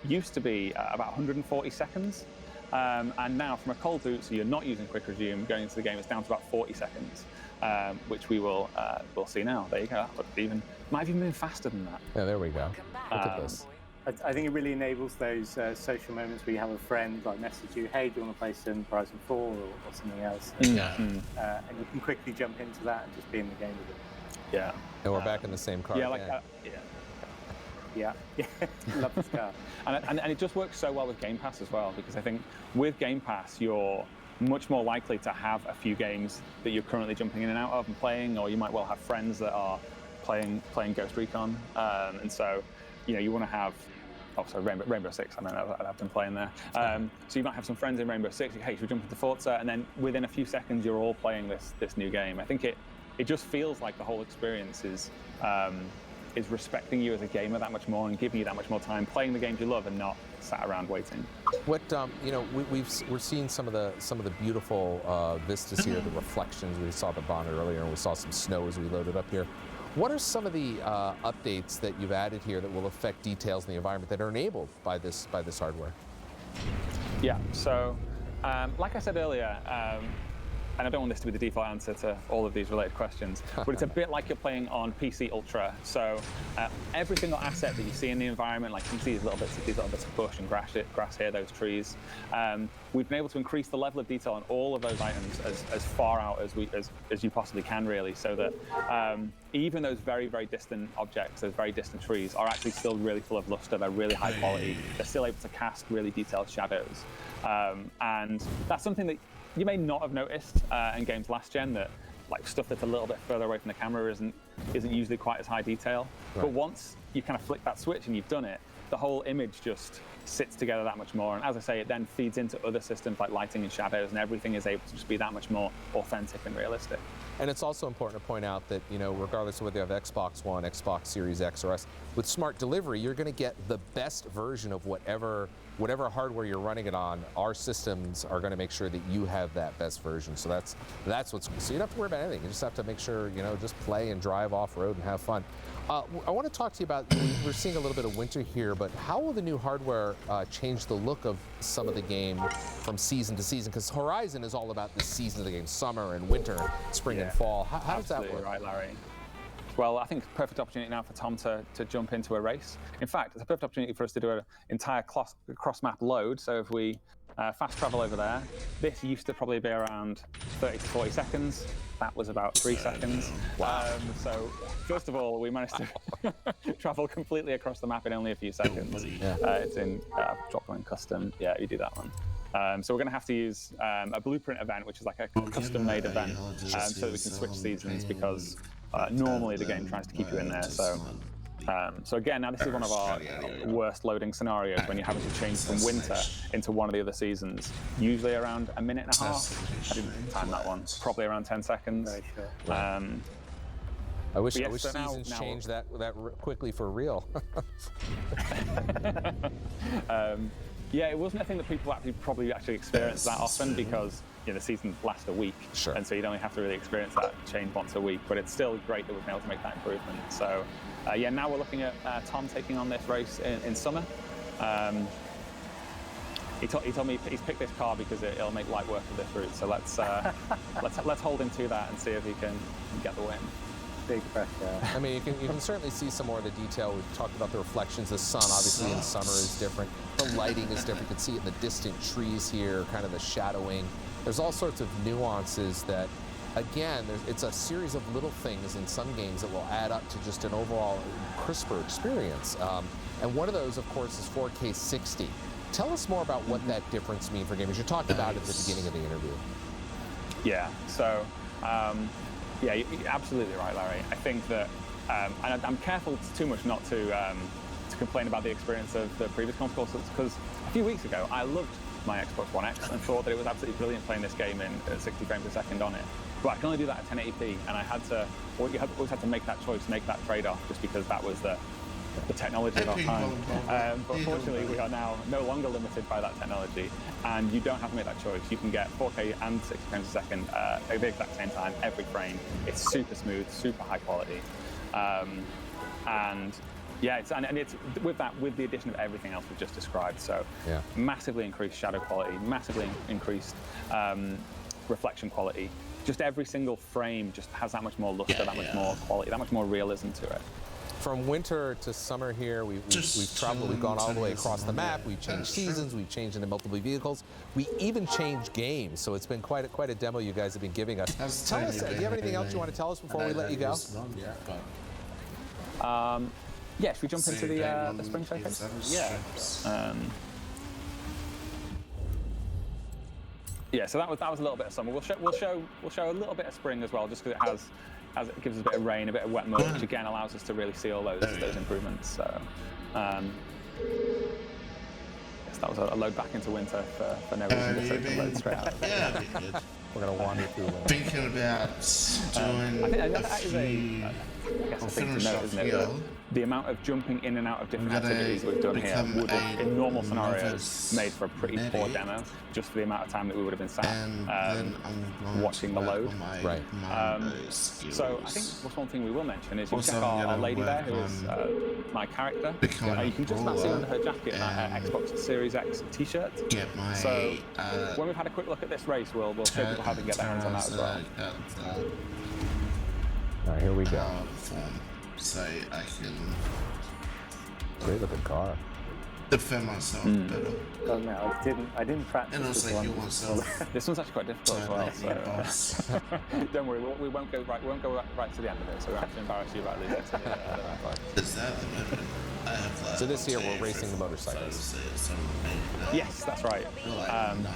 used to be about 140 seconds. And now from a cold boot, so you're not using quick resume, going into the game, it's down to about 40 seconds, which we'll see now. There you go. That might have even been faster than that. Yeah, there we go. Look at this. I think it really enables those social moments where you have a friend like message you, hey, do you want to play some Horizon 4 or something else? And, and you can quickly jump into that and just be in the game with it. Yeah. And we're back in the same car. Yeah, like that. Yeah. Love this car. And it just works so well with Game Pass as well, because I think with Game Pass, you're much more likely to have a few games that you're currently jumping in and out of and playing, or you might well have friends that are playing Ghost Recon. And so, you want to have, Rainbow Six, I've been playing there. So you might have some friends in Rainbow Six, hey, should we jump into Forza? And then within a few seconds, you're all playing this new game. I think it just feels like the whole experience is respecting you as a gamer that much more and giving you that much more time playing the games you love and not sat around waiting. What we're seeing some of the beautiful vistas here, the reflections. We saw the bonnet earlier, and we saw some snow as we loaded up here. What are some of the updates that you've added here that will affect details in the environment that are enabled by this hardware? Yeah. So, like I said earlier. And I don't want this to be the default answer to all of these related questions, but it's a bit like you're playing on PC Ultra. So every single asset that you see in the environment, like you see these little bits of bush and grass here, those trees, we've been able to increase the level of detail on all of those items as far out as you possibly can, really, so that even those very, very distant objects, those very distant trees, are actually still really full of luster. They're really high quality. They're still able to cast really detailed shadows. And that's something that you may not have noticed in games last gen, that like stuff that's a little bit further away from the camera isn't usually quite as high detail. Right. But once you kind of flick that switch and you've done it, the whole image just sits together that much more. And as I say, it then feeds into other systems like lighting and shadows, and everything is able to just be that much more authentic and realistic. And it's also important to point out that, regardless of whether you have Xbox One, Xbox Series X or S, with smart delivery, you're going to get the best version of whatever whatever hardware you're running it on, our systems are going to make sure that you have that best version. So that's what's cool. So you don't have to worry about anything. You just have to make sure, you know, just play and drive off-road and have fun. I want to talk to you about, we're seeing a little bit of winter here, but how will the new hardware change the look of some of the game from season to season? Because Horizon is all about the season of the game, summer and winter, spring and fall. How does that work? Right, Larry. Well, I think it's a perfect opportunity now for Tom to jump into a race. In fact, it's a perfect opportunity for us to do an entire cross-map load. So if we fast travel over there, this used to probably be around 30 to 40 seconds. That was about 3 seconds. Wow. So first of all, we managed to travel completely across the map in only a few seconds. It's in drop one custom. Yeah, you do that one. So we're going to have to use a blueprint event, which is like a custom-made event, so that we can switch seasons, because normally the game tries to keep you in there. So again, now this is one of our worst loading scenarios, when you're having to change from winter into one of the other seasons, usually around a minute and a half. I didn't time that one. Probably around 10 seconds. I wish seasons changed that quickly for real. Yeah, it wasn't a thing that people probably experience that often, because the seasons last a week, and so you'd only have to really experience that change once a week. But it's still great that we've been able to make that improvement. So yeah, now we're looking at Tom taking on this race in summer. He told me he's picked this car because it'll make light work of this route. So let's hold him to that and see if he can get the win. Big pressure. I mean, you can certainly see some more of the detail. We've talked about the reflections. The sun, obviously, in summer is different. The lighting is different. You can see it in the distant trees here, kind of the shadowing. There's all sorts of nuances that, again, it's a series of little things in some games that will add up to just an overall crisper experience. And one of those, of course, is 4K 60. Tell us more about what that difference means for gamers. You talked about it at the beginning of the interview. Yeah, so yeah, you're absolutely right, Larry. I think that, and I'm careful too much not to complain about the experience of the previous consoles, because a few weeks ago I loved my Xbox One X and thought that it was absolutely brilliant playing this game in 60 frames a second on it. But I can only do that at 1080p, and I had to, always had to make that choice, make that trade-off, just because that was the technology of our time. But fortunately, we are now no longer limited by that technology, and you don't have to make that choice. You can get 4K and 60 frames a second at the exact same time, every frame. It's super smooth, super high quality, and yeah, it's with the addition of everything else we've just described. So massively increased shadow quality, massively increased reflection quality. Just every single frame just has that much more luster, that much more quality, that much more realism to it. From winter to summer here, we've traveled, we've gone all the way across the map, we've changed seasons, we've changed into multiple vehicles, we even changed games, so it's been quite a demo you guys have been giving us. Tell us, do you have anything else you want to tell us before we let you go? Yeah, should we jump into the spring showcase? Yeah. Yeah, so that was a little bit of summer. We'll show a little bit of spring as well, just because it gives us a bit of rain, a bit of wet mud, which again allows us to really see all those improvements. So, yes, that was a load back into winter for no reason. Just to load straight out. Yeah, we're gonna wander through. Thinking about doing a few. I guess a thing to note, isn't it? That the amount of jumping in and out of different activities we've done here would have, in normal scenarios, made for a pretty poor demo, just for the amount of time that we would have been sat watching the load. Right. So I think what's one thing we will mention is you check our lady there, who is my character. You can just about see under her jacket an Xbox Series X t-shirt. So when we've had a quick look at this race, we'll show people how to get their hands on that as well. All right, here we go. So I can great looking car. Defend myself better. Oh no, I didn't practice. And also this heal myself. This one's actually quite difficult as well. So don't worry, we won't go right to the end of it. So we won't have to embarrass you about losing to the Is that the movement? I have so this year we're racing the motorcycles. Yes, that's right. And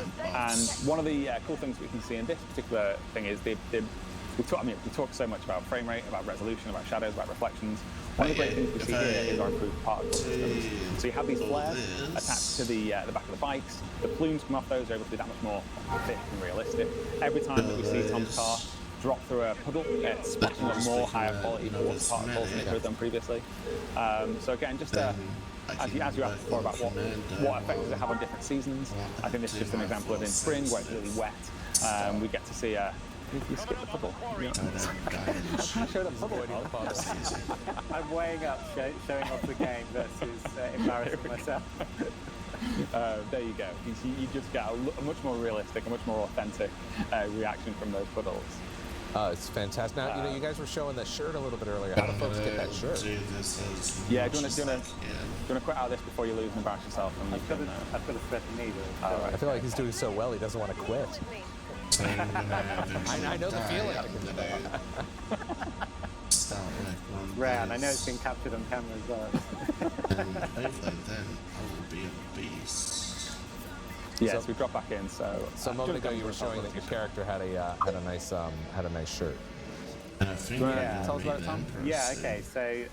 one of the cool things we can see in this particular thing is we talk so much about frame rate, about resolution, about shadows, about reflections. One of the great things we see here is our improved particle systems. So you have these flares attached to the back of the bikes. The plumes come off those are able to be that much more thick and realistic. Every time that we see Tom's car drop through a puddle, it's splashing up more higher quality water particles than it could have done previously. So again, just as you asked before about what effect does it have on different seasons, I think this is just an example of in spring where it's really wet. We get to see you skip the puddle. I'm trying to show the puddle. I'm weighing up showing off the game versus embarrassing myself. There you go. You just get a much more realistic, a much more authentic reaction from those puddles. It's fantastic. Now, you guys were showing the shirt a little bit earlier. How do folks get that shirt? Yeah, do you want to quit out of this before you lose and embarrass yourself? I've got to thread the needle. I feel like he's doing so well, he doesn't want to quit. I know the feeling. Ran. I know it's been captured on camera as well. And hopefully then I will be a beast. Yes, we drop back in. So a moment ago you were showing that your character had a nice shirt. Tell us about it, Tom. Yeah. Okay. So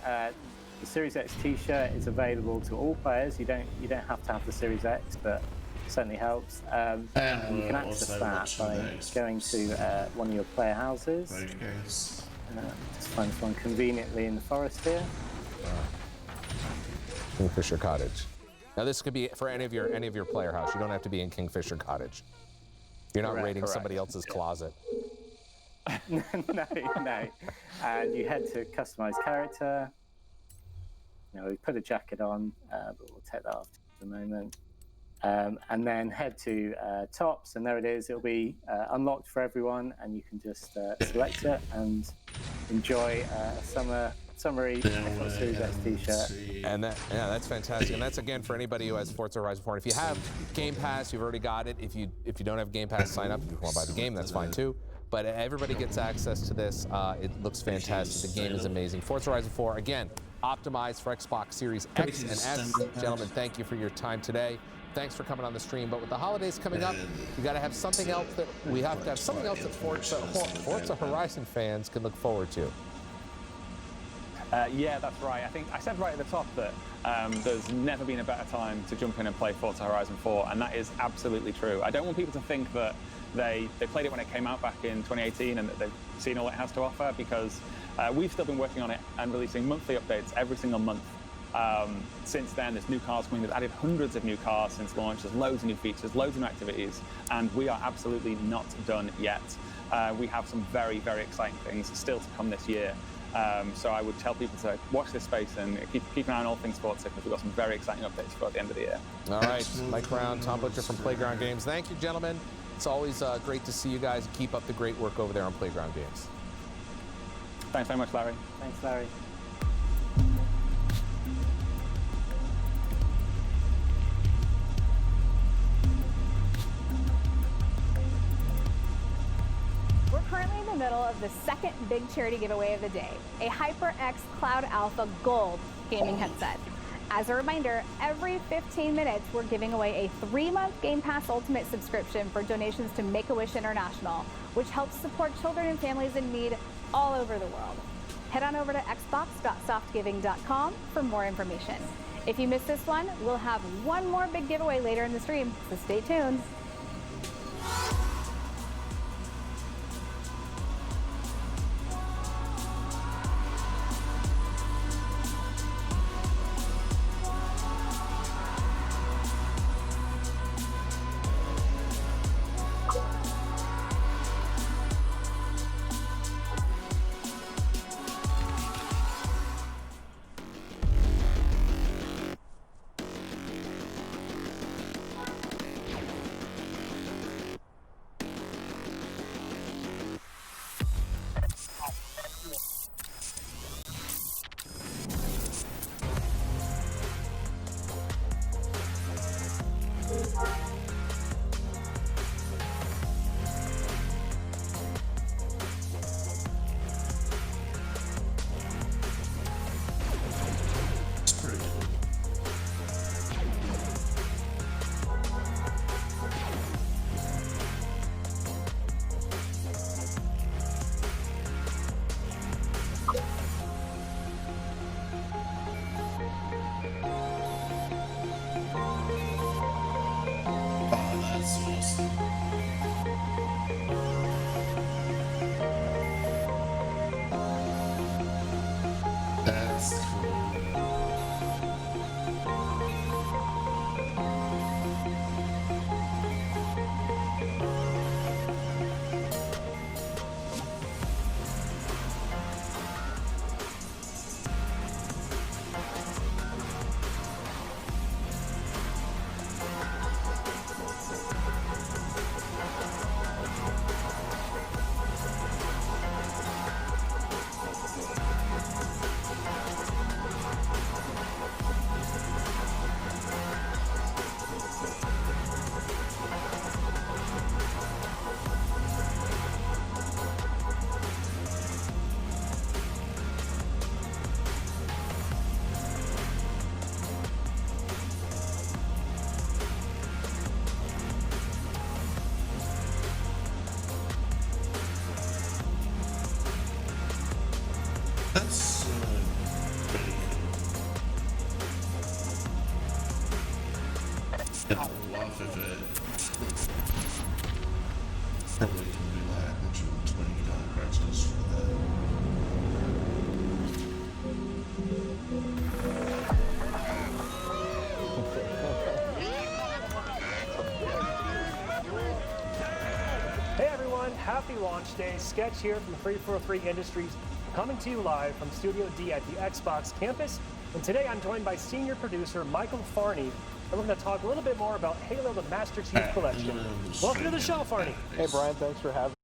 the Series X T-shirt is available to all players. You don't have to have the Series X, but it certainly helps. You can access that by going to one of your player houses. Just find one conveniently in the forest here. Kingfisher Cottage. Now this could be for any of your player house. You don't have to be in Kingfisher Cottage. You're not raiding somebody else's closet. No. And you head to customize character. We put a jacket on, but we'll take that off in a moment. And then head to tops, and there it is. It'll be unlocked for everyone, and you can just select it and enjoy a summery Xbox Series X T-shirt. And that's fantastic. And that's again for anybody who has Forza Horizon 4. And if you have Game Pass, you've already got it. If you don't have Game Pass, sign up. If you want to buy the game, that's fine too. But everybody gets access to this. It looks fantastic. The game is amazing. Forza Horizon 4 again optimized for Xbox Series X and S. Gentlemen, thank you for your time today. Thanks for coming on the stream. But with the holidays coming up, we got to have something else that Forza Horizon fans can look forward to. Yeah, that's right. I think I said right at the top that there's never been a better time to jump in and play Forza Horizon 4, and that is absolutely true. I don't want people to think that they played it when it came out back in 2018 and that they've seen all it has to offer, because we've still been working on it and releasing monthly updates every single month. Since then, there's new cars coming. We've added hundreds of new cars since launch. There's loads of new features, loads of new activities, and we are absolutely not done yet. We have some very, very exciting things still to come this year. So I would tell people to watch this space and keep an eye on all things Forza, because we've got some very exciting updates for at the end of the year. All right, Mike Brown, Tom Butcher from Playground Games. Thank you, gentlemen. It's always great to see you guys. Keep up the great work over there on Playground Games. Thanks very much, Larry. Thanks, Larry. We're currently in the middle of the second big charity giveaway of the day, a HyperX Cloud Alpha Gold gaming headset. As a reminder, every 15 minutes, we're giving away a 3-month Game Pass Ultimate subscription for donations to Make-A-Wish International, which helps support children and families in need all over the world. Head on over to xbox.softgiving.com for more information. If you missed this one, we'll have one more big giveaway later in the stream, so stay tuned. Probably can be like 120 characters for that. Hey everyone, happy launch day. Sketch here from 343 Industries, coming to you live from Studio D at the Xbox campus. And today I'm joined by senior producer Michael Farney, and we're going to talk a little bit more about Halo the Master Chief Collection. Welcome to the show, Farney. Hey Brian, thanks for having